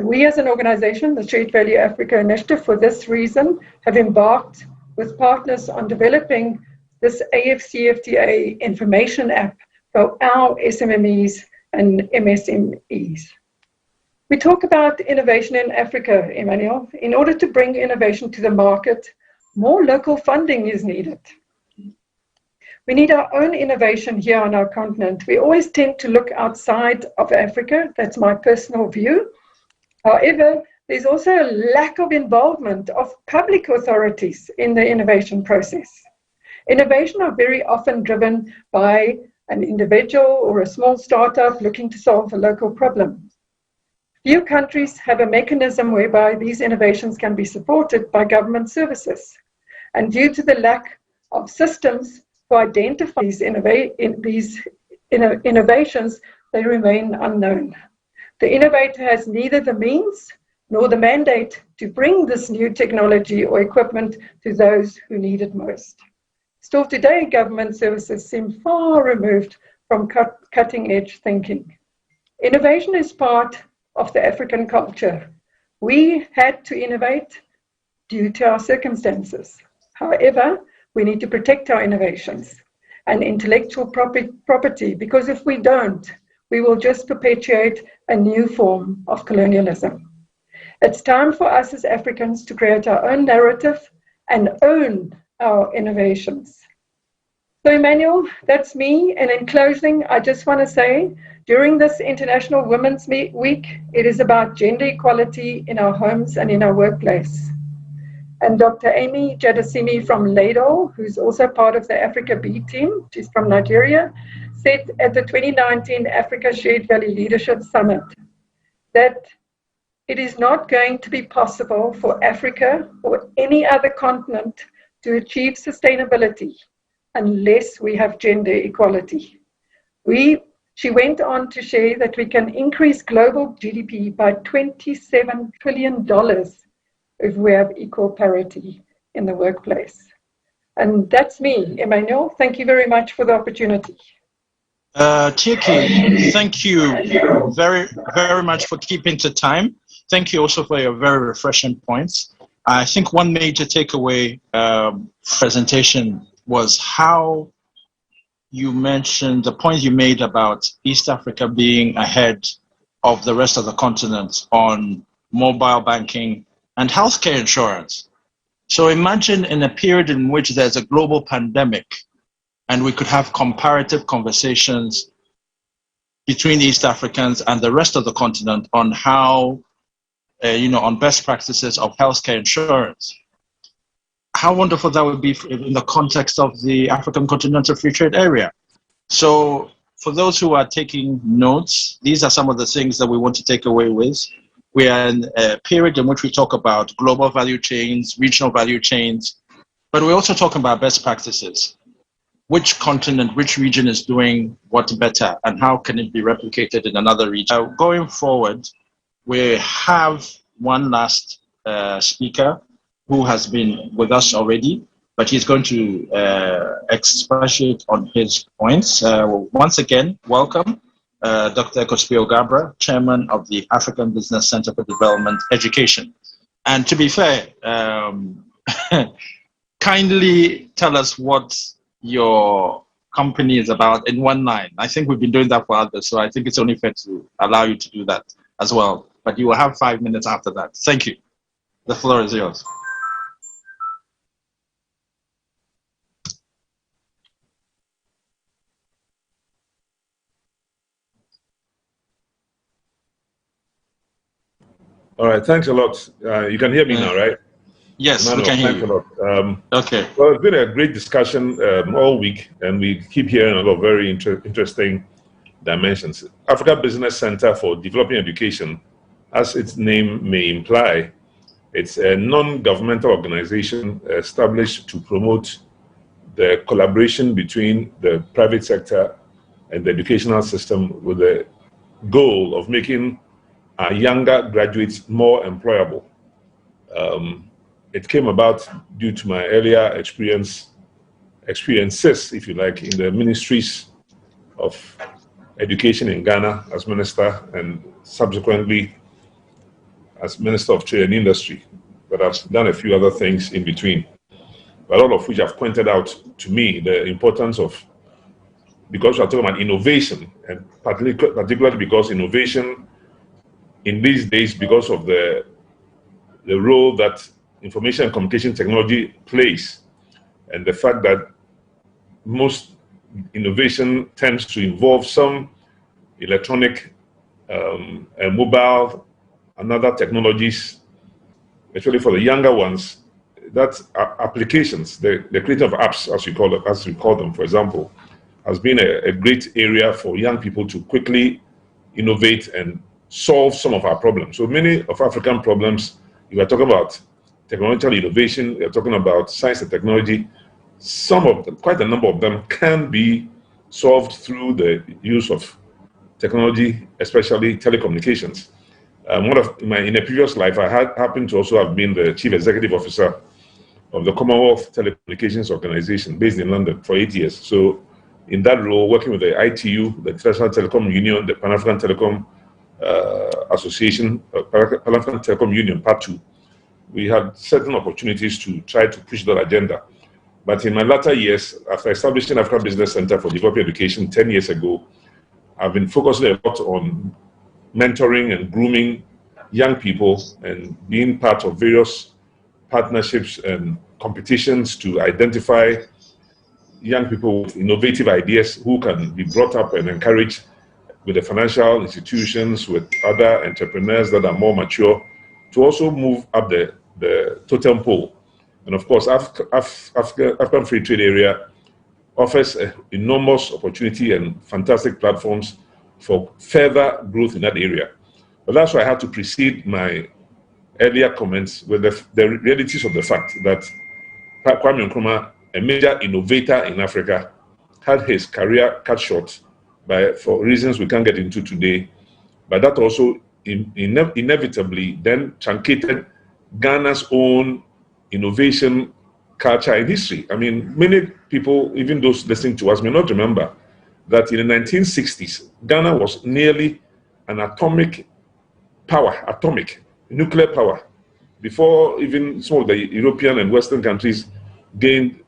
we as an organization, the Shared Value Africa Initiative, for this reason, have embarked with partners on developing this AfCFTA information app for our SMMEs and MSMEs. We talk about innovation in Africa, Emmanuel. In order to bring innovation to the market, more local funding is needed. We need our own innovation here on our continent. We always tend to look outside of Africa. That's my personal view. However, there's also a lack of involvement of public authorities in the innovation process. Innovation are very often driven by an individual or a small startup looking to solve a local problem. Few countries have a mechanism whereby these innovations can be supported by government services. And due to the lack of systems to identify these innovations, they remain unknown. The innovator has neither the means nor the mandate to bring this new technology or equipment to those who need it most. Still today, government services seem far removed from cutting-edge thinking. Innovation is part of the African culture. We had to innovate due to our circumstances. However, we need to protect our innovations and intellectual property, because if we don't, we will just perpetuate a new form of colonialism. It's time for us as Africans to create our own narrative and own our innovations. So Emmanuel, that's me. And in closing, I just want to say, during this International Women's Week, it is about gender equality in our homes and in our workplace. And Dr. Amy Jadasimi from LADOL, who's also part of the Africa B team, she's from Nigeria, said at the 2019 Africa Shared Value Leadership Summit that it is not going to be possible for Africa or any other continent to achieve sustainability unless we have gender equality. She went on to share that we can increase global GDP by $27 trillion if we have equal parity in the workplace. And that's me, Emmanuel. Thank you very much for the opportunity. Tiki, thank you very much for keeping to time. Thank you also for your very refreshing points. I think one major takeaway presentation was how you mentioned the point you made about East Africa being ahead of the rest of the continent on mobile banking and healthcare insurance. So imagine in a period in which there's a global pandemic and we could have comparative conversations between East Africans and the rest of the continent on how, on best practices of healthcare insurance. How wonderful that would be in the context of the African Continental Free Trade Area. So for those who are taking notes, these are some of the things that we want to take away with. We are in a period in which we talk about global value chains, regional value chains, but we're also talking about best practices. Which continent, which region is doing what better, and how can it be replicated in another region? Going forward, we have one last speaker who has been with us already, but he's going to expatiate on his points. Once again, welcome, Dr. Kospio Gabra, Chairman of the African Business Center for Development Education. And to be fair, kindly tell us what your company is about in one line. I think we've been doing that for others, so I think it's only fair to allow you to do that as well. But you will have 5 minutes after that. Thank you. The floor is yours. All right, thanks a lot. You can hear me now, right? Yes, we Emmanuel, can hear thanks a you. lot. Okay. Well, it's been a great discussion all week, and we keep hearing a lot of very interesting dimensions. Africa Business Center for Developing Education, as its name may imply, it's a non-governmental organization established to promote the collaboration between the private sector and the educational system with the goal of making our younger graduates more employable. It came about due to my earlier experiences, if you like, in the ministries of education in Ghana as minister and subsequently as Minister of Trade and Industry. But I've done a few other things in between, but all of which have pointed out to me the importance of, because we're talking about innovation, and particularly because innovation in these days, because of the role that information and communication technology plays, and the fact that most innovation tends to involve some electronic and mobile and other technologies, especially for the younger ones, that applications, the creation of apps, as we call them, for example, has been a great area for young people to quickly innovate and solve some of our problems. So many of African problems, you are talking about technological innovation, you're talking about science and technology, some of them, quite a number of them, can be solved through the use of technology, especially telecommunications. In a previous life, I happened to also have been the Chief Executive Officer of the Commonwealth Telecommunications Organization based in London for 8 years. So in that role, working with the ITU, the International Telecom Union, the Pan-African Telecom Association, Pan-African Telecom Union, Part 2, we had certain opportunities to try to push that agenda. But in my latter years, after establishing Africa Business Center for Developing Education 10 years ago, I've been focusing a lot on mentoring and grooming young people and being part of various partnerships and competitions to identify young people with innovative ideas who can be brought up and encouraged with the financial institutions, with other entrepreneurs that are more mature, to also move up the totem pole. And of course, African Free Trade Area offers enormous opportunity and fantastic platforms for further growth in that area. But that's why I had to precede my earlier comments with the realities of the fact that Kwame Nkrumah, a major innovator in Africa, had his career cut short for reasons we can't get into today. But that also inevitably then truncated Ghana's own innovation culture and history. I mean, many people, even those listening to us, may not remember that in the 1960s, Ghana was nearly an atomic nuclear power, before even some of the European and Western countries gained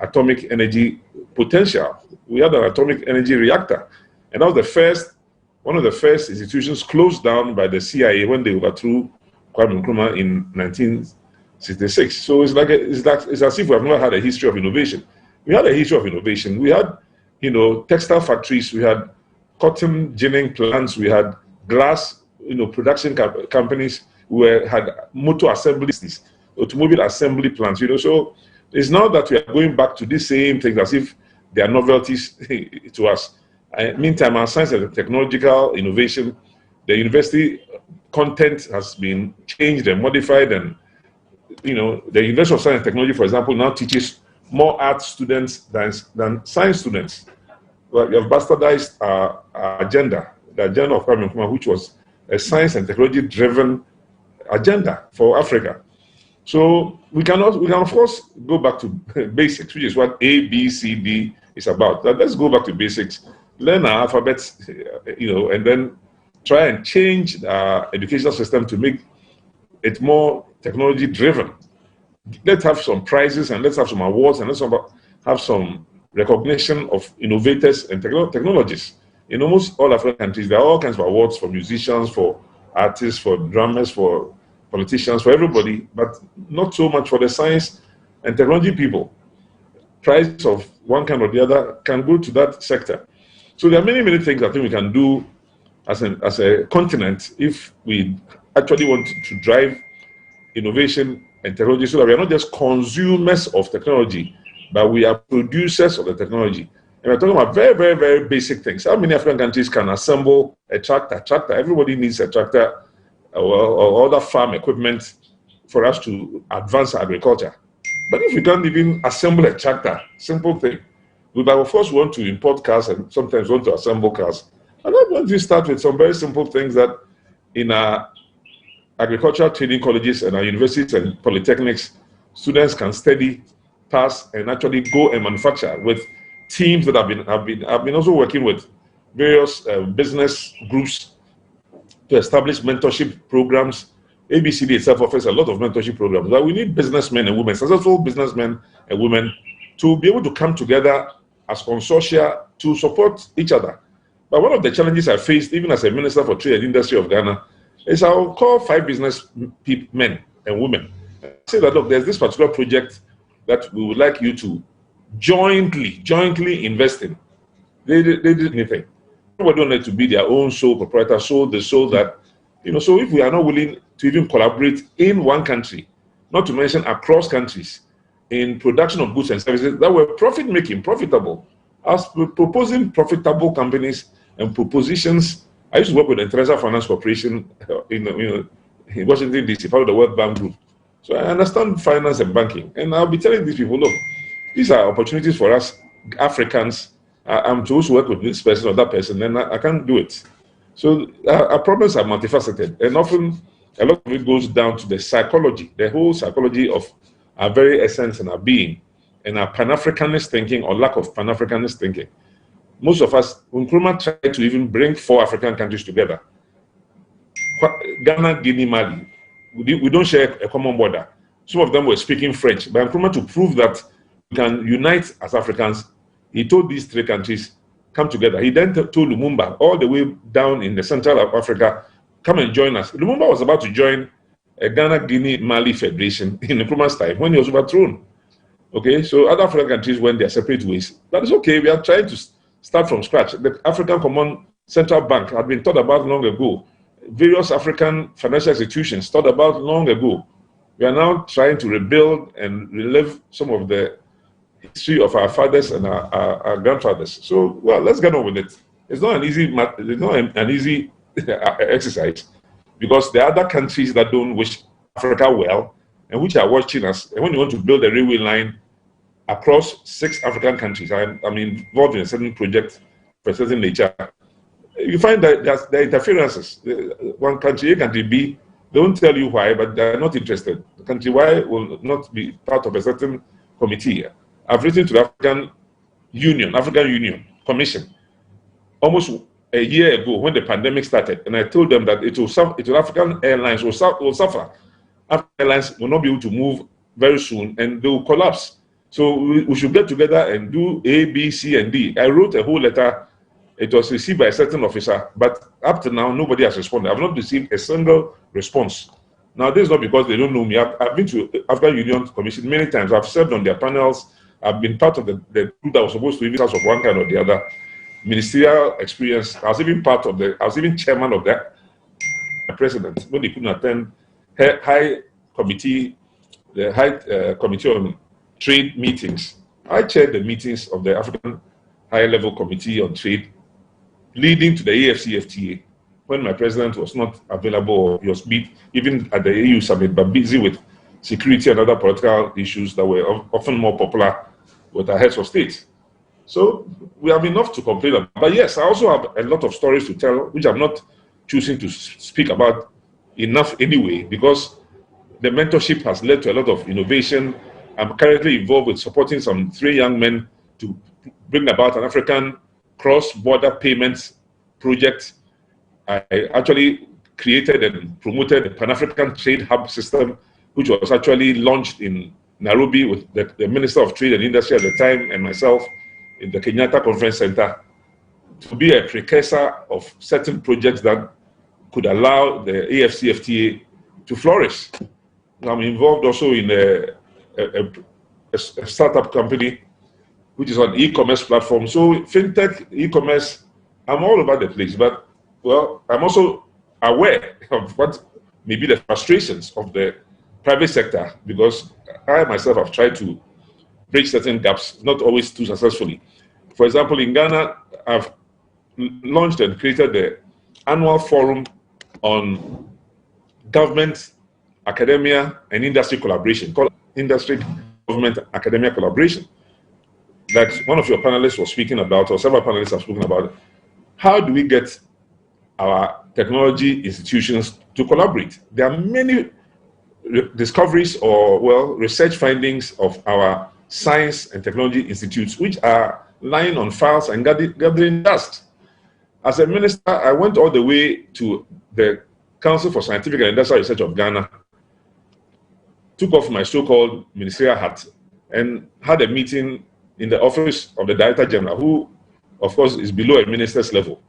atomic energy potential. We had an atomic energy reactor, and that was one of the first institutions closed down by the CIA when they overthrew Kwame Nkrumah in 1966. So it's as if we have never had a history of innovation. We had a history of innovation. We had, textile factories, we had cotton ginning plants, we had glass, production companies, we had motor assemblies, automobile assembly plants, So it's now that we are going back to these same things as if they are novelties to us. Meantime, our science and technological innovation, the university content has been changed and modified, and the University of Science and Technology, for example, now teaches more art students than science students. Well, we have bastardized our agenda, the agenda of Kwame Nkrumah, which was a science and technology-driven agenda for Africa. So we can of course go back to basics, which is what A, B, C, D is about. Let's go back to basics, learn our alphabets, and then try and change our educational system to make it more technology-driven. Let's have some prizes and let's have some awards and let's have some recognition of innovators and technologists. In almost all African countries, there are all kinds of awards for musicians, for artists, for drummers, for politicians, for everybody, but not so much for the science and technology people. Prize of one kind or the other can go to that sector. So there are many, many things I think we can do as a continent if we actually want to drive innovation and technology, so that we are not just consumers of technology, but we are producers of the technology. And we're talking about very, very, very basic things. How many African countries can assemble a tractor? Everybody needs a tractor or other farm equipment for us to advance agriculture. But if we can't even assemble a tractor, simple thing, we by force want to import cars and sometimes want to assemble cars. And why don't we start with some very simple things that in our agricultural training colleges and our universities and polytechnics, students can study, pass, and actually go and manufacture with teams that I've been also working with various business groups to establish mentorship programs. ABCD itself offers a lot of mentorship programs, but we need businessmen and women, successful businessmen and women, to be able to come together as consortia to support each other. But one of the challenges I faced, even as a Minister for Trade and Industry of Ghana, is I'll call 5 business men and women and say that, look, there's this particular project that we would like you to jointly invest in. They did anything. Nobody don't need to be their own sole proprietor, so that, so if we are not willing to even collaborate in one country, not to mention across countries, in production of goods and services that were profitable, as proposing profitable companies and propositions. I used to work with the International Finance Corporation in Washington, D.C., part of the World Bank Group. So I understand finance and banking. And I'll be telling these people, look, these are opportunities for us Africans. I'm supposed to work with this person or that person, and I can't do it. So our problems are multifaceted. And often, a lot of it goes down to the psychology, the whole psychology of our very essence and our being, and our Pan-Africanist thinking or lack of Pan-Africanist thinking. Most of us, when Nkrumah tried to even bring 4 African countries together, Ghana, Guinea, Mali, we don't share a common border. Some of them were speaking French. But Nkrumah, to prove that we can unite as Africans, he told these 3 countries, come together. He then told Lumumba, all the way down in the central of Africa, come and join us. Lumumba was about to join a Ghana, Guinea, Mali Federation in Nkrumah's time when he was overthrown. Okay, so other African countries went their separate ways. That is okay. We are trying to start from scratch. The African Common Central Bank had been thought about long ago. Various African financial institutions thought about long ago. We are now trying to rebuild and relive some of the history of our fathers and our grandfathers. So, well, let's get on with it. It's not an easy exercise, because there are other countries that don't wish Africa well and which are watching us. And when you want to build a railway line across 6 African countries, I'm involved in a certain project for a certain nature, you find that there are interferences. One country A, country B, they won't tell you why, but they're not interested. Country Y will not be part of a certain committee. I've written to the African Union Commission almost a year ago when the pandemic started, and I told them that African airlines will suffer. African airlines will not be able to move very soon, and they will collapse. So we should get together and do A, B, C, and D. I wrote a whole letter. It was received by a certain officer, but up to now, nobody has responded. I've not received a single response. Now, this is not because they don't know me. I've been to African Union Commission many times. I've served on their panels. I've been part of the group that was supposed to invite us of one kind or the other. Ministerial experience. I was even chairman of that president when they couldn't attend the high committee on trade meetings. I chaired the meetings of the African high-level committee on trade, leading to the AfCFTA, when my president was not available, or he was even at the AU summit, but busy with security and other political issues that were often more popular with our heads of state. So we have enough to complain about. But yes, I also have a lot of stories to tell, which I'm not choosing to speak about enough anyway, because the mentorship has led to a lot of innovation. I'm currently involved with supporting some 3 young men to bring about an African cross-border payments project. I actually created and promoted a Pan-African trade hub system, which was actually launched in Nairobi with the Minister of Trade and Industry at the time and myself in the Kenyatta Conference Center, to be a precursor of certain projects that could allow the AfCFTA to flourish. I'm involved also in a startup company which is on e-commerce platform. So fintech, e-commerce, I'm all over the place. But, well, I'm also aware of what may be the frustrations of the private sector, because I myself have tried to bridge certain gaps, not always too successfully. For example, in Ghana, I've launched and created the annual forum on government, academia, and industry collaboration, called Industry, Government, Academia Collaboration, that one of your panelists was speaking about, or several panelists have spoken about. How do we get our technology institutions to collaborate? There are many discoveries or, well, research findings of our science and technology institutes which are lying on files and gathering dust. As a minister, I went all the way to the Council for Scientific and Industrial Research of Ghana, took off my so-called ministerial hat, and had a meeting in the office of the Director General, who, of course, is below a minister's level.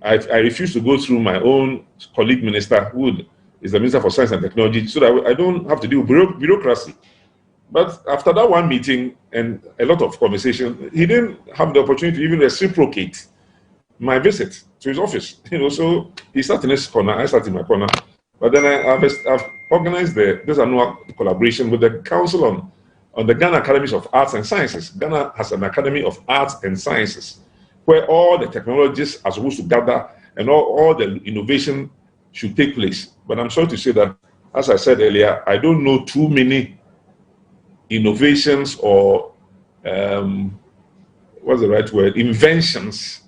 I refused to go through my own colleague minister, who is the Minister for Science and Technology, so that I don't have to deal with bureaucracy. But after that one meeting and a lot of conversation, he didn't have the opportunity to even reciprocate my visit to his office. So he sat in his corner, I sat in my corner. But then I've organized this annual collaboration with the Council on the Ghana Academies of Arts and Sciences. Ghana has an Academy of Arts and Sciences where all the technologies are supposed to gather and all the innovation should take place. But I'm sorry to say that, as I said earlier, I don't know too many innovations or, what's the right word, inventions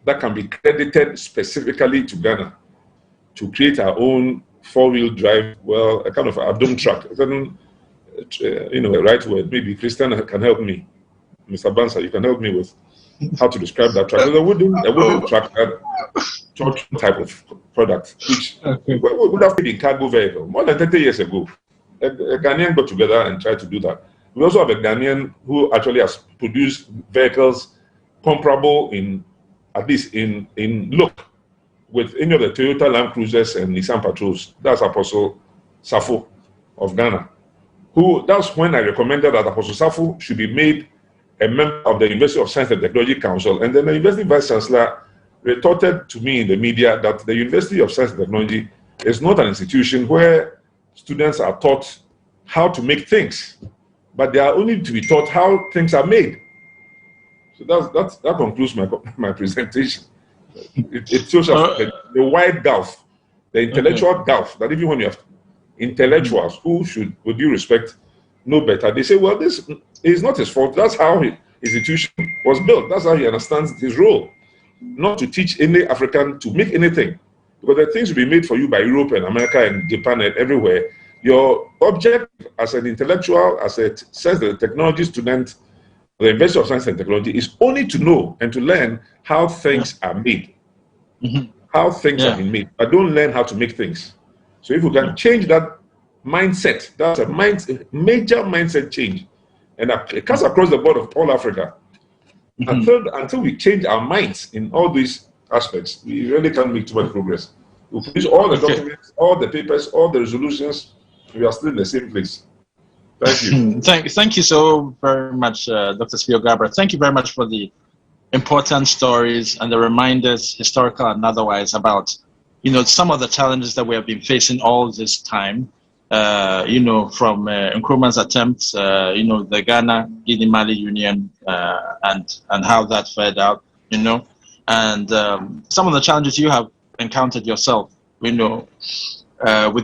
that can be credited specifically to Ghana to create our own four-wheel drive, well, a kind of a dump truck. A right word. Maybe Christian can help me. Mr. Bansa, you can help me with how to describe that truck. A wooden truck, type of product, which would have been a cargo vehicle more than 30 years ago. A Ghanaian got together and tried to do that. We also have a Ghanaian who actually has produced vehicles comparable at least in look, with any of the Toyota Land Cruisers and Nissan Patrols. That's Apostle Safo of Ghana. That's when I recommended that Apostle Safo should be made a member of the University of Science and Technology Council. And then the University Vice Chancellor retorted to me in the media that the University of Science and Technology is not an institution where students are taught how to make things, but they are only to be taught how things are made. So that concludes my presentation. It shows us the wide gulf, the intellectual gulf, that even when you have intellectuals who should, with due respect, know better, they say, well, this is not his fault. That's how his institution was built. That's how he understands his role. Not to teach any African to make anything. Because the things will be made for you by Europe and America and Japan and everywhere. Your object as an intellectual, as a science and technology student, the University of Science and Technology, is only to know and to learn how things are made. How things have been made. But don't learn how to make things. So if we can change that mindset, that's a major mindset change. And it cuts across the board of all Africa. Until we change our minds in all these aspects, we really can't make too much progress. We produce all the documents, all the papers, all the resolutions, we are still in the same place. Thank you. Thank you so very much, Dr. Spio-Garbrath. Thank you very much for the important stories and the reminders, historical and otherwise, about some of the challenges that we have been facing all this time. From Nkrumah's attempts, the Ghana-Guinea-Mali Union, and how that fared out, and some of the challenges you have encountered yourself, with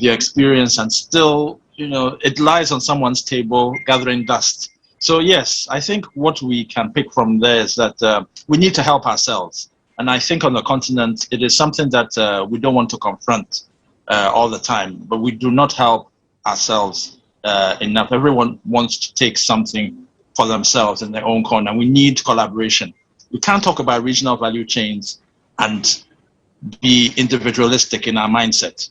your experience, and still, it lies on someone's table gathering dust. So yes, I think what we can pick from there is that we need to help ourselves. And I think on the continent, it is something that we don't want to confront all the time, but we do not help ourselves enough. Everyone wants to take something for themselves in their own corner. We need collaboration. We can't talk about regional value chains and be individualistic in our mindset.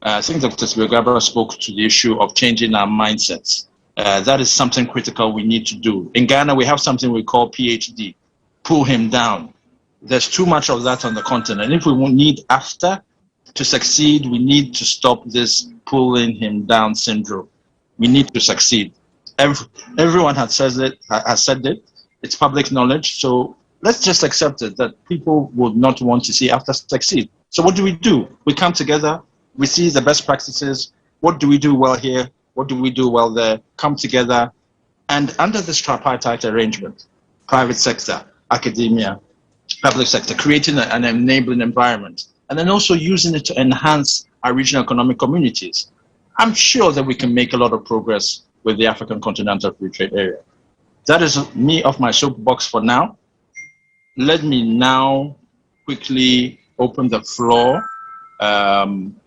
I think Dr. Spio-Garbrath spoke to the issue of changing our mindsets. That is something critical we need to do. In Ghana, we have something we call PhD, pull him down. There's too much of that on the continent. If we need AfCFTA to succeed, we need to stop this pulling him down syndrome. We need to succeed. Everyone has said it. It's public knowledge. So let's just accept it that people would not want to see AfCFTA succeed. So what do? We come together. We see the best practices. What do we do well here? What do we do well there? Come together, and under this tripartite arrangement, private sector, academia, public sector, creating an enabling environment, and then also using it to enhance our regional economic communities. I'm sure that we can make a lot of progress with the African Continental Free Trade Area. That is me off my soapbox for now. Let me now quickly open the floor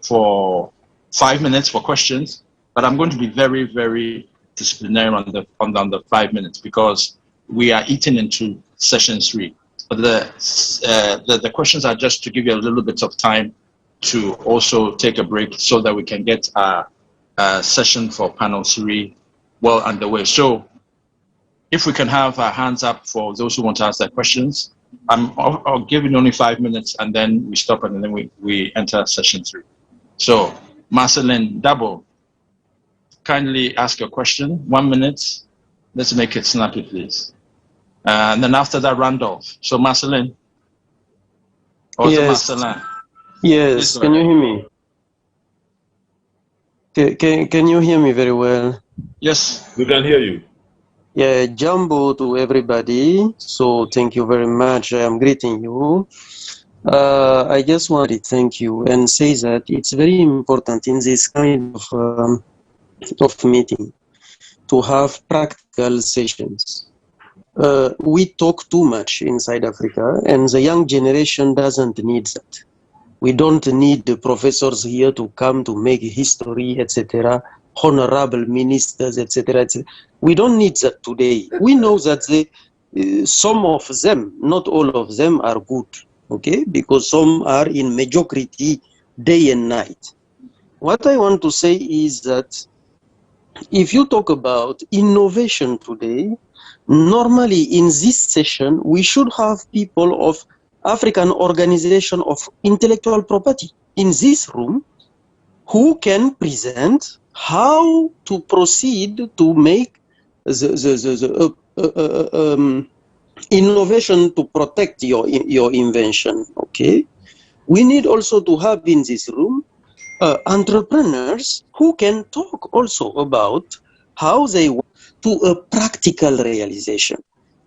for 5 minutes for questions, but I'm going to be very, very disciplinary on the 5 minutes because we are eating into session 3. But the questions are just to give you a little bit of time to also take a break so that we can get our session for panel 3 well underway. So if we can have our hands up for those who want to ask their questions, I'll give you only 5 minutes and then we stop and then we enter session 3. So Marceline Dabo, kindly ask your question, 1 minute. Let's make it snappy, please. And then after that, Randolph. So Marceline. Or Yes. Marcelin? Yes, can you hear me? Can you hear me very well? Yes. We can hear you. Yeah, jumbo to everybody. So thank you very much. I am greeting you. I just want to thank you and say that it's very important in this kind of meeting to have practical sessions. We talk too much inside Africa, and the young generation doesn't need that. We don't need the professors here to come to make history, etc., honorable ministers, etc., etc. We don't need that today. We know that some of them, not all of them, are good, okay? Because some are in mediocrity day and night. What I want to say is that if you talk about innovation today, normally in this session, we should have people of African Organization of Intellectual Property in this room who can present how to proceed to make the innovation to protect your invention, okay? We need also to have in this room entrepreneurs who can talk also about how they want to a practical realization.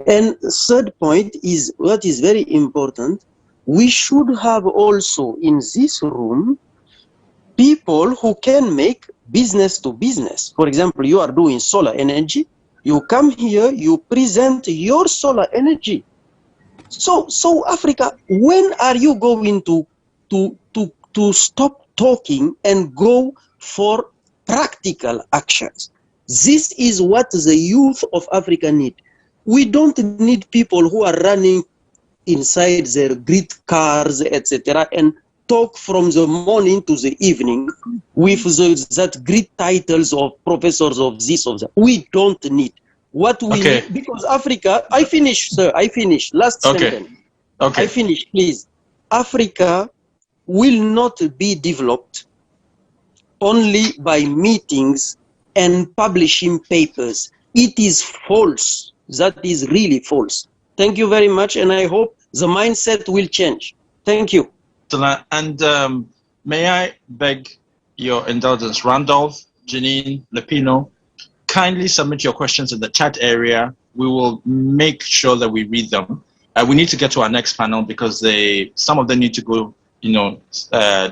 And third point is what is very important. We should have also in this room people who can make business to business. For example, you are doing solar energy. You come here, you present your solar energy. So Africa, when are you going to stop talking and go for practical actions? This is what the youth of Africa need. We don't need people who are running inside their great cars, etc., and talk from the morning to the evening with that great titles of professors of this, of that. We don't need. What we need, because Africa, I finish, sir, I finish. Last sentence. Okay. I finish, please. Africa will not be developed only by meetings and publishing papers. It is false. That is really false. Thank you very much, and I hope the mindset will change. Thank you. And may I beg your indulgence, Randolph, Janine, Lepino, kindly submit your questions in the chat area. We will make sure that we read them. We need to get to our next panel because some of them need to go,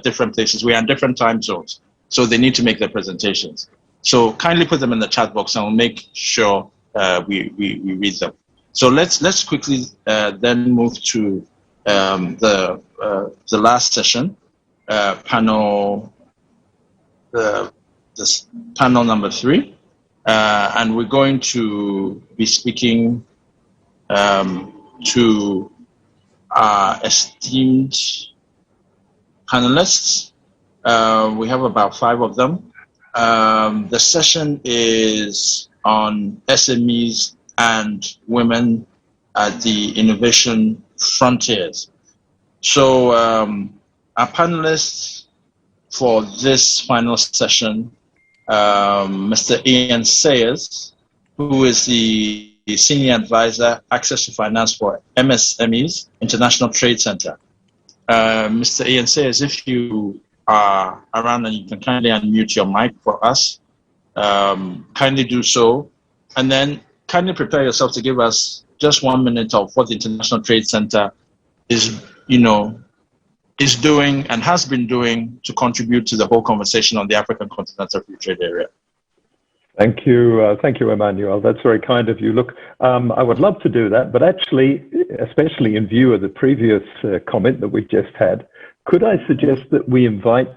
different places. We are in different time zones, so they need to make their presentations. So kindly put them in the chat box, and we'll make sure we read them. So let's quickly then move to the last session, panel number 3, and we're going to be speaking to our esteemed panelists. We have about 5 of them. The session is on SMEs and women at the innovation frontiers. So our panelists for this final session, Mr. Ian Sayers, who is the Senior Advisor, Access to Finance for MSMEs, International Trade Center. Mr. Ian Sayers, if you are around and you can kindly unmute your mic for us, kindly do so. And then kindly prepare yourself to give us just 1 minute of what the International Trade Center is, is doing and has been doing to contribute to the whole conversation on the African Continental Free Trade Area. Thank you, Emmanuel. That's very kind of you. Look, I would love to do that, but actually, especially in view of the previous comment that we just had, could I suggest that we invite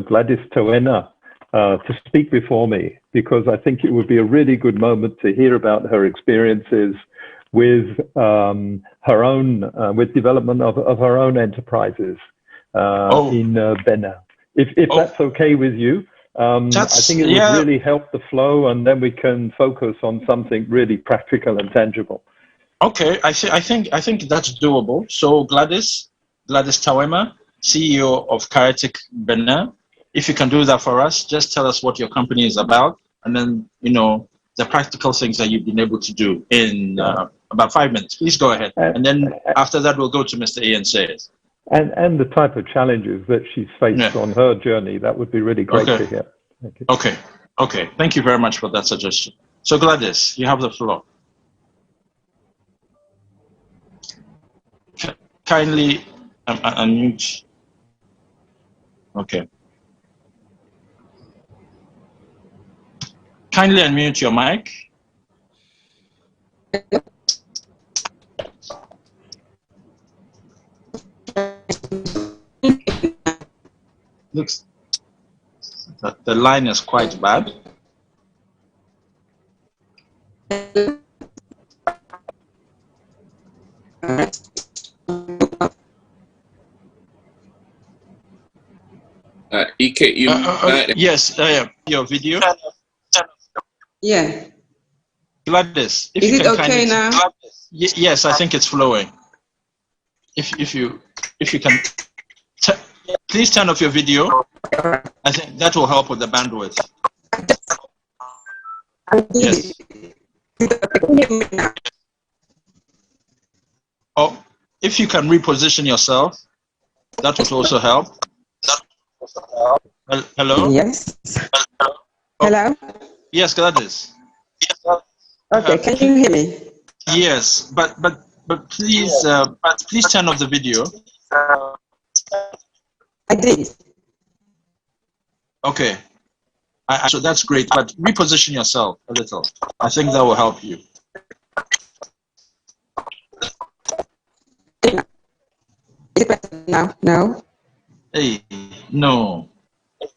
Gladys Towena to speak before me, because I think it would be a really good moment to hear about her experiences with her own, with development of her own enterprises in Benin. If that's okay with you, I think it would really help the flow, and then we can focus on something really practical and tangible. Okay, I think that's doable. So Gladys Tawema, CEO of Caritic Benin. If you can do that for us, just tell us what your company is about, and then the practical things that you've been able to do in about 5 minutes. Please go ahead, and then after that we'll go to Mr. Ian Sayers. And the type of challenges that she's faced on her journey, that would be really great to hear. Thank you. Okay. Thank you very much for that suggestion. So Gladys, you have the floor. Kindly unmute. Okay. Kindly unmute your mic. Looks that the line is quite bad. EK, yes, your video. Yeah. Gladys, if is you it can okay now? Yes, I think it's flowing. If you can, please turn off your video. I think that will help with the bandwidth. Yes. Oh, if you can reposition yourself, that would also help. Hello? Yes. Hello? Yes, Gladys. Okay, can you hear me? Yes, but please please turn off the video. I did. Okay. So that's great, but reposition yourself a little. I think that will help you. Is it better now? No. Hey, no.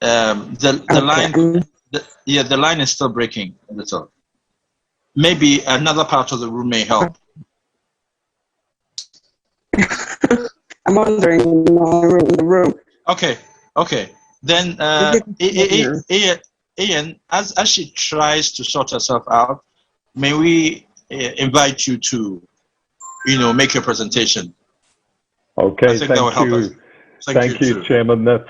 The line, the line is still breaking a little. Maybe another part of the room may help. I'm wondering in the room. Okay. Then Ian, as she tries to sort herself out, may we invite you to, make your presentation? Okay, I think that will help us. Thank you, Chairman. That's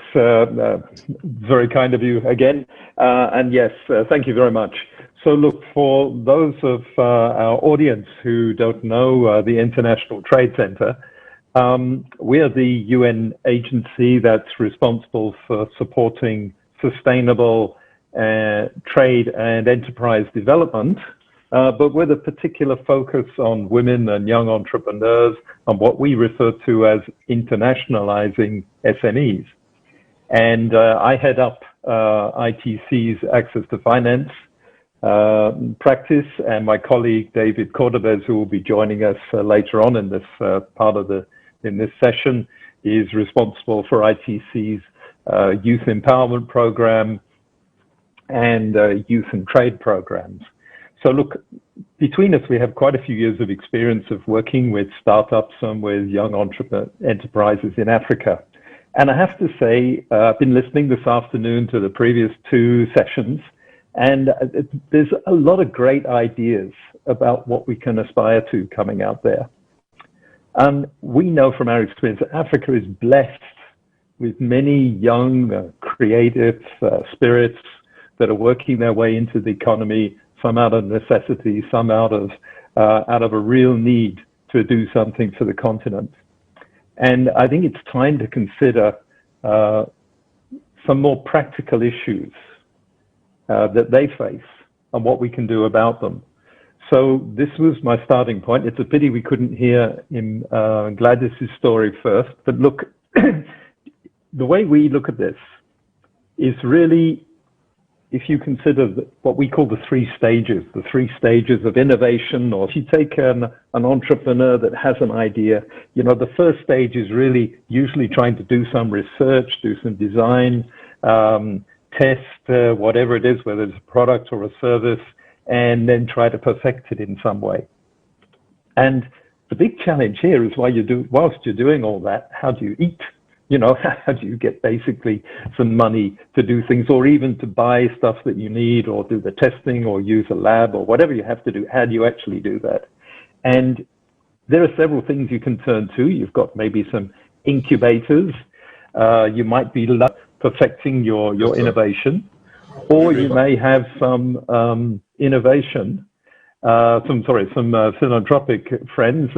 very kind of you again. And yes, thank you very much. So look, for those of our audience who don't know the International Trade Center, we are the UN agency that's responsible for supporting sustainable trade and enterprise development, but with a particular focus on women and young entrepreneurs and what we refer to as internationalizing SMEs. And I head up ITC's Access to Finance practice, and my colleague David Cordobez, who will be joining us later on in this in this session, is responsible for ITC's Youth Empowerment Program and Youth and Trade programs. So look, between us, we have quite a few years of experience of working with startups and with young enterprises in Africa. And I have to say, I've been listening this afternoon to the previous two sessions, and there's a lot of great ideas about what we can aspire to coming out there. We know from our experience that Africa is blessed with many young, creative spirits that are working their way into the economy, some out of necessity, some out of a real need to do something for the continent. And I think it's time to consider some more practical issues. that they face and what we can do about them. So this was my starting point. It's a pity we couldn't hear in Gladys's story first, but look, the way we look at this is really, if you consider what we call the three stages of innovation, or if you take an entrepreneur that has an idea, you know, the first stage is really usually trying to do some research, do some design, test whatever it is, whether it's a product or a service, and then try to perfect it in some way. And the big challenge here is whilst you're doing all that, how do you eat? You know, how do you get basically some money to do things, or even to buy stuff that you need, or do the testing, or use a lab, or whatever you have to do? How do you actually do that? And there are several things you can turn to. You've got maybe some incubators. You might be perfecting your innovation, or you may have some innovation, some philanthropic friends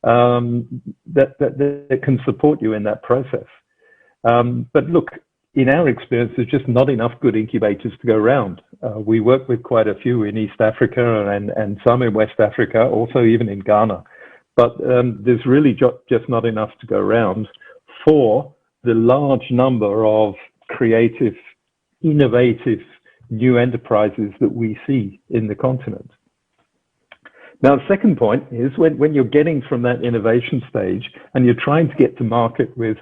that can support you in that process. But look, in our experience, there's just not enough good incubators to go around. We work with quite a few in East Africa and some in West Africa, also even in Ghana. But there's really just not enough to go around for the large number of creative, innovative new enterprises that we see in the continent. Now, the second point is when you're getting from that innovation stage and you're trying to get to market with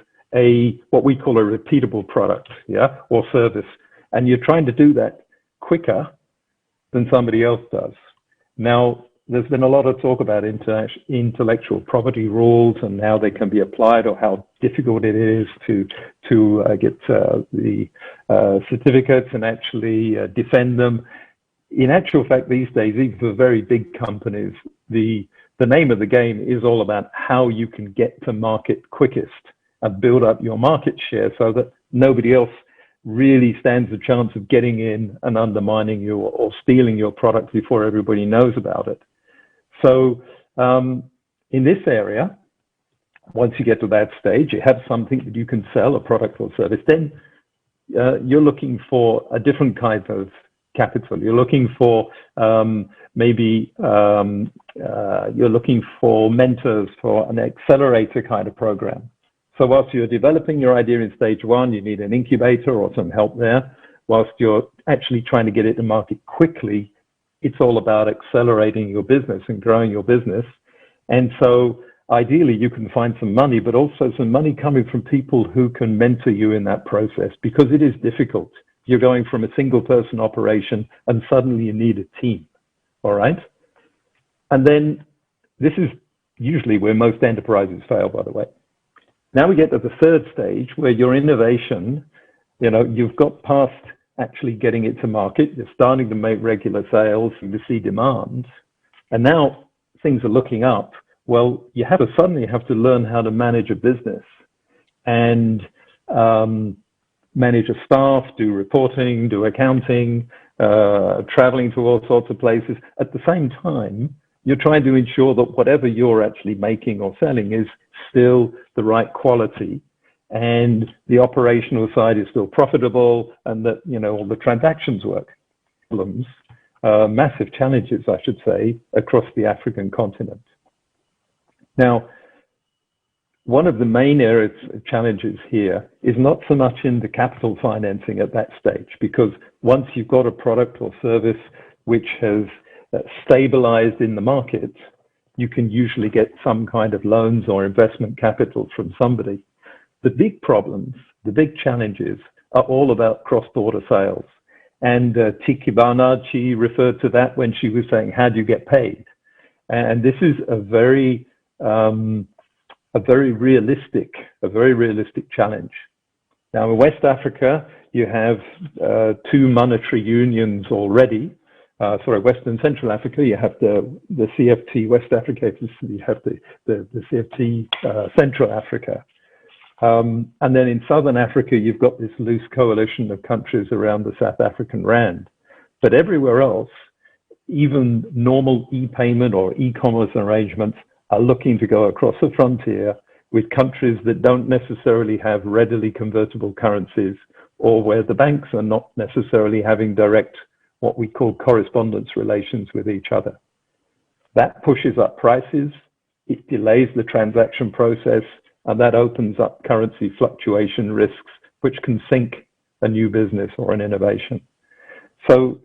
what we call a repeatable product, or service, and you're trying to do that quicker than somebody else does. Now, there's been a lot of talk about intellectual property rules and how they can be applied, or how difficult it is to get the certificates and actually defend them. In actual fact, these days, even for very big companies, the name of the game is all about how you can get to market quickest and build up your market share so that nobody else really stands a chance of getting in and undermining you or stealing your product before everybody knows about it. So in this area, once you get to that stage, you have something that you can sell, a product or service, then you're looking for a different kind of capital. You're looking for you're looking for mentors, for an accelerator kind of program. So whilst you're developing your idea in stage one, you need an incubator or some help there. Whilst you're actually trying to get it to market quickly, it's all about accelerating your business and growing your business. And so ideally you can find some money, but also some money coming from people who can mentor you in that process, because it is difficult. You're going from a single person operation and suddenly you need a team. All right. And then this is usually where most enterprises fail, by the way. Now we get to the third stage where your innovation, you've got past actually getting it to market. You're starting to make regular sales and to see demand. And now things are looking up. Well, you suddenly have to learn how to manage a business and manage a staff, do reporting, do accounting, traveling to all sorts of places. At the same time, you're trying to ensure that whatever you're actually making or selling is still the right quality, and the operational side is still profitable, and that all the transactions work. Problems, massive challenges, I should say, across the African continent. Now, one of the main areas of challenges here is not so much in the capital financing at that stage, because once you've got a product or service which has stabilized in the market, you can usually get some kind of loans or investment capital from somebody. The big problems, the big challenges are all about cross-border sales. And Tiki Barnard, she referred to that when she was saying, how do you get paid? And this is a very realistic challenge. Now in West Africa, you have two monetary unions already. West and Central Africa, you have the CFT West Africa, you have the CFT Central Africa. And then in Southern Africa, you've got this loose coalition of countries around the South African Rand. But everywhere else, even normal e-payment or e-commerce arrangements are looking to go across the frontier with countries that don't necessarily have readily convertible currencies or where the banks are not necessarily having direct, what we call correspondence relations with each other. That pushes up prices, it delays the transaction process, and that opens up currency fluctuation risks, which can sink a new business or an innovation. So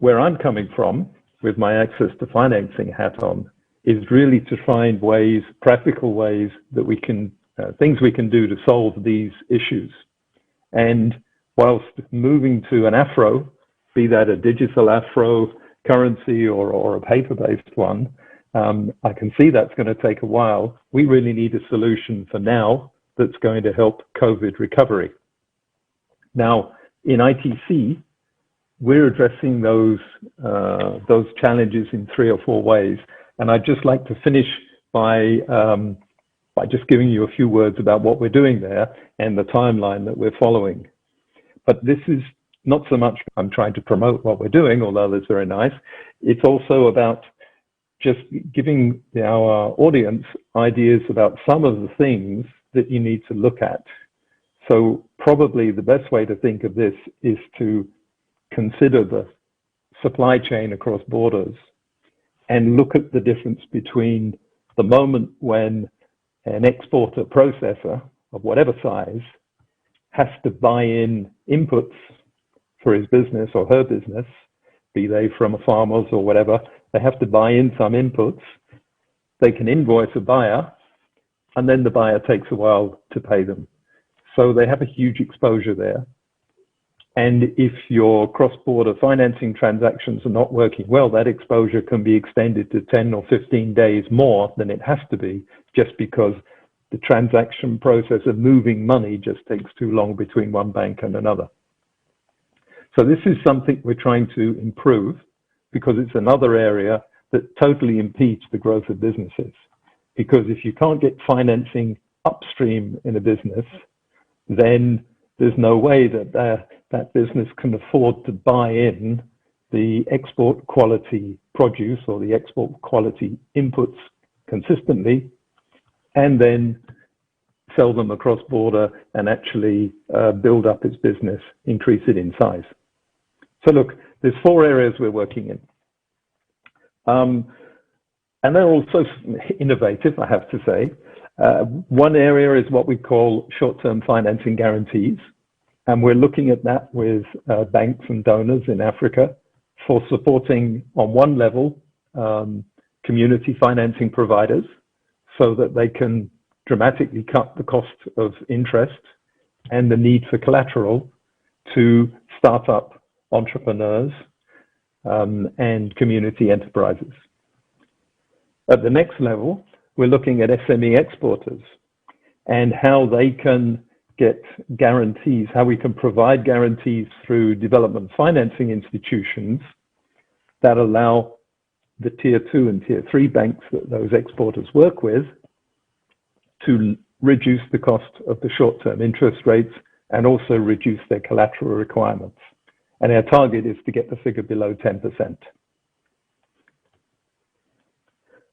where I'm coming from with my access to financing hat on is really to find ways, practical ways that we can, things we can do to solve these issues. And whilst moving to an afro, be that a digital afro currency or a paper-based one, I can see that's going to take a while. We really need a solution for now that's going to help COVID recovery. Now, in ITC, we're addressing those challenges in 3 or 4 ways. And I'd just like to finish by just giving you a few words about what we're doing there and the timeline that we're following. But this is not so much I'm trying to promote what we're doing, although that's very nice. It's also about just giving our audience ideas about some of the things that you need to look at. So probably the best way to think of this is to consider the supply chain across borders and look at the difference between the moment when an exporter processor of whatever size has to buy in inputs for his business or her business, be they from a farmer's or whatever, they have to buy in some inputs. They can invoice a buyer, and then the buyer takes a while to pay them. So they have a huge exposure there. And if your cross-border financing transactions are not working well, that exposure can be extended to 10 or 15 days more than it has to be, just because the transaction process of moving money just takes too long between one bank and another. So this is something we're trying to improve, because it's another area that totally impedes the growth of businesses. Because if you can't get financing upstream in a business, then there's no way that that business can afford to buy in the export quality produce or the export quality inputs consistently, and then sell them across border and actually build up its business, increase it in size. So look, there's 4 areas we're working in. And they're also innovative, I have to say. One area is what we call short-term financing guarantees. And we're looking at that with banks and donors in Africa for supporting, on one level, community financing providers so that they can dramatically cut the cost of interest and the need for collateral to start up entrepreneurs and community enterprises. At the next level, we're looking at SME exporters and how they can get guarantees, how we can provide guarantees through development financing institutions that allow the tier 2 and tier 3 banks that those exporters work with to reduce the cost of the short-term interest rates and also reduce their collateral requirements. And our target is to get the figure below 10%.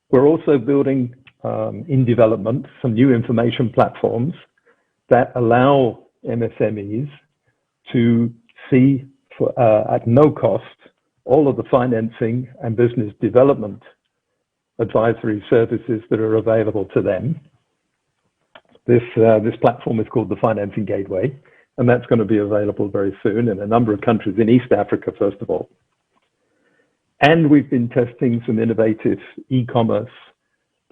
We're also building in development some new information platforms that allow MSMEs to see at no cost all of the financing and business development advisory services that are available to them. This platform is called the Financing Gateway, and that's going to be available very soon in a number of countries in East Africa, first of all. And we've been testing some innovative e-commerce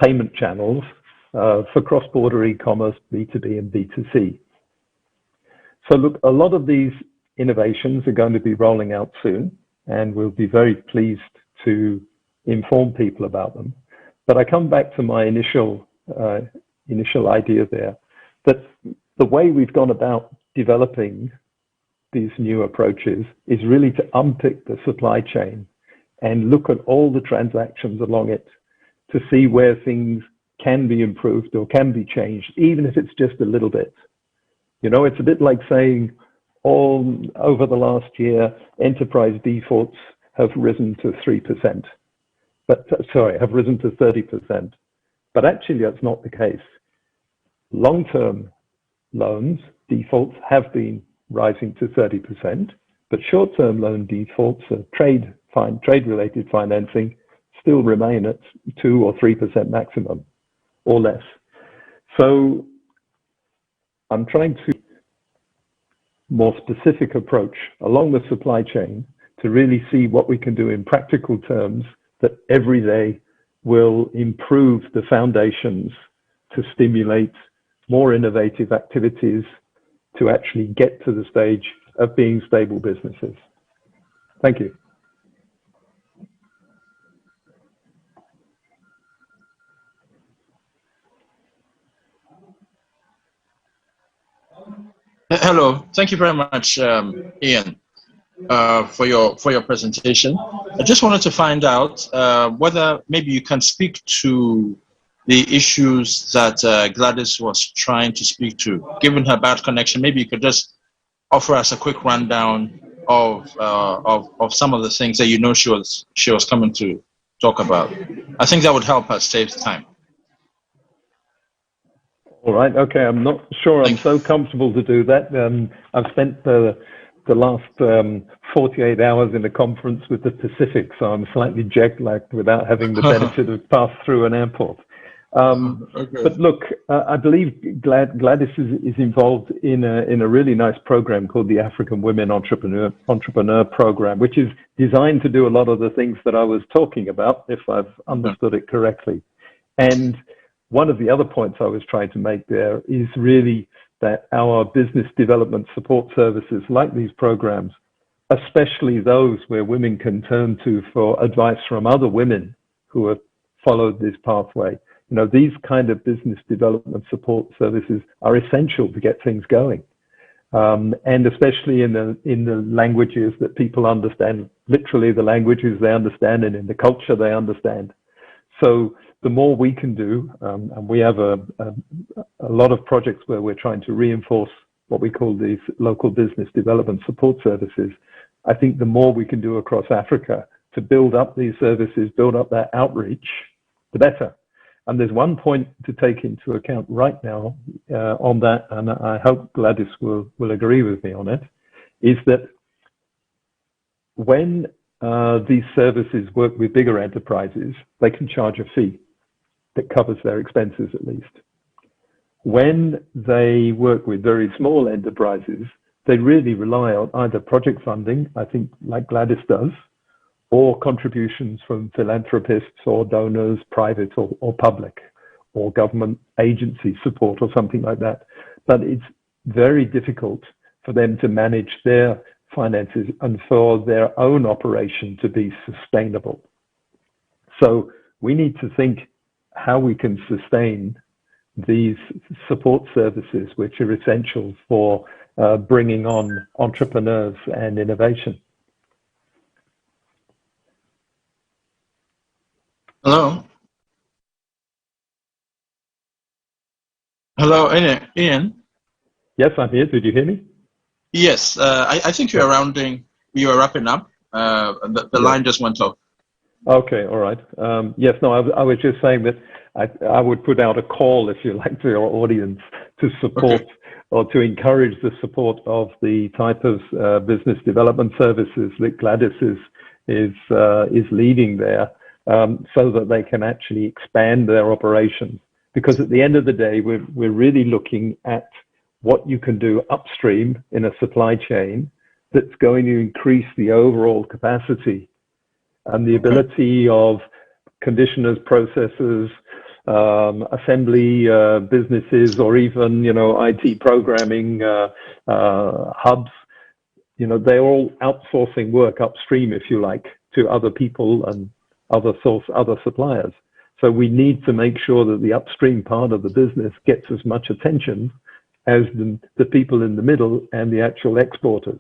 payment channels for cross-border e-commerce, B2B and B2C. So look, a lot of these innovations are going to be rolling out soon, and we'll be very pleased to inform people about them. But I come back to my initial idea there, that the way we've gone about developing these new approaches is really to unpick the supply chain and look at all the transactions along it to see where things can be improved or can be changed, even if it's just a little bit. You know, it's a bit like saying all over the last year, enterprise defaults have risen to 3%, but sorry, have risen to 30%. But actually that's not the case. Long-term loans, defaults have been rising to 30%, but short-term loan defaults, trade-related financing, still remain at 2 or 3% maximum, or less. So I'm trying to more specific approach along the supply chain to really see what we can do in practical terms that every day will improve the foundations to stimulate more innovative activities to actually get to the stage of being stable businesses. Thank you. Hello, thank you very much, Ian, for your presentation. I just wanted to find out whether maybe you can speak to the issues that Gladys was trying to speak to. Given her bad connection, maybe you could just offer us a quick rundown of some of the things that you know she was coming to talk about. I think that would help us save time. All right. Okay. I'm not sure I'm so comfortable to do that. I've spent the last 48 hours in a conference with the Pacific, so I'm slightly jet-lagged without having the benefit of pass through an airport. Okay. But look, I believe Gladys is involved in a really nice program called the African Women Entrepreneur Program, which is designed to do a lot of the things that I was talking about, if I've understood it correctly. And one of the other points I was trying to make there is really that our business development support services, like these programs, especially those where women can turn to for advice from other women who have followed this pathway. You know, these kind of business development support services are essential to get things going. And especially in the languages that people understand, literally the languages they understand and in the culture they understand. So the more we can do, and we have a lot of projects where we're trying to reinforce what we call these local business development support services. I think the more we can do across Africa to build up these services, build up that outreach, the better. And there's one point to take into account right now on that, and I hope Gladys will agree with me on it, is that when these services work with bigger enterprises, they can charge a fee that covers their expenses at least. When they work with very small enterprises, they really rely on either project funding, I think like Gladys does, or contributions from philanthropists or donors, private or public, or government agency support or something like that. But it's very difficult for them to manage their finances and for their own operation to be sustainable. So we need to think how we can sustain these support services, which are essential for bringing on entrepreneurs and innovation. Hello? Hello, Ian? Yes, I'm here. Did you hear me? Yes, I think you are wrapping up. The line just went off. Okay, all right. Yes, no, I was just saying that I would put out a call, if you like, to your audience to support or to encourage the support of the type of business development services that Gladys is leading there, so that they can actually expand their operations. Because at the end of the day, we're really looking at what you can do upstream in a supply chain that's going to increase the overall capacity and the ability of conditioners, processors, assembly businesses, or even, IT programming hubs. They're all outsourcing work upstream, if you like, to other people and other suppliers. So we need to make sure that the upstream part of the business gets as much attention as the people in the middle and the actual exporters.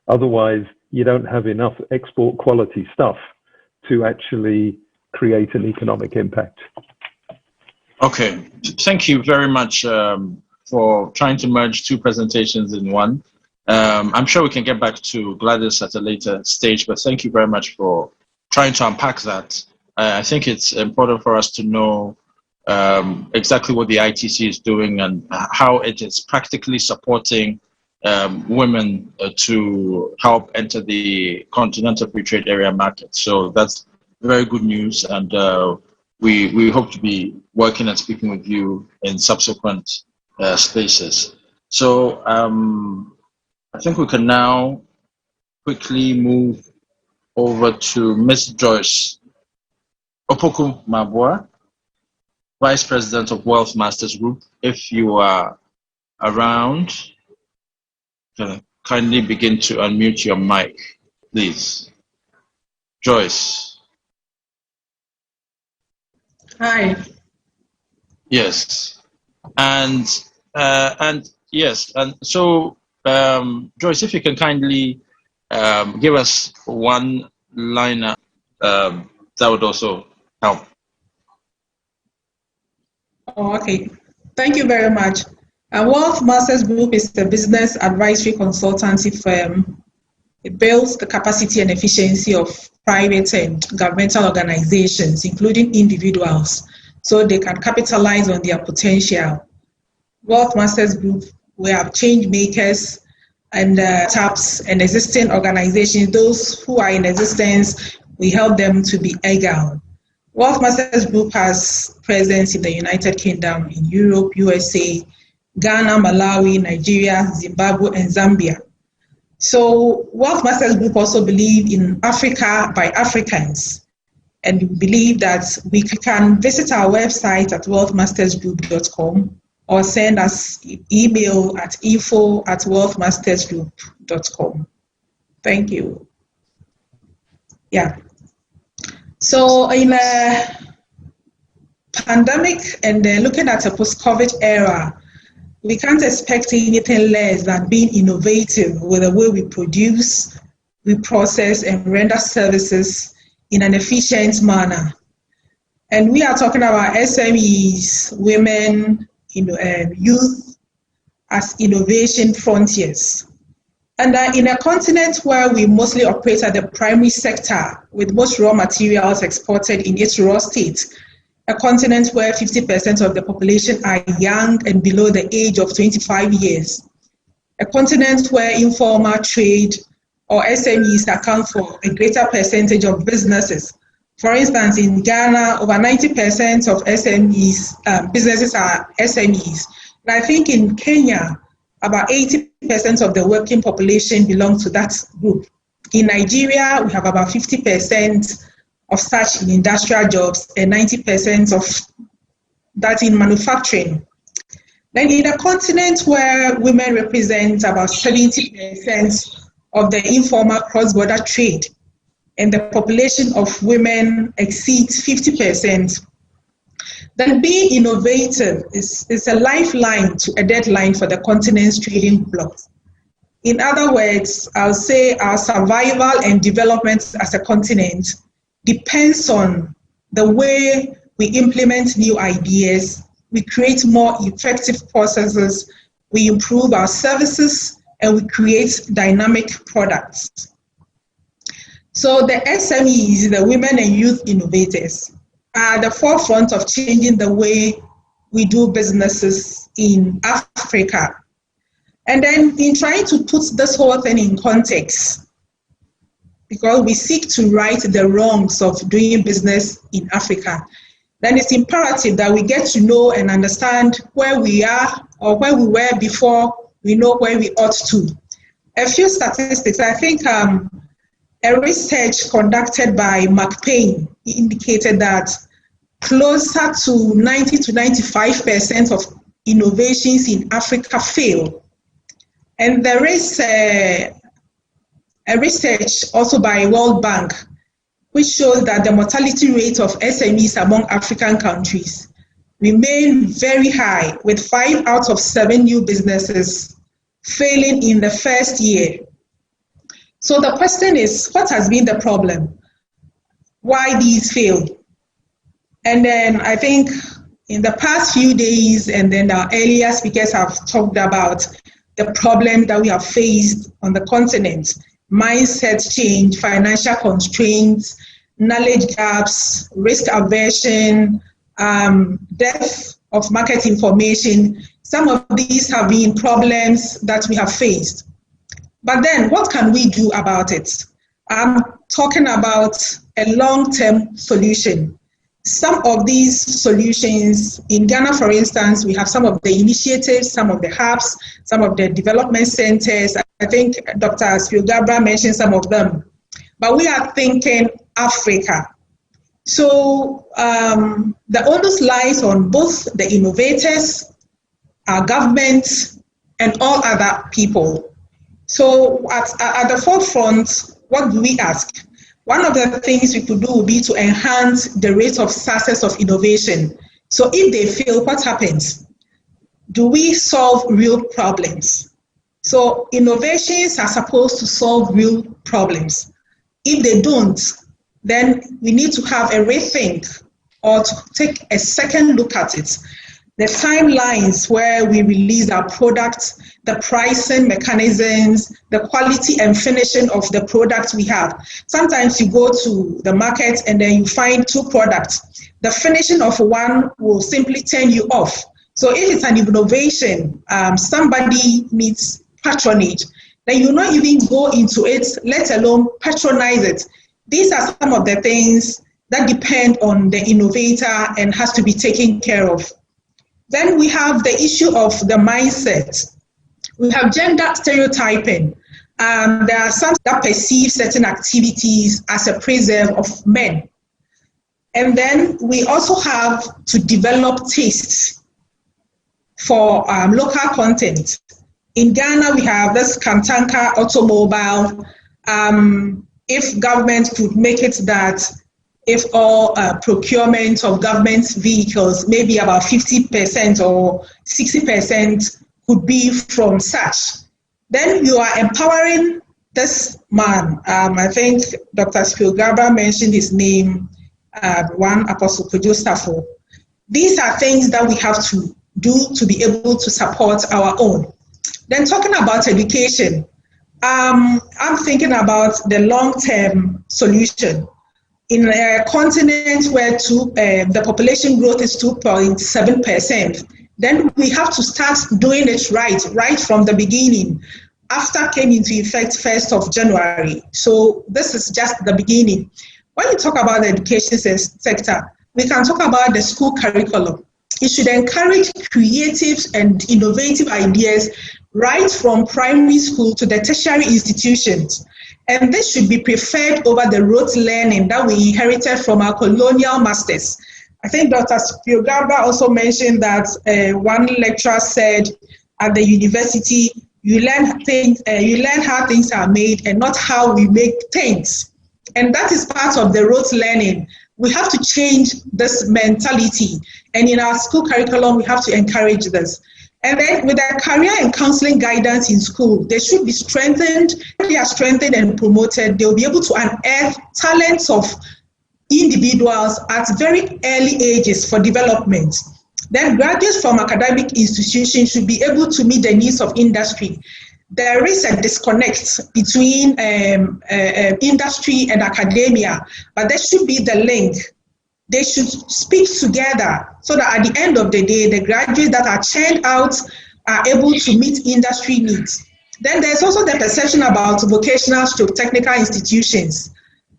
Otherwise, you don't have enough export quality stuff to actually create an economic impact. Okay, thank you very much for trying to merge two presentations in one. I'm sure we can get back to Gladys at a later stage, but thank you very much for trying to unpack that. I think it's important for us to know exactly what the ITC is doing and how it is practically supporting women to help enter the Continental Free Trade Area market. So that's very good news, and we hope to be working and speaking with you in subsequent spaces. So I think we can now quickly move over to Ms. Joyce Opoku Mabua, Vice President of Wealth Masters Group. If you are around, kindly begin to unmute your mic, please. Joyce. Hi. Yes. And yes, and so Joyce, if you can kindly give us one liner, that would also help. Oh, okay. Thank you very much. Wealth Masters Group is a business advisory consultancy firm. It builds the capacity and efficiency of private and governmental organizations, including individuals, so they can capitalize on their potential. Wealth Masters Group, we have change makers and taps and existing organizations. Those who are in existence, we help them to be agile. Wealth Masters Group has presence in the United Kingdom, in Europe, USA, Ghana, Malawi, Nigeria, Zimbabwe, and Zambia. So Wealth Masters Group also believe in Africa by Africans. And we believe that we can visit our website at wealthmastersgroup.com or send us email at info@wealthmastersgroup.com. Thank you. Yeah. So in a pandemic and looking at a post-COVID era, we can't expect anything less than being innovative with the way we produce, we process, and render services in an efficient manner. And we are talking about SMEs, women, youth as innovation frontiers. And in a continent where we mostly operate at the primary sector, with most raw materials exported in its raw state, a continent where 50% of the population are young and below the age of 25 years, a continent where informal trade or SMEs account for a greater percentage of businesses. For instance, in Ghana, over 90% of SMEs, businesses are SMEs. And I think in Kenya, about 80% of the working population belongs to that group. In Nigeria, we have about 50% of such in industrial jobs and 90% of that in manufacturing. Then in a continent where women represent about 70% of the informal cross-border trade, and the population of women exceeds 50%, then being innovative is a lifeline to a deadline for the continent's trading blocks. In other words, I'll say our survival and development as a continent depends on the way we implement new ideas, we create more effective processes, we improve our services, and we create dynamic products. So the SMEs, the women and youth innovators, are the forefront of changing the way we do businesses in Africa. And then in trying to put this whole thing in context, because we seek to right the wrongs of doing business in Africa, then it's imperative that we get to know and understand where we are or where we were before we know where we ought to. A few statistics. I think a research conducted by McPain indicated that closer to 90 to 95% of innovations in Africa fail. And there is a research also by World Bank which shows that the mortality rate of SMEs among African countries remain very high, with 5 out of 7 new businesses failing in the first year. So the question is, what has been the problem? Why these failed? And then I think in the past few days, and then our earlier speakers have talked about the problem that we have faced on the continent: mindset change, financial constraints, knowledge gaps, risk aversion, depth of market information, Some of these have been problems that we have faced. But then what can we do about it? I'm talking about a long-term solution. Some of these solutions in Ghana, for instance, we have some of the initiatives, some of the hubs, some of the development centers. I think Dr. Spiogabra mentioned some of them. But we are thinking Africa. So the onus lies on both the innovators, our government, and all other people. So at the forefront, what do we ask? One of the things we could do would be to enhance the rate of success of innovation. So if they fail, what happens? Do we solve real problems? So innovations are supposed to solve real problems. If they don't, then we need to have a rethink or to take a second look at it. The timelines where we release our products, the pricing mechanisms, the quality and finishing of the products we have. Sometimes you go to the market and then you find two products. The finishing of one will simply turn you off. So if it's an innovation, somebody needs patronage, then you not even go into it, let alone patronize it. These are some of the things that depend on the innovator and has to be taken care of. Then we have the issue of the mindset. We have gender stereotyping. There are some that perceive certain activities as a preserve of men. And then we also have to develop tastes for local content. In Ghana, we have this Kantanka automobile. If government could make it that if all procurement of government vehicles, maybe about 50% or 60% could be from such, then you are empowering this man. I think Dr. Spiogabra mentioned his name, one Apostle Kujostafo. These are things that we have to do to be able to support our own. Then talking about education, I'm thinking about the long-term solution. In a continent where the population growth is 2.7%, then we have to start doing it right from the beginning. AfCFTA came into effect 1st of January. So this is just the beginning. When we talk about the education sector, we can talk about the school curriculum. It should encourage creative and innovative ideas right from primary school to the tertiary institutions. And this should be preferred over the rote learning that we inherited from our colonial masters. I think Dr. Spiogabra also mentioned that one lecturer said at the university, you learn how things are made and not how we make things. And that is part of the rote learning. We have to change this mentality. And in our school curriculum, we have to encourage this. And then with the career and counseling guidance in school, they should be strengthened. If they are strengthened and promoted, they'll be able to unearth talents of individuals at very early ages for development. Then graduates from academic institutions should be able to meet the needs of industry. There is a disconnect between industry and academia, but there should be the link. They should speak together so that at the end of the day, the graduates that are churned out are able to meet industry needs. Then there's also the perception about vocational to technical institutions.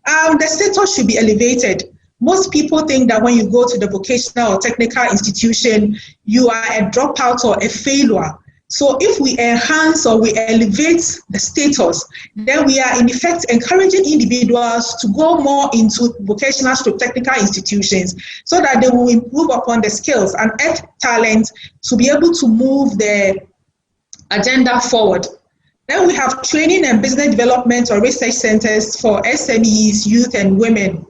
The status should be elevated. Most people think that when you go to the vocational or technical institution, you are a dropout or a failure. So if we enhance or we elevate the status, then we are in effect encouraging individuals to go more into vocational to technical institutions so that they will improve upon the skills and add talent to be able to move the agenda forward. Then we have training and business development or research centers for SMEs, youth, and women.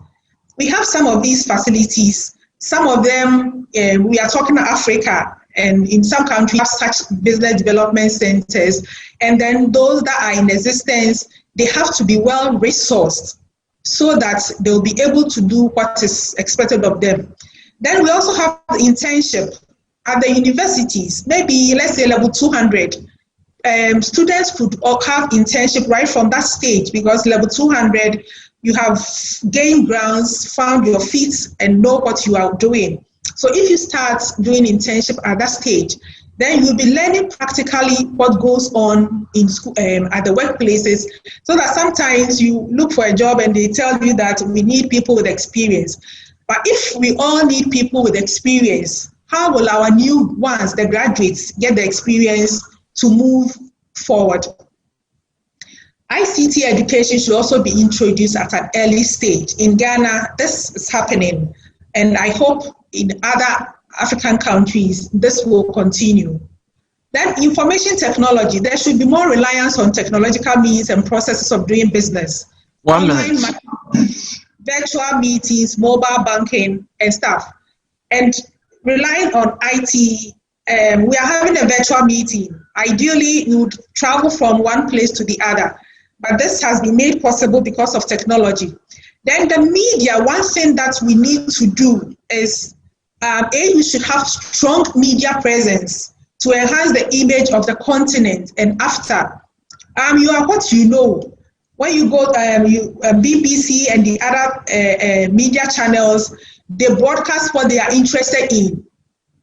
We have some of these facilities. Some of them, we are talking Africa, and in some countries have such business development centers. And then those that are in existence, they have to be well resourced so that they'll be able to do what is expected of them. Then we also have the internship at the universities, maybe let's say level 200. Students could have internship right from that stage because level 200, you have gained grounds, found your feet, and know what you are doing. So if you start doing internship at that stage, Then you'll be learning practically what goes on in school, at the workplaces, so that sometimes you look for a job and they tell you that we need people with experience. But if we all need people with experience, how will our new ones, the graduates, get the experience to move forward? ICT education should also be introduced at an early stage. In Ghana, this is happening, and I hope in other African countries, this will continue. Then information technology, there should be more reliance on technological means and processes of doing business. Online virtual meetings, mobile banking, and stuff. And relying on IT, we are having a virtual meeting. Ideally, you would travel from one place to the other, but this has been made possible because of technology. Then the media, one thing that we need to do is you should have strong media presence to enhance the image of the continent and after. You are what you know. When you go, BBC and the other media channels, they broadcast what they are interested in.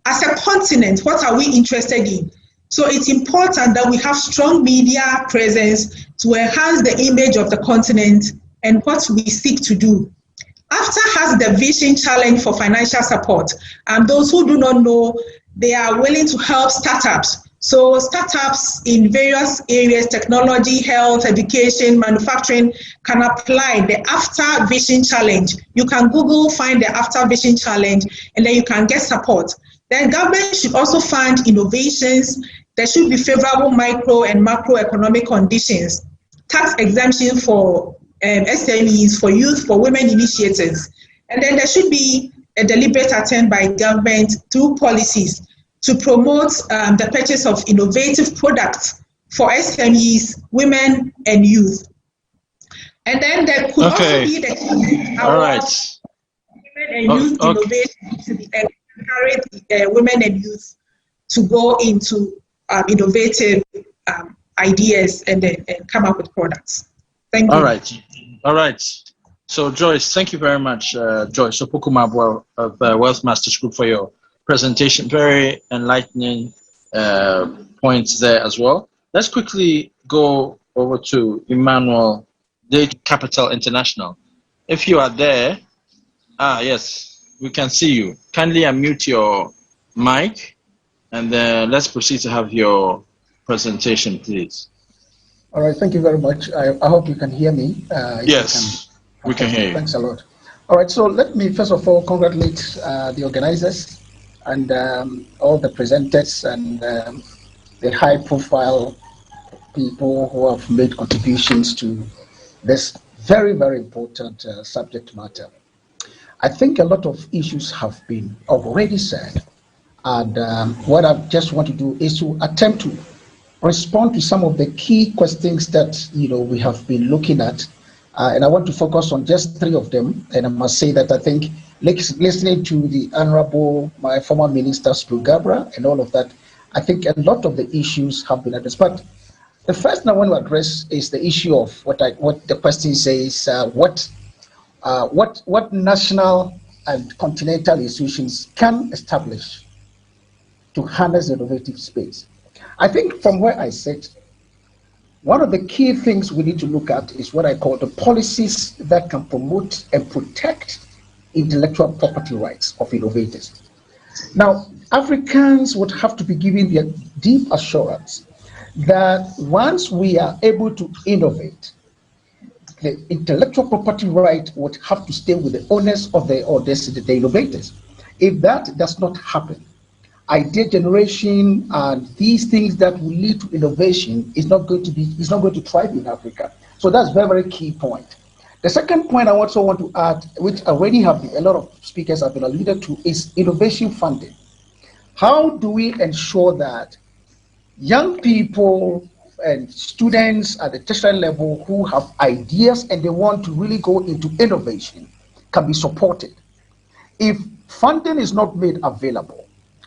As a continent, what are we interested in? So it's important that we have strong media presence to enhance the image of the continent and what we seek to do. AfCFTA has the Vision Challenge for financial support, and those who do not know, they are willing to help startups. So startups in various areas, technology, health, education, manufacturing, can apply the AfCFTA Vision Challenge. You can Google, find the AfCFTA Vision Challenge, and then you can get support. Then government should also fund innovations. There should be favorable micro and macroeconomic conditions, tax exemption for SMEs, for youth, for women initiatives. And then there should be a deliberate attempt by government through policies to promote the purchase of innovative products for SMEs, women, and youth. And then there could also be the awards women and youth innovation to encourage women and youth to go into innovative ideas and come up with products. Thank you. All right. So Joyce, thank you very much, Joyce Opokumabwa of Wealth Masters Group, for your presentation. Very enlightening points there as well. Let's quickly go over to Emmanuel, Data Capital International. If you are there, yes, we can see you. Kindly unmute your mic, and then let's proceed to have your presentation, please. All right, thank you very much. I hope you can hear me. Yes, we can hear you. Thanks a lot. All right, so let me first of all congratulate the organizers and all the presenters and the high-profile people who have made contributions to this very, very important subject matter. I think a lot of issues have been already said, and what I just want to do is to attempt to respond to some of the key questions that we have been looking at, and I want to focus on just 3 of them. And I must say that I think listening to the Honorable, my former Minister Spiro Gabra, and all of that, I think a lot of the issues have been addressed. But the first thing I want to address is the issue of what the question says: what national and continental institutions can establish to harness the innovative space. I think from where I sit, one of the key things we need to look at is what I call the policies that can promote and protect intellectual property rights of innovators. Now, Africans would have to be given the deep assurance that once we are able to innovate, the intellectual property right would have to stay with the owners of the innovators. If that does not happen, idea generation and these things that will lead to innovation is not going to thrive in Africa. So that's a very, very key point. The second point I also want to add, which already a lot of speakers have been alluded to, is innovation funding. How do we ensure that young people and students at the tertiary level who have ideas and they want to really go into innovation can be supported? If funding is not made available,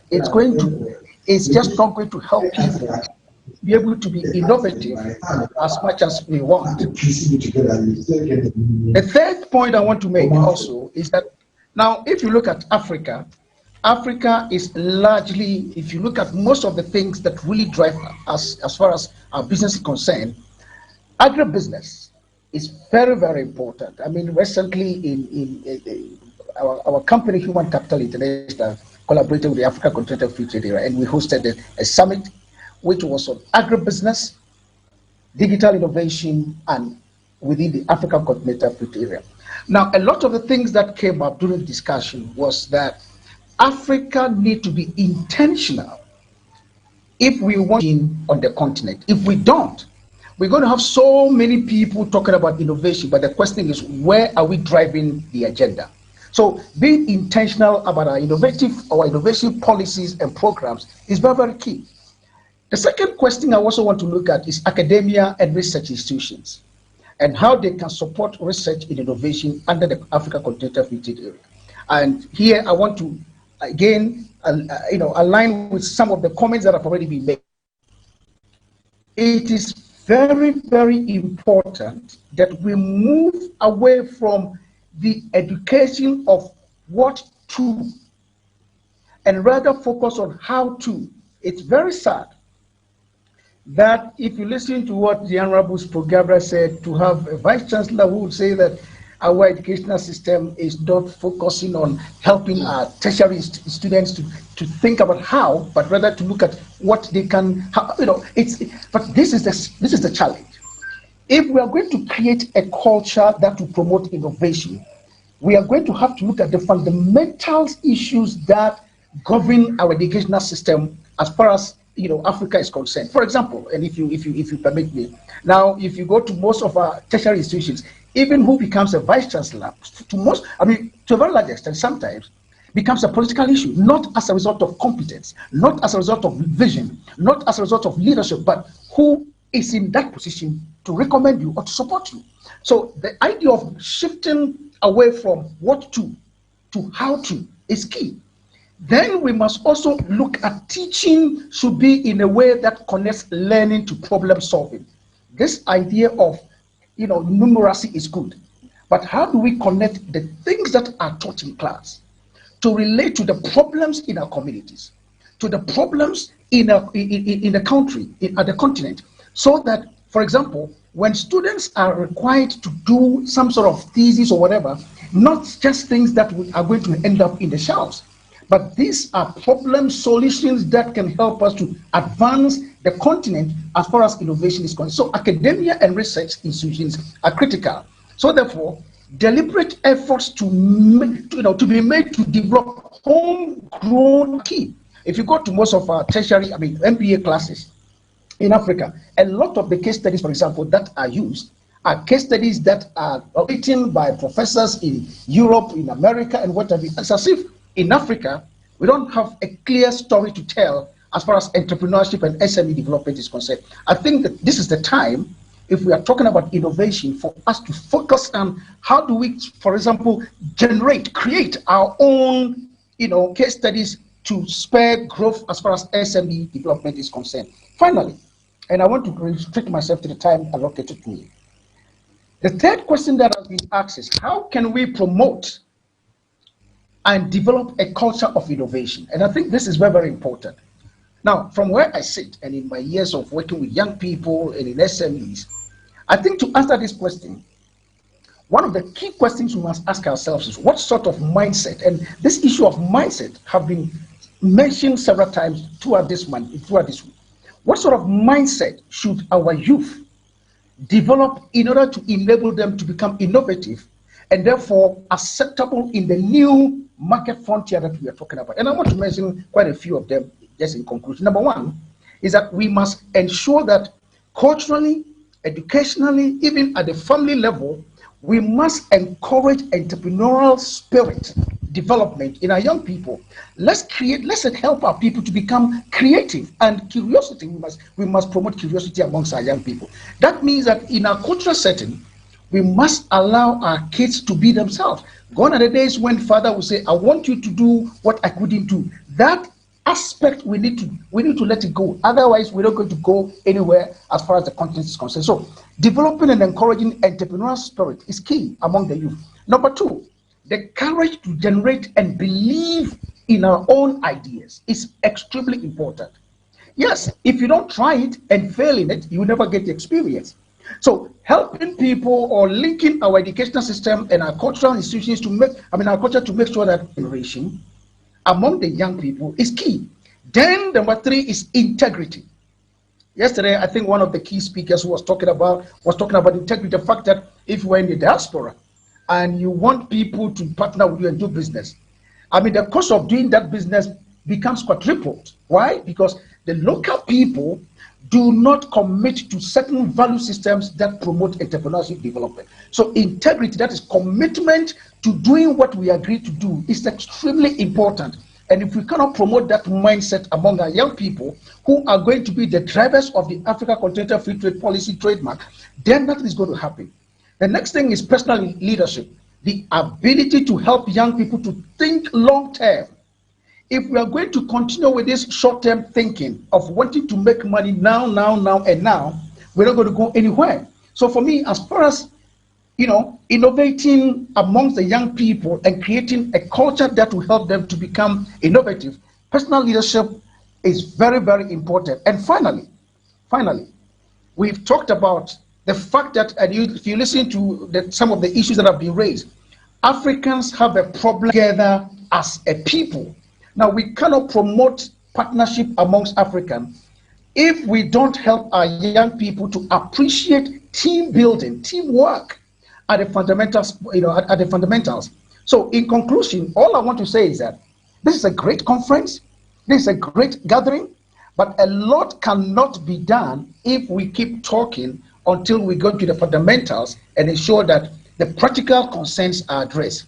it's just not going to help people be able to be innovative as much as we want. The third point I want to make also is that now if you look at Africa, Africa is largely, if you look at most of the things that really drive us as far as our business is concerned, agribusiness is very, very important. I mean, recently in our company, Human Capital International, collaborated with the Africa Continental Free Trade Area, and we hosted a summit which was on agribusiness, digital innovation, and within the African Continental Free Trade Area. Now, a lot of the things that came up during the discussion was that Africa need to be intentional if we want on the continent. If we don't, we're going to have so many people talking about innovation, but the question is, where are we driving the agenda? So being intentional about our innovation policies and programs is very, very key. The second question I also want to look at is academia and research institutions and how they can support research and innovation under the Africa Continental Free Trade Area. And here I want to again, align with some of the comments that have already been made. It is very, very important that we move away from the education of what to and rather focus on how to. It's very sad that if you listen to what the Honorable Spogabra said, to have a vice chancellor who would say that our educational system is not focusing on helping our tertiary students to think about how, but rather to look at what they can, but this is the challenge. If we are going to create a culture that will promote innovation, we are going to have to look at the fundamental issues that govern our educational system as far as Africa is concerned. For example, and if you permit me, now if you go to most of our tertiary institutions, even who becomes a vice chancellor, to a very large extent, sometimes becomes a political issue, not as a result of competence, not as a result of vision, not as a result of leadership, but who is in that position to recommend you or to support you. So the idea of shifting away from what to how to is key. Then we must also look at teaching should be in a way that connects learning to problem solving. This idea of numeracy is good, but how do we connect the things that are taught in class to relate to the problems in our communities, to the problems in the country, at the continent, so that, for example, when students are required to do some sort of thesis or whatever, not just things that are going to end up in the shelves, but these are problem solutions that can help us to advance the continent as far as innovation is concerned. So academia and research institutions are critical. So therefore, deliberate efforts to be made to develop homegrown key. If you go to most of our tertiary, MBA classes in Africa, a lot of the case studies, for example, that are used are case studies that are written by professors in Europe, in America, and whatever. It's as if in Africa, we don't have a clear story to tell as far as entrepreneurship and SME development is concerned. I think that this is the time, if we are talking about innovation, for us to focus on how do we, for example, create our own, case studies to spur growth as far as SME development is concerned. Finally, and I want to restrict myself to the time allocated to me. The third question that has been asked is, how can we promote and develop a culture of innovation? And I think this is very, very important. Now, from where I sit and in my years of working with young people and in SMEs, I think to answer this question, one of the key questions we must ask ourselves is what sort of mindset, and this issue of mindset have been mentioned several times throughout this month, throughout this week. What sort of mindset should our youth develop in order to enable them to become innovative and therefore acceptable in the new market frontier that we are talking about? And I want to mention quite a few of them just in conclusion. Number one is that we must ensure that culturally, educationally, even at the family level, we must encourage entrepreneurial spirit development in our young people. Let's help our people to become creative, and curiosity, we must promote curiosity amongst our young people. That means that in our cultural setting, we must allow our kids to be themselves. Gone are the days when father will say, I want you to do what I couldn't do. That aspect we need to let it go. Otherwise, we're not going to go anywhere as far as the continent is concerned. So developing and encouraging entrepreneurial spirit is key among the youth. Number two, the courage to generate and believe in our own ideas is extremely important. Yes, if you don't try it and fail in it, you will never get the experience. So helping people or linking our educational system and our cultural institutions to make, our culture to make sure that innovation among the young people is key. Then number 3 is integrity. Yesterday, I think one of the key speakers who was talking about integrity, the fact that if we're in the diaspora and you want people to partner with you and do business, the cost of doing that business becomes quadrupled. Why? Because the local people do not commit to certain value systems that promote entrepreneurship development. So integrity, that is commitment to doing what we agreed to do, is extremely important. And if we cannot promote that mindset among our young people who are going to be the drivers of the Africa Continental Free Trade Policy trademark, then nothing is going to happen. The next thing is personal leadership, the ability to help young people to think long term. If we are going to continue with this short-term thinking of wanting to make money now, and now, we're not going to go anywhere. So for me, as far as innovating amongst the young people and creating a culture that will help them to become innovative, personal leadership is very, very important. And finally, we've talked about the fact that, and if you listen to some of the issues that have been raised, Africans have a problem together as a people. Now, we cannot promote partnership amongst Africans if we don't help our young people to appreciate team building, teamwork at the fundamentals, at the fundamentals. So in conclusion, all I want to say is that this is a great conference, this is a great gathering, but a lot cannot be done if we keep talking until we go to the fundamentals and ensure that the practical concerns are addressed.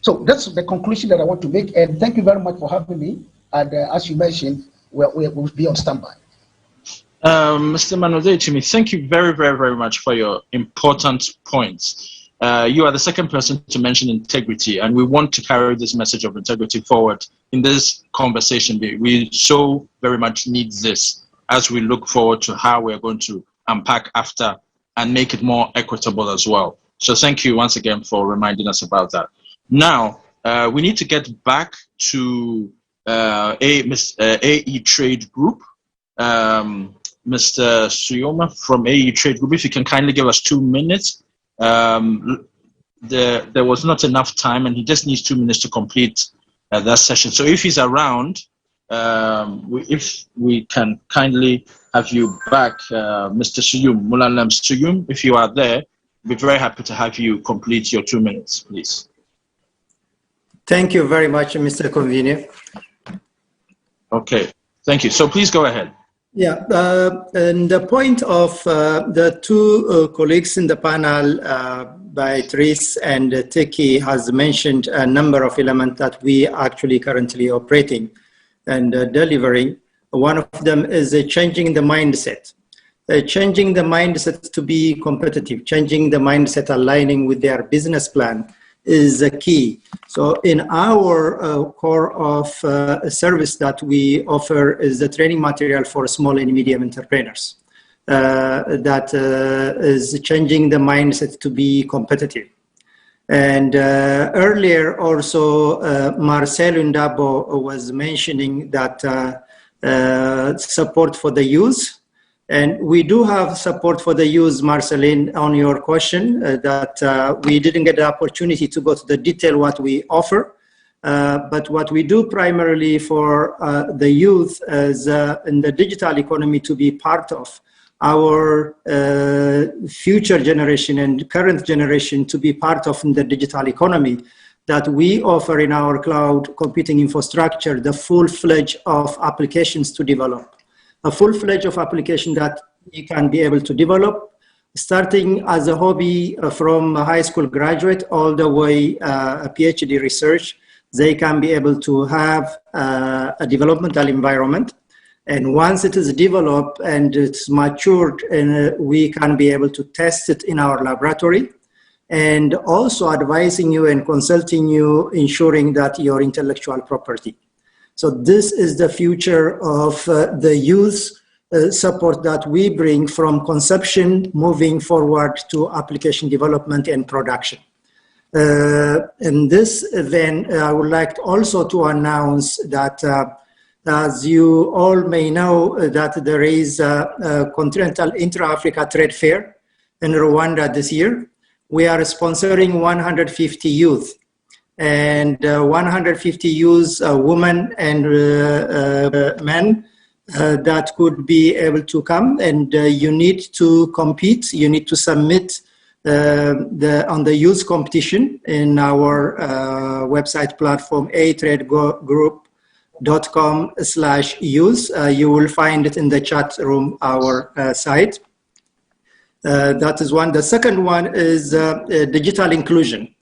So that's the conclusion that I want to make, and thank you very much for having me. And as you mentioned, we'll be on standby. Mr. Manodechimi, thank you very, very, very much for your important points. You are the second person to mention integrity, and we want to carry this message of integrity forward in this conversation. We so very much need this as we look forward to how we're going to unpack AfCFTA and make it more equitable as well. So thank you once again for reminding us about that. Now, we need to get back to AE Trade Group. Mr. Suyoma from AE Trade Group, if you can kindly give us 2 minutes. There was not enough time, and he just needs 2 minutes to complete that session. So if he's around, if we can kindly have you back, Mr. Suyum, Mulalam Suyum, if you are there, we'd be very happy to have you complete your 2 minutes, please. Thank you very much, Mr. Convener. Okay, thank you. So please go ahead. Yeah, and the point of the two colleagues in the panel, by Tris and Teki, has mentioned a number of elements that we actually currently operating and delivering. One of them is changing the mindset. Changing the mindset to be competitive, changing the mindset aligning with their business plan is a key. So in our core of service that we offer is the training material for small and medium entrepreneurs that is changing the mindset to be competitive. And earlier also Marcelo Ndabo was mentioning that support for the youth. And we do have support for the youth, Marceline, on your question, that we didn't get the opportunity to go to the detail what we offer. But what we do primarily for the youth is in the digital economy to be part of our future generation and current generation to be part of in the digital economy, that we offer in our cloud computing infrastructure the full-fledged of applications to develop. A full-fledged of application that you can be able to develop, starting as a hobby from a high school graduate all the way a PhD research. They can be able to have a developmental environment. And once it is developed and it's matured, and we can be able to test it in our laboratory, and also advising you and consulting you, ensuring that your intellectual property. So this is the future of the youth support that we bring from conception moving forward to application development and production. In this event, I would like also to announce that, as you all may know, that there is a Continental Intra-Africa Trade Fair in Rwanda this year. We are sponsoring 150 youth, and 150 youth, women and men, that could be able to come, and you need to compete, you need to submit on the youth competition in our website platform, atradegroup.com/youth. You will find it in the chat room, our site. That is one. The second one is digital inclusion.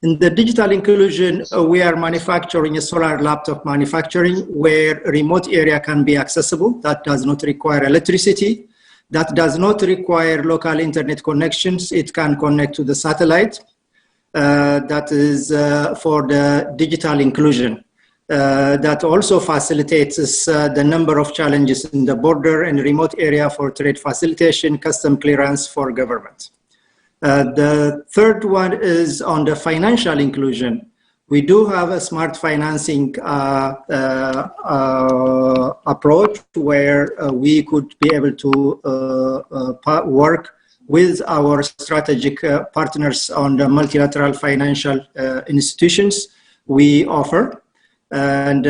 In the digital inclusion, we are manufacturing a solar laptop manufacturing where remote area can be accessible. That does not require electricity. That does not require local internet connections. It can connect to the satellite. That is for the digital inclusion. That also facilitates the number of challenges in the border and remote area for trade facilitation, custom clearance for government. The third one is on the financial inclusion. We do have a smart financing approach where we could be able to work with our strategic partners on the multilateral financial institutions we offer. And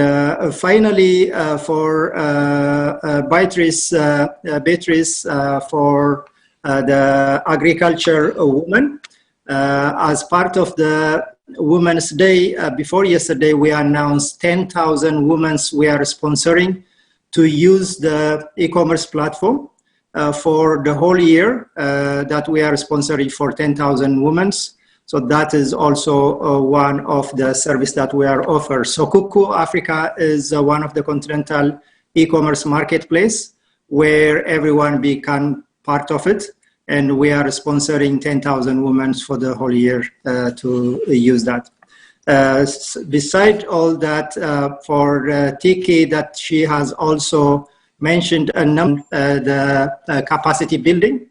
finally, for Beatrice for the agriculture women, as part of the Women's Day, before yesterday, we announced 10,000 women we are sponsoring to use the e-commerce platform for the whole year that we are sponsoring for 10,000 women. So that is also one of the service that we are offering. So Kuku Africa is one of the continental e-commerce marketplace where everyone become part of it. And we are sponsoring 10,000 women for the whole year to use that. Beside all that, for Tiki, that she has also mentioned the capacity building.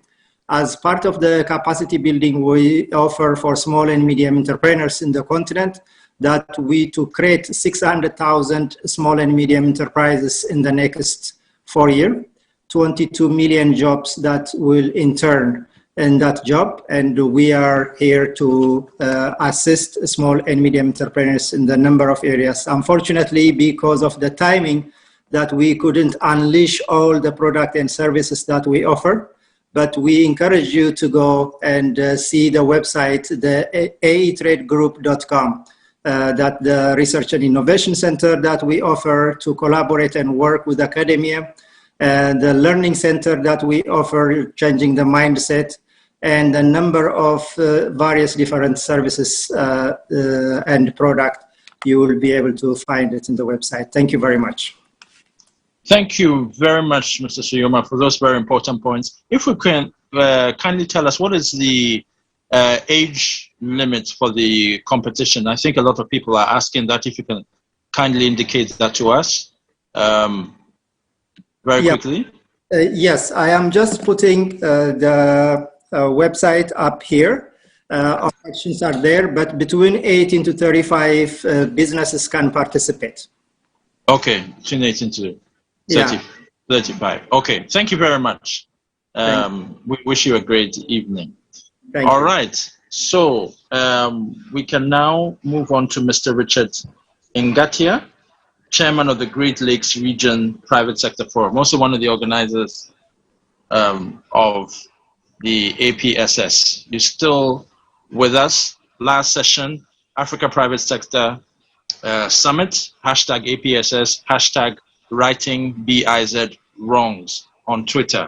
As part of the capacity building, we offer for small and medium entrepreneurs in the continent that we to create 600,000 small and medium enterprises in the next 4 years. 22 million jobs that will intern in that job. And we are here to assist small and medium entrepreneurs in the number of areas. Unfortunately, because of the timing, that we couldn't unleash all the product and services that we offer. But we encourage you to go and see the website, the atradegroup.com, that the Research and Innovation Center that we offer to collaborate and work with academia, and the learning center that we offer, changing the mindset, and a number of various different services and product. You will be able to find it in the website. Thank you very much. Thank you very much, Mr. Suyoma, for those very important points. If we can kindly tell us, what is the age limit for the competition? I think a lot of people are asking that. If you can kindly indicate that to us. Very quickly. Yes, I am just putting the website up here. Our questions are there, but between 18 to 35 businesses can participate. Okay, between 18 to 35. Okay, thank you very much. We wish you a great evening. All right, so we can now move on to Mr. Richard Ngatia, Chairman of the Great Lakes Region Private Sector Forum, also one of the organizers of the APSS. You're still with us. Last session, Africa Private Sector Summit, hashtag APSS, hashtag righting BIZ wrongs on Twitter.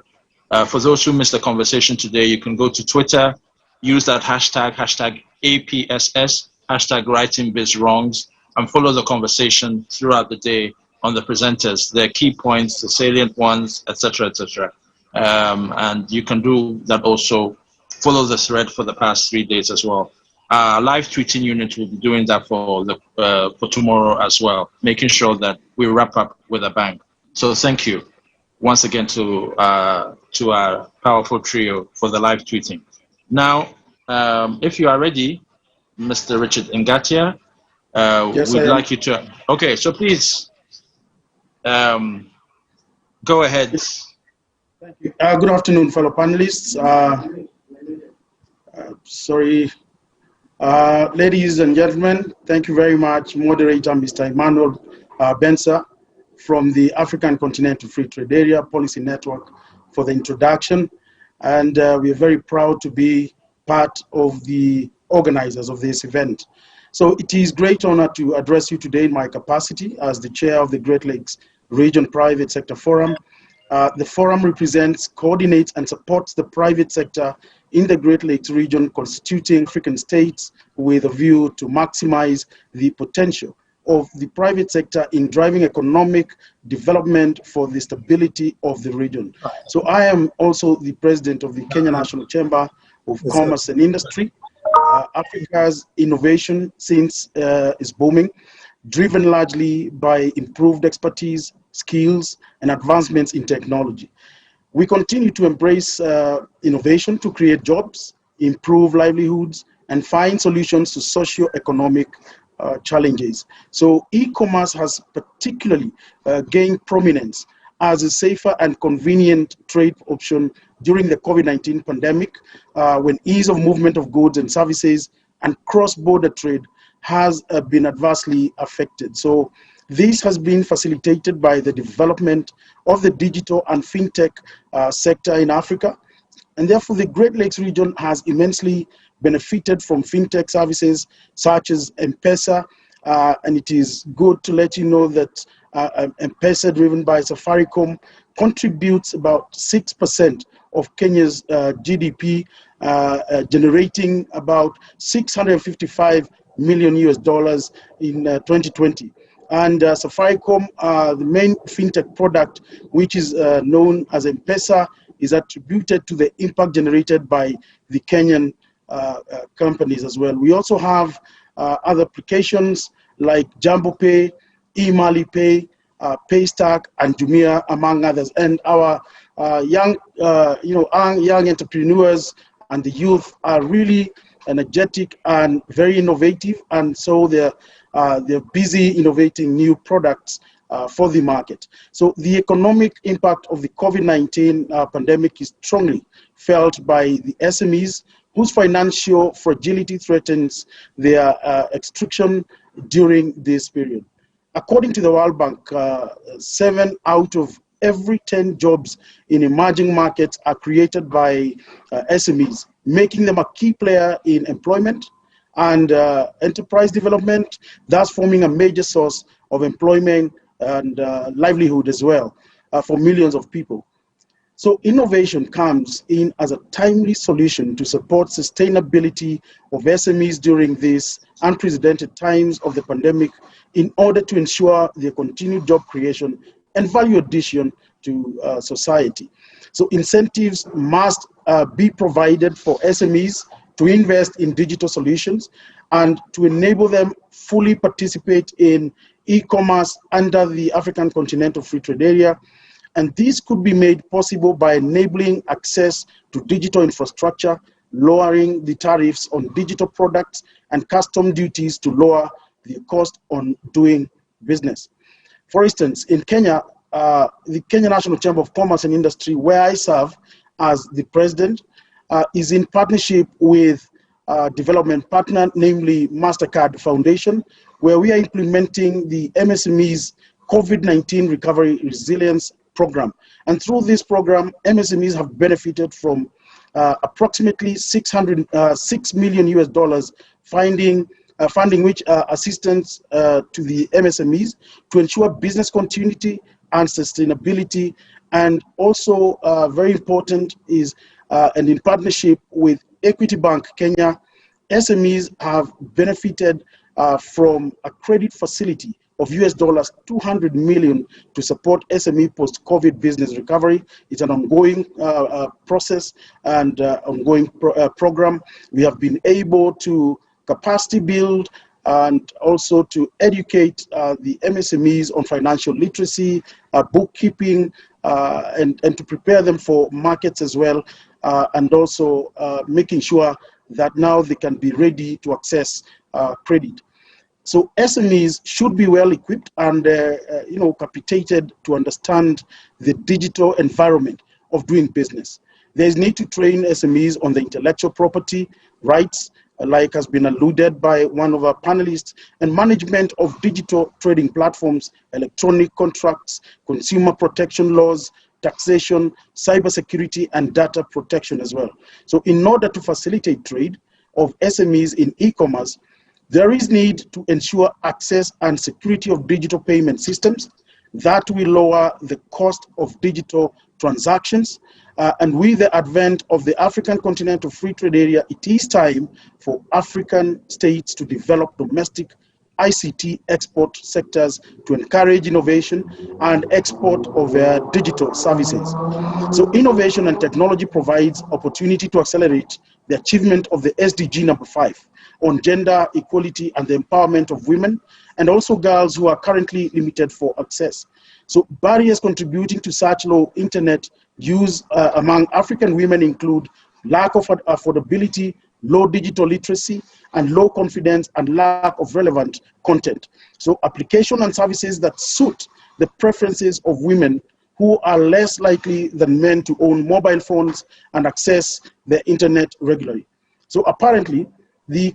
For those who missed the conversation today, you can go to Twitter, use that hashtag, hashtag APSS, hashtag righting biz wrongs, and follow the conversation throughout the day on the presenters, their key points, the salient ones, etc., etc. And you can do that also. Follow the thread for the past 3 days as well. Live tweeting unit will be doing that for tomorrow as well, making sure that we wrap up with a bang. So thank you once again to our powerful trio for the live tweeting. Now, if you are ready, Mr. Richard Ngatia. Yes, We'd I am. like you to. Okay, so please go ahead. Thank you. Good afternoon, fellow panelists. Sorry. Ladies and gentlemen, thank you very much, moderator Mr. Emmanuel Bensa from the African Continental Free Trade Area Policy Network for the introduction. And we are very proud to be part of the organizers of this event. So it is great honor to address you today in my capacity as the chair of the Great Lakes Region Private Sector Forum. The forum represents, coordinates, and supports the private sector in the Great Lakes region, constituting African states with a view to maximize the potential of the private sector in driving economic development for the stability of the region. So I am also the president of the Kenya National Chamber of Commerce and Industry. Africa's innovation since is booming, driven largely by improved expertise, skills, and advancements in technology. We continue to embrace innovation to create jobs, improve livelihoods, and find solutions to socio-economic challenges. So e-commerce has particularly gained prominence as a safer and convenient trade option during the COVID-19 pandemic, when ease of movement of goods and services and cross-border trade has been adversely affected. So this has been facilitated by the development of the digital and fintech sector in Africa. And therefore, the Great Lakes region has immensely benefited from fintech services such as M-Pesa. And it is good to let you know that M-Pesa, driven by Safaricom, contributes about 6% of Kenya's GDP, generating about $655 million in 2020. And Safaricom, the main fintech product, which is known as M-Pesa, is attributed to the impact generated by the Kenyan companies as well. We also have other applications like Jambo Pay, eMali Pay, Paystack, and Jumia, among others. And our young entrepreneurs and the youth are really energetic and very innovative, and so they're busy innovating new products for the market. So the economic impact of the COVID-19 pandemic is strongly felt by the SMEs, whose financial fragility threatens their extraction during this period. According to the World Bank, 7 out of every 10 jobs in emerging markets are created by SMEs, making them a key player in employment and enterprise development, thus forming a major source of employment and livelihood as well for millions of people. So innovation comes in as a timely solution to support sustainability of SMEs during these unprecedented times of the pandemic, in order to ensure their continued job creation and value addition to society. So incentives must be provided for SMEs to invest in digital solutions and to enable them fully participate in e-commerce under the African Continental Free Trade Area. And this could be made possible by enabling access to digital infrastructure, lowering the tariffs on digital products and custom duties to lower the cost on doing business. For instance, in Kenya, the Kenya National Chamber of Commerce and Industry, where I serve as the president, is in partnership with a development partner, namely MasterCard Foundation, where we are implementing the MSME's COVID-19 Recovery Resilience Program. And through this program, MSMEs have benefited from approximately $6 million funding which assistance to the MSMEs to ensure business continuity and sustainability. And also very important is, and in partnership with Equity Bank Kenya, SMEs have benefited from a credit facility of $200 million to support SME post-COVID business recovery. It's an ongoing process and ongoing program. We have been able to capacity build and also to educate the MSMEs on financial literacy, bookkeeping, and to prepare them for markets as well, and also making sure that now they can be ready to access credit. So SMEs should be well equipped and capacitated to understand the digital environment of doing business. There is need to train SMEs on the intellectual property rights, like has been alluded by one of our panelists, and management of digital trading platforms, electronic contracts, consumer protection laws, taxation, cybersecurity, and data protection as well. So in order to facilitate trade of SMEs in e-commerce, there is need to ensure access and security of digital payment systems that will lower the cost of digital transactions. And with the advent of the African Continental Free Trade Area, it is time for African states to develop domestic ICT export sectors to encourage innovation and export of their digital services. So innovation and technology provides opportunity to accelerate the achievement of the SDG number 5 on gender equality and the empowerment of women and also girls who are currently limited for access. So barriers contributing to such low internet use among African women include lack of affordability, low digital literacy, and low confidence and lack of relevant content. So application and services that suit the preferences of women who are less likely than men to own mobile phones and access the internet regularly. So apparently, they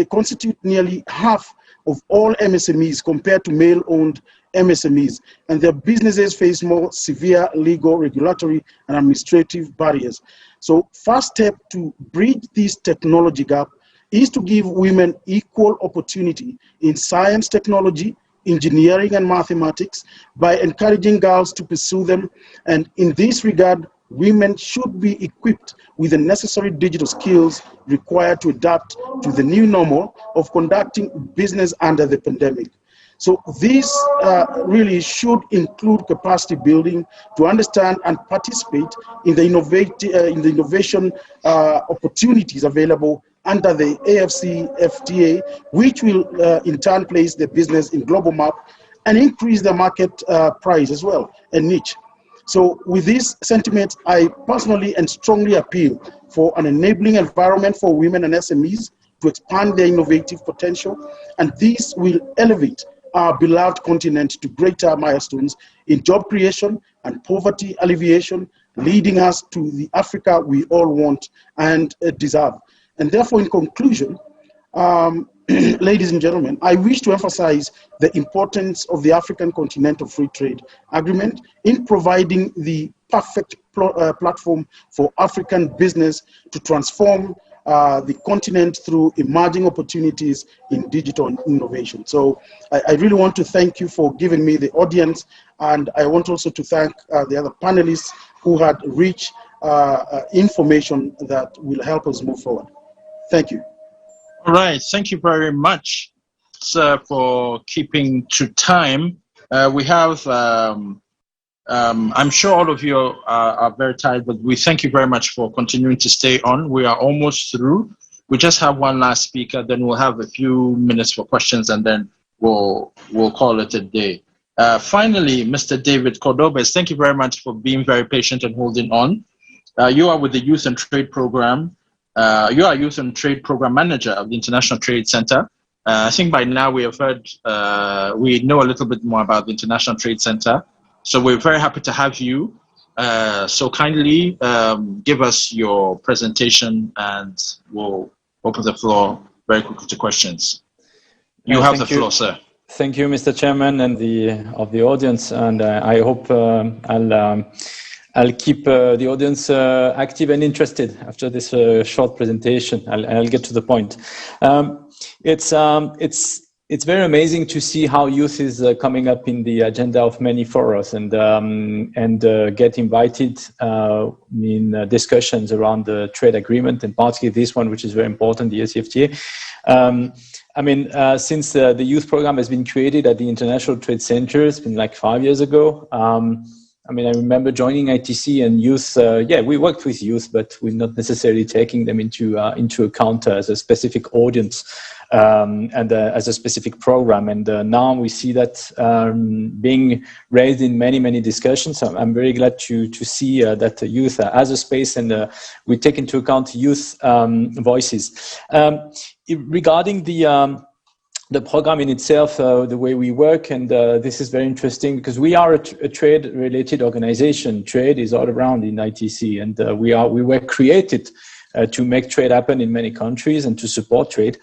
constitute nearly half of all MSMEs compared to male-owned MSMEs, and their businesses face more severe legal, regulatory, and administrative barriers. So first step to bridge this technology gap is to give women equal opportunity in science, technology, engineering, and mathematics by encouraging girls to pursue them. And in this regard, women should be equipped with the necessary digital skills required to adapt to the new normal of conducting business under the pandemic. So this really should include capacity building to understand and participate in the innovation opportunities available under the AfCFTA, which will in turn place the business in global map and increase the market price as well and niche. So with this sentiment, I personally and strongly appeal for an enabling environment for women and SMEs to expand their innovative potential, and this will elevate our beloved continent to greater milestones in job creation and poverty alleviation, leading us to the Africa we all want and deserve. And therefore, in conclusion, ladies and gentlemen, I wish to emphasize the importance of the African Continental Free Trade Agreement in providing the perfect platform for African business to transform the continent through emerging opportunities in digital innovation. So I really want to thank you for giving me the audience, and I want also to thank the other panelists who had rich information that will help us move forward. Thank you. All right, thank you very much, sir, for keeping to time. We have, I'm sure all of you are very tired, but we thank you very much for continuing to stay on. We are almost through. We just have one last speaker, then we'll have a few minutes for questions, and then we'll call it a day. Finally, Mr. David Cordobes, thank you very much for being very patient and holding on. You are with the Youth and Trade Program. You are Youth and Trade Program Manager of the International Trade Center. I think by now we have heard, we know a little bit more about the International Trade Center. So we're very happy to have you. So kindly give us your presentation and we'll open the floor very quickly to questions. You have the floor, sir. Thank you, Mr. Chairman, and the audience. And I hope I'll keep the audience active and interested after this short presentation. I'll get to the point. It's very amazing to see how youth is coming up in the agenda of many forums and get invited in discussions around the trade agreement, and particularly this one, which is very important, the AfCFTA. Since the youth program has been created at the International Trade Center, it's been like 5 years ago. I remember joining ITC and youth. We worked with youth, but we're not necessarily taking them into account as a specific audience and as a specific program. And now we see that being raised in many discussions. So I'm very glad to see that the youth as a space, and we take into account youth voices. Regarding the program in itself, the way we work, and this is very interesting because we are a trade-related organization. Trade is all around in ITC, and we were created to make trade happen in many countries and to support trade.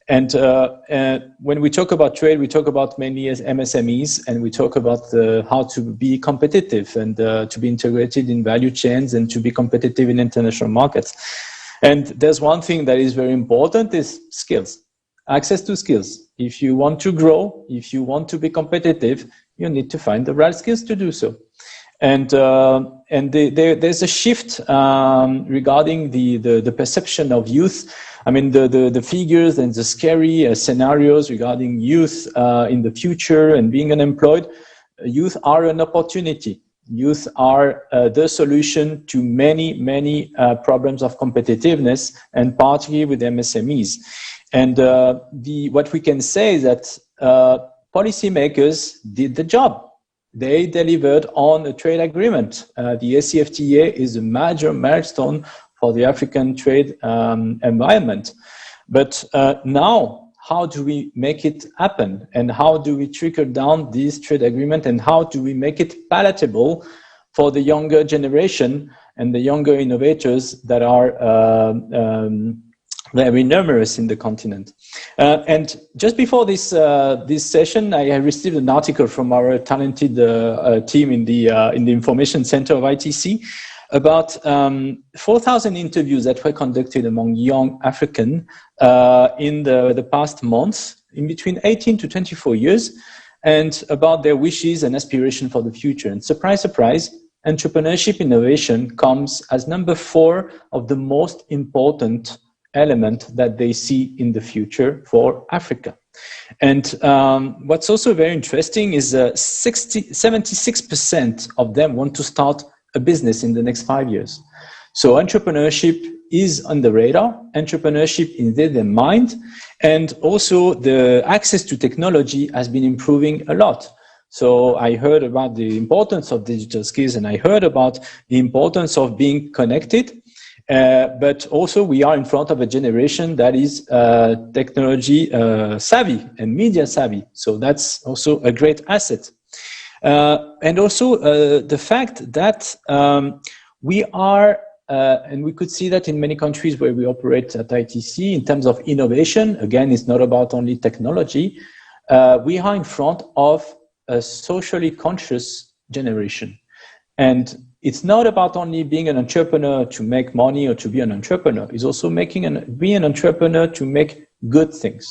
And when we talk about trade, we talk about mainly as MSMEs, and we talk about how to be competitive and to be integrated in value chains and to be competitive in international markets. And there's one thing that is very important is skills. Access to skills. If you want to grow, if you want to be competitive, you need to find the right skills to do so. And there's a shift regarding the perception of youth. I mean, the figures and the scary scenarios regarding youth in the future and being unemployed. Youth are an opportunity. Youth are the solution to many problems of competitiveness, and particularly with MSMEs. And what we can say is that policymakers did the job. They delivered on a trade agreement. The AfCFTA is a major milestone for the African trade environment. But now, how do we make it happen? And how do we trickle down this trade agreement? And how do we make it palatable for the younger generation and the younger innovators that are very numerous in the continent? And just before this session, I received an article from our talented team in the Information Center of ITC about 4,000 interviews that were conducted among young African in the past months, in between 18 to 24 years, and about their wishes and aspiration for the future. And surprise, surprise, entrepreneurship innovation comes as number 4 of the most important element that they see in the future for Africa. And what's also very interesting is 76% of them want to start a business in the next 5 years. So entrepreneurship is on the radar, entrepreneurship is in their mind, and also the access to technology has been improving a lot. So I heard about the importance of digital skills, and I heard about the importance of being connected. But also we are in front of a generation that is technology savvy and media savvy. So that's also a great asset. And also the fact that we are, and we could see that in many countries where we operate at ITC in terms of innovation, again, it's not about only technology, we are in front of a socially conscious generation. And it's not about only being an entrepreneur to make money or to be an entrepreneur. It's also being an entrepreneur to make good things.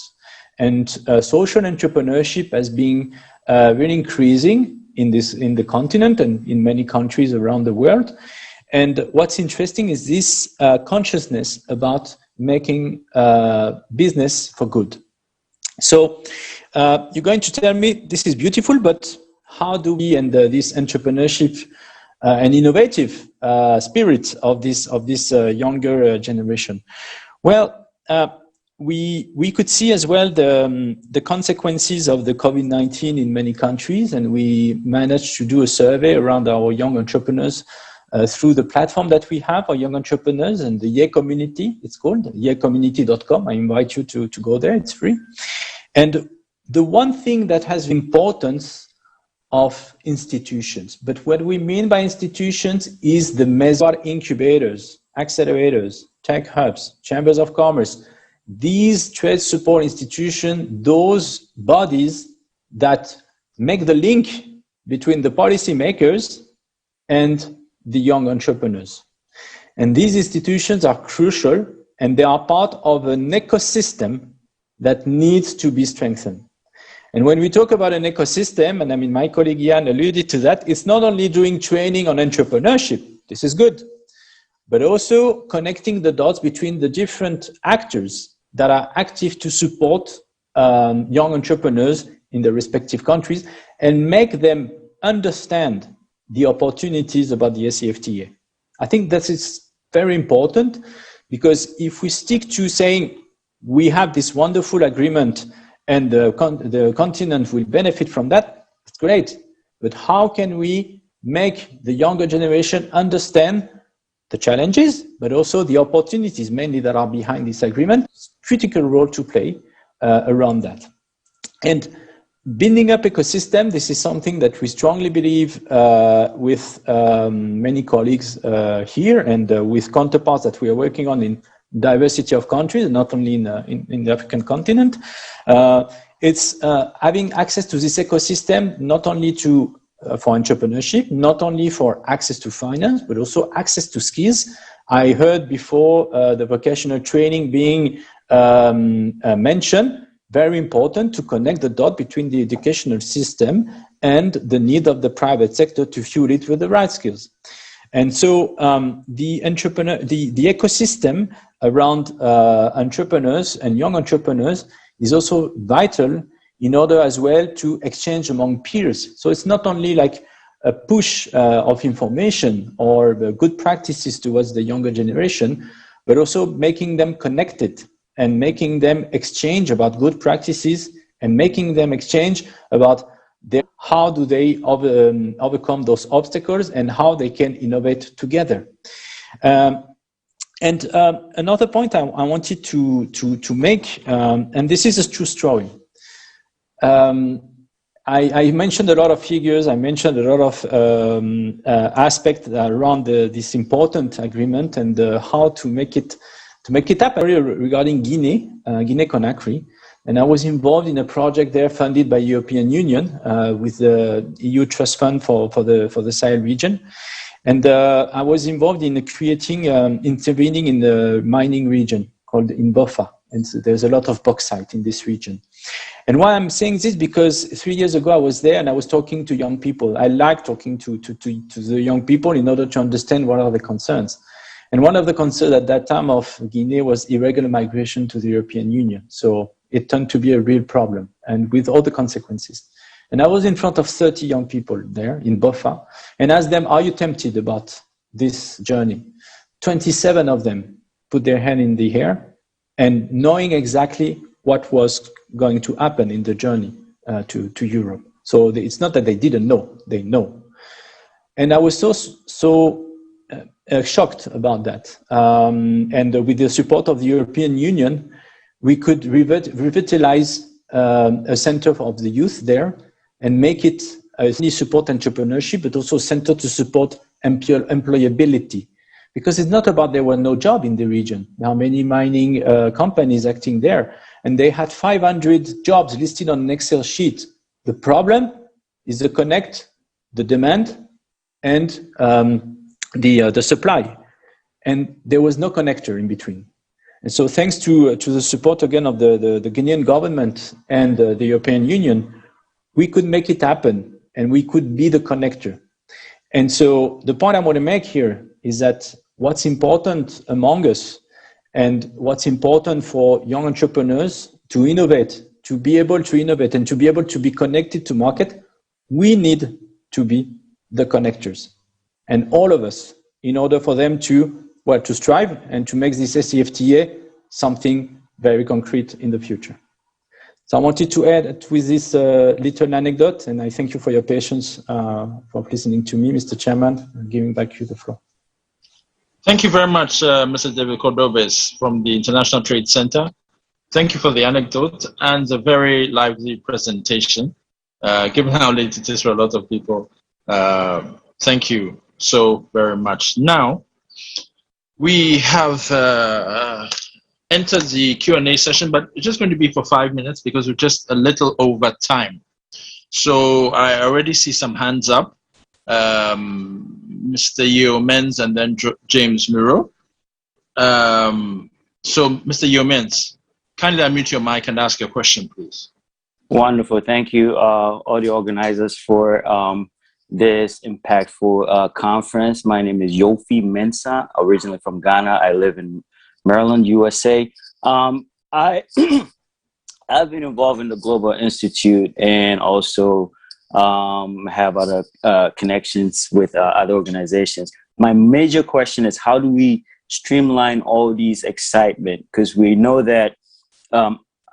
And social entrepreneurship has been really increasing in the continent and in many countries around the world. And what's interesting is this consciousness about making business for good. So you're going to tell me this is beautiful, but how do we, and this entrepreneurship and innovative spirit of this younger generation? Well, we could see as well the consequences of the COVID-19 in many countries, and we managed to do a survey around our young entrepreneurs through the platform that we have, our young entrepreneurs, and the YE community, it's called, yecommunity.com. I invite you to go there, it's free. And the one thing that has importance of institutions, but what we mean by institutions is the measure incubators, accelerators, tech hubs, chambers of commerce, these trade support institutions, those bodies that make the link between the policymakers and the young entrepreneurs. And these institutions are crucial, and they are part of an ecosystem that needs to be strengthened. And when we talk about an ecosystem, and I mean, my colleague Ian alluded to that, it's not only doing training on entrepreneurship, this is good, but also connecting the dots between the different actors that are active to support young entrepreneurs in the respective countries and make them understand the opportunities about the AfCFTA. I think that is very important, because if we stick to saying we have this wonderful agreement and the continent will benefit from that, it's great. But how can we make the younger generation understand the challenges, but also the opportunities mainly that are behind this agreement? Critical role to play around that. And building up ecosystem, this is something that we strongly believe with many colleagues here and with counterparts that we are working on in diversity of countries, not only in the African continent. It's having access to this ecosystem, not only to for entrepreneurship, not only for access to finance, but also access to skills. I heard before the vocational training being mentioned. Very important to connect the dot between the educational system and the need of the private sector to fuel it with the right skills. And so the ecosystem around entrepreneurs and young entrepreneurs is also vital in order as well to exchange among peers. So it's not only like a push of information or the good practices towards the younger generation, but also making them connected and making them exchange about good practices and making them exchange about how do they overcome those obstacles and how they can innovate together. And another point I wanted to make, and this is a true story. I mentioned a lot of figures. I mentioned a lot of aspects around this important agreement and how to make it happen. Regarding Guinea-Conakry, and I was involved in a project there funded by European Union with the EU Trust Fund for the Sahel region, and I was involved in creating intervening in the mining region called in Bofa, and so there's a lot of bauxite in this region. And why I'm saying this, because 3 years ago I was there and I was talking to young people. I like talking to the young people in order to understand what are the concerns. And one of the concerns at that time of Guinea was irregular migration to the European Union. So it turned to be a real problem, and with all the consequences. And I was in front of 30 young people there in Bofa and asked them, are you tempted about this journey? 27 of them put their hand in the air and knowing exactly what was going to happen in the journey to Europe. So it's not that they didn't know, they know. And I was so shocked about that. And with the support of the European Union, we could revitalize a center of the youth there and make it only support entrepreneurship, but also a center to support employability. Because it's not about there were no job in the region. There are many mining companies acting there, and they had 500 jobs listed on an Excel sheet. The problem is the connect, the demand, and the supply, and there was no connector in between. And so thanks to the support again of the Guinean government and the European Union, we could make it happen and we could be the connector. And so the point I want to make here is that what's important among us and what's important for young entrepreneurs to innovate, to be able to innovate and to be able to be connected to market, we need to be the connectors. And all of us, in order for them to strive and to make this AfCFTA something very concrete in the future. So I wanted to add with this little anecdote, and I thank you for your patience for listening to me, Mr. Chairman, and giving back you the floor. Thank you very much, Mr. David Cordoves from the International Trade Center. Thank you for the anecdote and the very lively presentation. Given how late it is for a lot of people, thank you so very much. Now, we have entered the Q&A session, but it's just going to be for 5 minutes because we're just a little over time. So I already see some hands up. Mr. Yeomens and then James Muro. So Mr. Yeomens, kindly unmute your mic and ask your question, please. Wonderful. Thank you, all the organizers, for this impactful conference. My name is Yofi Mensah, originally from Ghana. I live in Maryland, USA. I've been involved in the Global Institute and also have other connections with other organizations. My major question is, how do we streamline all these excitement? Because we know that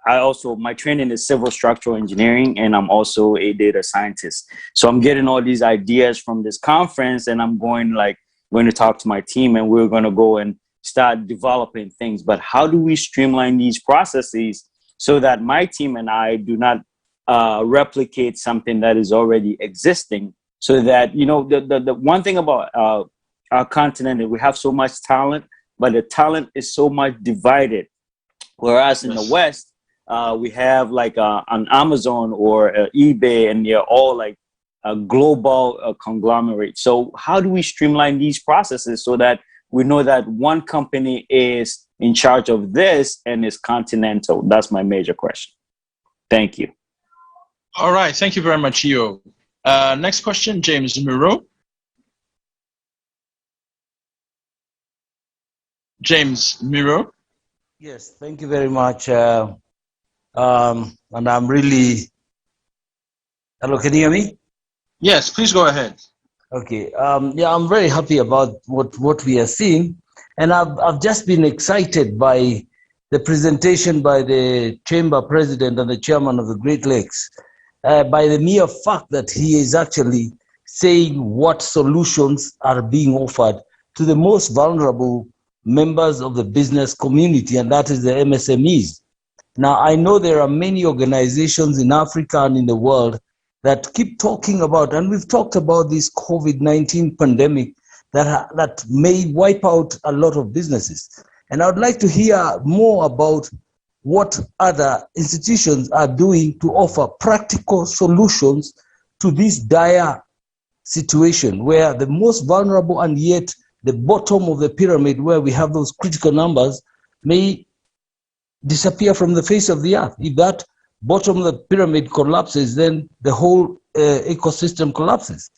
my training is civil structural engineering, and I'm also a data scientist. So I'm getting all these ideas from this conference, and I'm going to talk to my team, and we're going to go and start developing things. But how do we streamline these processes so that my team and I do not replicate something that is already existing? So that, the one thing about our continent is we have so much talent, but the talent is so much divided. Whereas in the West, we have like an Amazon or eBay, and they're all like a global conglomerate. So how do we streamline these processes so that we know that one company is in charge of this and is Continental? That's my major question. Thank you. All right. Thank you very much, Yo. Next question, James Muro. James Muro. Yes, thank you very much. And I'm really, hello, can you hear me? Yes, please go ahead. Okay. Yeah, I'm very happy about what we are seeing. And I've just been excited by the presentation by the chamber president and the chairman of the Great Lakes, by the mere fact that he is actually saying what solutions are being offered to the most vulnerable members of the business community, and that is the MSMEs. Now, I know there are many organizations in Africa and in the world that keep talking about, and we've talked about this COVID-19 pandemic that may wipe out a lot of businesses. And I would like to hear more about what other institutions are doing to offer practical solutions to this dire situation where the most vulnerable and yet the bottom of the pyramid, where we have those critical numbers, may disappear from the face of the earth. If that bottom of the pyramid collapses, then the whole ecosystem collapses.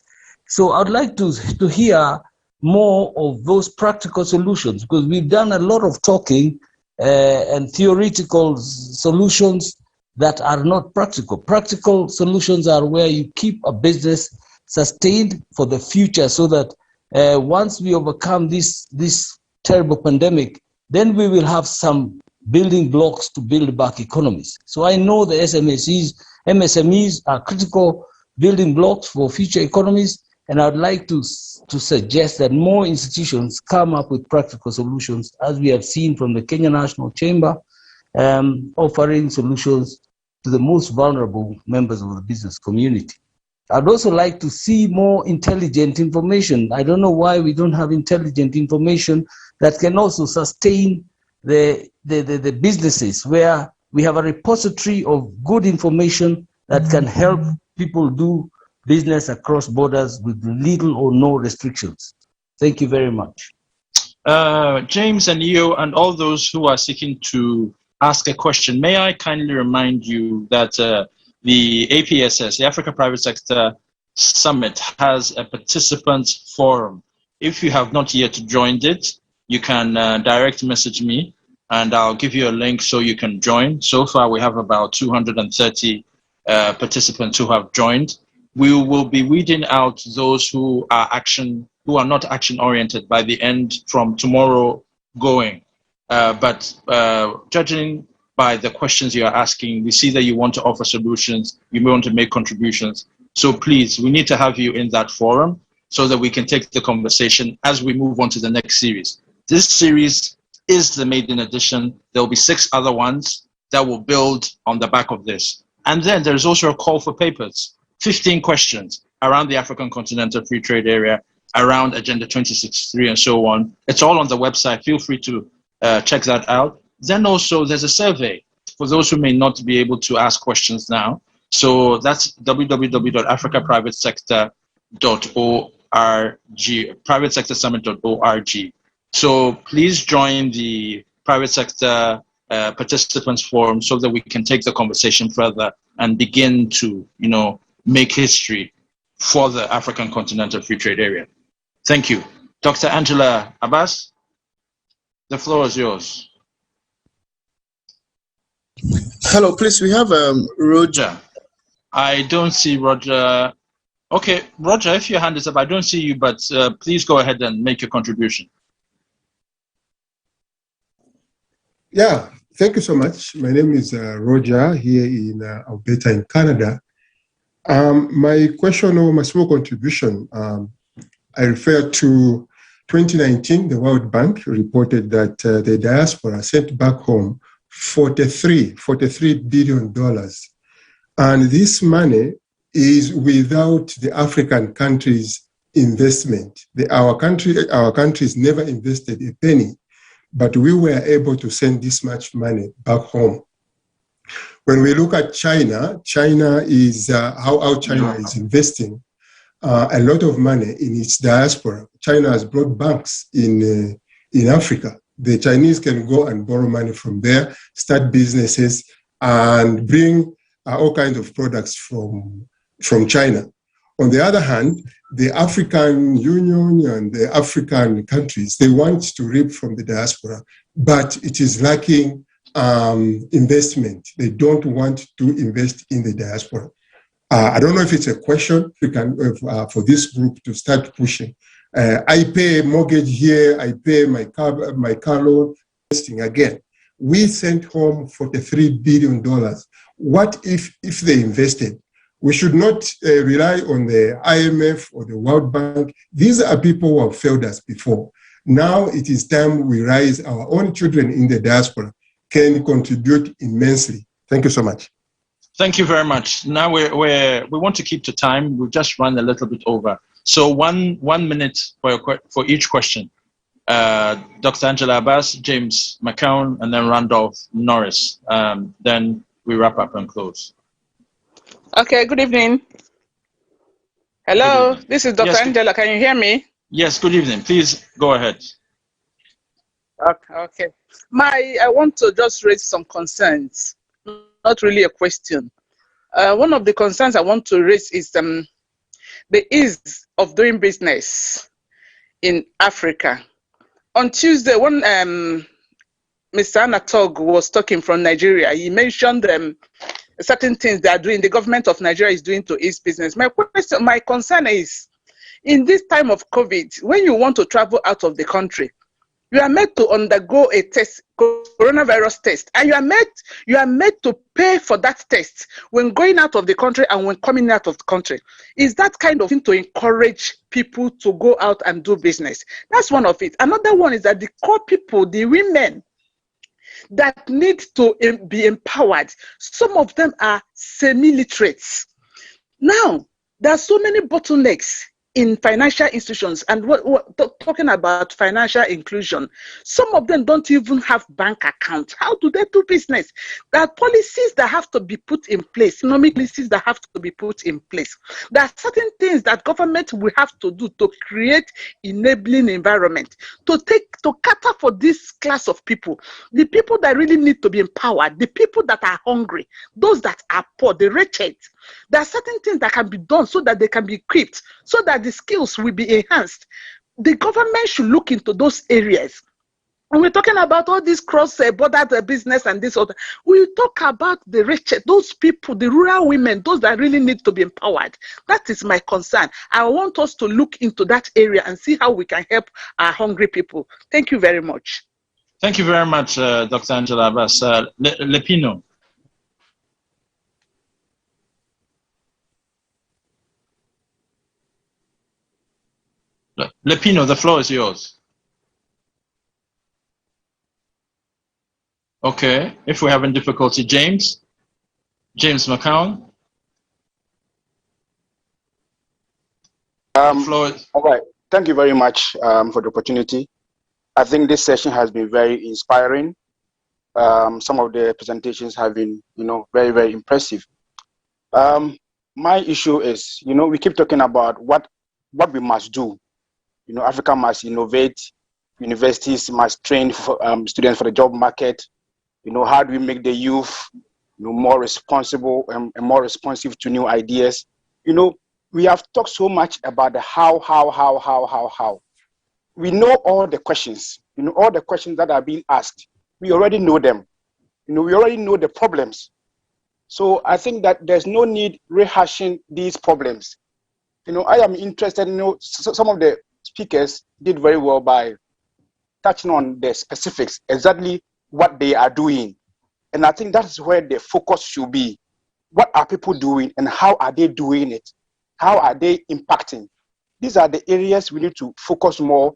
So I'd like to hear more of those practical solutions, because we've done a lot of talking and theoretical solutions that are not practical. Practical solutions are where you keep a business sustained for the future, so that once we overcome this terrible pandemic, then we will have some building blocks to build back economies. So I know the MSMEs are critical building blocks for future economies, and I'd like to suggest that more institutions come up with practical solutions, as we have seen from the Kenya National Chamber, offering solutions to the most vulnerable members of the business community. I'd also like to see more intelligent information. I don't know why we don't have intelligent information that can also sustain the businesses, where we have a repository of good information that can help people do business across borders with little or no restrictions. Thank you very much. James and you and all those who are seeking to ask a question, may I kindly remind you that the APSS, the Africa Private Sector Summit, has a participants forum. If you have not yet joined it, you can direct message me and I'll give you a link so you can join. So far, we have about 230 participants who have joined. We will be weeding out those who are not action oriented by the end from tomorrow going. But judging by the questions you are asking, we see that you want to offer solutions, you may want to make contributions. So please, we need to have you in that forum so that we can take the conversation as we move on to the next series. This series is the maiden edition. There will be 6 other ones that will build on the back of this. And then there's also a call for papers, 15 questions around the African Continental Free Trade Area, around Agenda 2063 and so on. It's all on the website. Feel free to check that out. Then also there's a survey for those who may not be able to ask questions now. So that's www.africaprivatesector.org, privatesectorsummit.org. So please join the private sector participants forum so that we can take the conversation further and begin to, make history for the African Continental Free Trade Area. Thank you. Dr. Angela Abbas, the floor is yours. Hello, please, we have Roger. I don't see Roger. Okay, Roger, if your hand is up, I don't see you, but please go ahead and make your contribution. Yeah, Thank you so much. My name is Roger here in Alberta in Canada. My question or my small contribution, I refer to 2019, the World Bank reported that the diaspora sent back home $43 billion. And this money is without the African countries' investment. Our countries never invested a penny, but we were able to send this much money back home. When we look at China, China is how China is investing a lot of money in its diaspora. China has brought banks in Africa. The Chinese can go and borrow money from there, start businesses, and bring all kinds of products from China. On the other hand, the African Union and the African countries, they want to reap from the diaspora, but it is lacking investment. They don't want to invest in the diaspora. I don't know if it's a question for this group to start pushing. I pay a mortgage here, I pay my car loan, investing again. We sent home $43 billion. What if they invested? We should not rely on the IMF or the World Bank. These are people who have failed us before. Now it is time we rise. Our own children in the diaspora can contribute immensely. Thank you so much. Thank you very much. Now we want to keep to time. We've just run a little bit over. So one minute for each question. Dr. Angela Abbas, James McCown, and then Randolph Norris. Then we wrap up and close. Okay, good evening. Hello, this is Dr. Angela. Can you hear me? Yes, good evening. Please go ahead. Okay. I want to just raise some concerns, not really a question. One of the concerns I want to raise is the ease of doing business in Africa. On Tuesday, when Mr. Anatog was talking from Nigeria, he mentioned certain things they are doing, the government of Nigeria is doing to ease business. My concern is, in this time of COVID, when you want to travel out of the country, you are made to undergo a test, coronavirus test, and you are made to pay for that test when going out of the country and when coming out of the country. Is that kind of thing to encourage people to go out and do business? That's one of it. Another one is that the core people, the women that need to be empowered, some of them are semi-literates. Now, there are so many bottlenecks in financial institutions, and talking about financial inclusion, some of them don't even have bank accounts. How do they do business? There are policies that have to be put in place, economic policies that have to be put in place. There are certain things that government will have to do to create enabling environment, to cater for this class of people, the people that really need to be empowered, the people that are hungry, those that are poor, the wretched. There are certain things that can be done so that they can be equipped, so that the skills will be enhanced. The government should look into those areas. When we're talking about all this cross-border business and this other, we talk about the wretched, those people, the rural women, those that really need to be empowered. That is my concern. I want us to look into that area and see how we can help our hungry people. Thank you very much. Thank you very much, Dr. Angela Abbas. Lepino. Lepino, the floor is yours. Okay, if we're having difficulty, James McCown. All right, thank you very much for the opportunity. I think this session has been very inspiring. Some of the presentations have been, very, very impressive. My issue is, we keep talking about what we must do. Africa must innovate, universities must train students for the job market. How do we make the youth more responsible and more responsive to new ideas? We have talked so much about the how. We know all the questions, all the questions that are being asked. We already know them. We already know the problems. So I think that there's no need rehashing these problems. I am interested, some of the speakers did very well by touching on the specifics, exactly what they are doing, And I think that's where the focus should be. What are people doing and how are they doing it? How are they impacting? These are the areas we need to focus more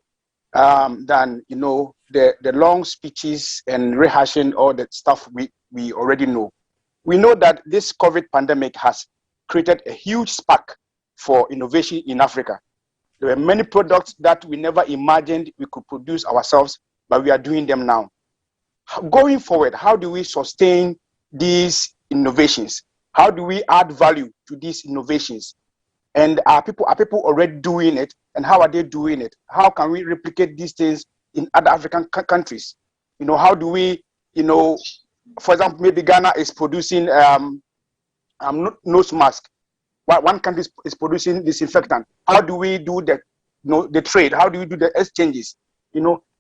than the long speeches and rehashing all the stuff we already know. We know that this COVID pandemic has created a huge spark for innovation in Africa. There were many products that we never imagined we could produce ourselves, but we are doing them now. Going forward, how do we sustain these innovations? How do we add value to these innovations? And are people already doing it? And how are they doing it? How can we replicate these things in other African countries? How do we, for example, maybe Ghana is producing nose mask. One country is producing disinfectant. How do we do the trade? How do we do the exchanges?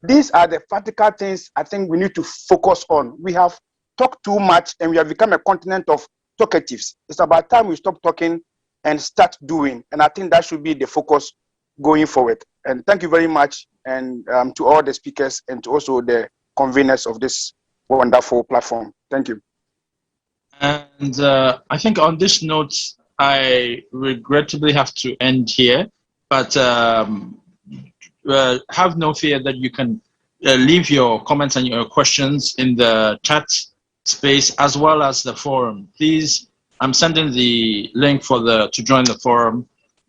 These are the practical things I think we need to focus on. We have talked too much and we have become a continent of talkatives. It's about time we stop talking and start doing. And I think that should be the focus going forward. And thank you very much, and to all the speakers and to also the conveners of this wonderful platform. Thank you. And I think on this note, I regrettably have to end here, but have no fear that you can leave your comments and your questions in the chat space as well as the forum. Please, I'm sending the link to join the forum,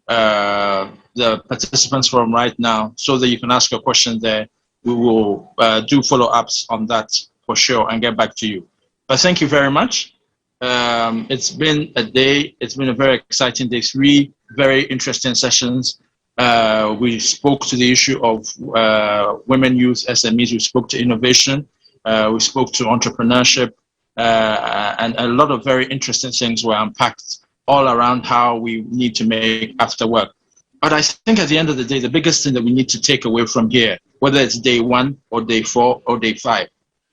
the participants forum right now, so that you can ask your question there. We will do follow-ups on that for sure and get back to you. But thank you very much. It's been a day. It's been a very exciting day. 3 very interesting sessions. We spoke to the issue of women, youth, SMEs. We spoke to innovation. We spoke to entrepreneurship. And a lot of very interesting things were unpacked all around how we need to make after work. But I think at the end of the day, the biggest thing that we need to take away from here, whether it's day 1 or day 4 or day 5,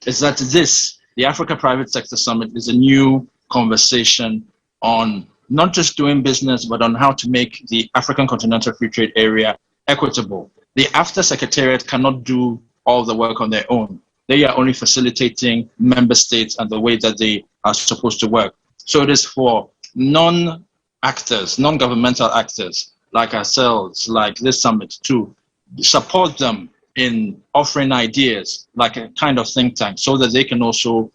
is that the Africa Private Sector Summit, is a new conversation on not just doing business, but on how to make the African Continental Free Trade Area equitable. The AfCFTA Secretariat cannot do all the work on their own. They are only facilitating member states and the way that they are supposed to work. So it is for non-actors, non-governmental actors like ourselves, like this summit, to support them in offering ideas, like a kind of think tank, so that they can also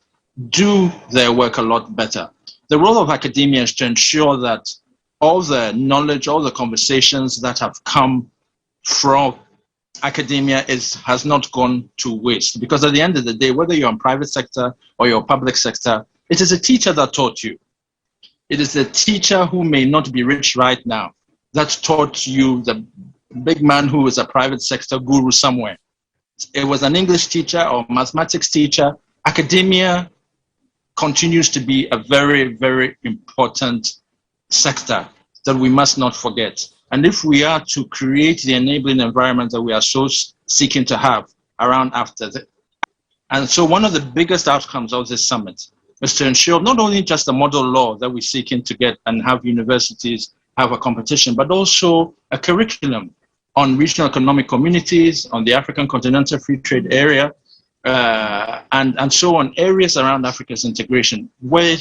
do their work a lot better. The role of academia is to ensure that all the knowledge, all the conversations that have come from academia has not gone to waste. Because at the end of the day, whether you're in private sector or you're public sector, it is a teacher that taught you. It is the teacher who may not be rich right now that taught you, the big man who is a private sector guru somewhere. It was an English teacher or mathematics teacher. Academia continues to be a very, very important sector that we must not forget. And if we are to create the enabling environment that we are so seeking to have around AfCFTA, and so one of the biggest outcomes of this summit is to ensure not only just the model law that we're seeking to get and have universities have a competition, but also a curriculum on regional economic communities, on the African Continental Free Trade Area, and so on, areas around Africa's integration,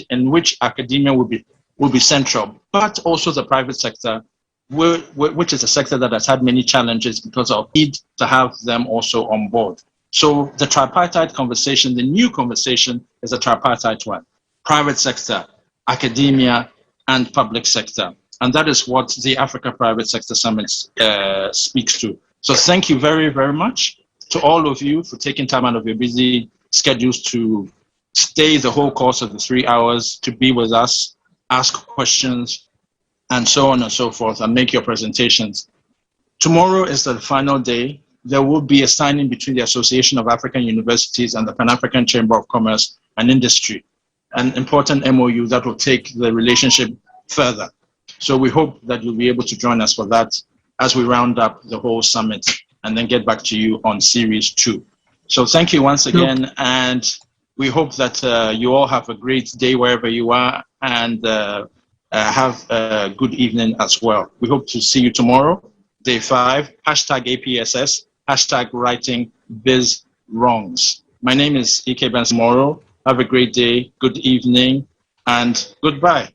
in which academia will be central, but also the private sector, which is a sector that has had many challenges because of need to have them also on board. So the tripartite conversation, the new conversation, is a tripartite one: private sector, academia, and public sector. And that is what the Africa Private Sector Summit speaks to. So thank you very, very much to all of you for taking time out of your busy schedules to stay the whole course of the 3 hours, to be with us, ask questions, and so on and so forth, and make your presentations. Tomorrow is the final day. There will be a signing between the Association of African Universities and the Pan-African Chamber of Commerce and Industry, an important MOU that will take the relationship further. So we hope that you'll be able to join us for that as we round up the whole summit and then get back to you on series 2. So thank you once again, and we hope that you all have a great day wherever you are, and have a good evening as well. We hope to see you tomorrow, day 5, #APSS, #righting biz wrongs. My name is Ike Benson Moro. Have a great day, good evening, and goodbye.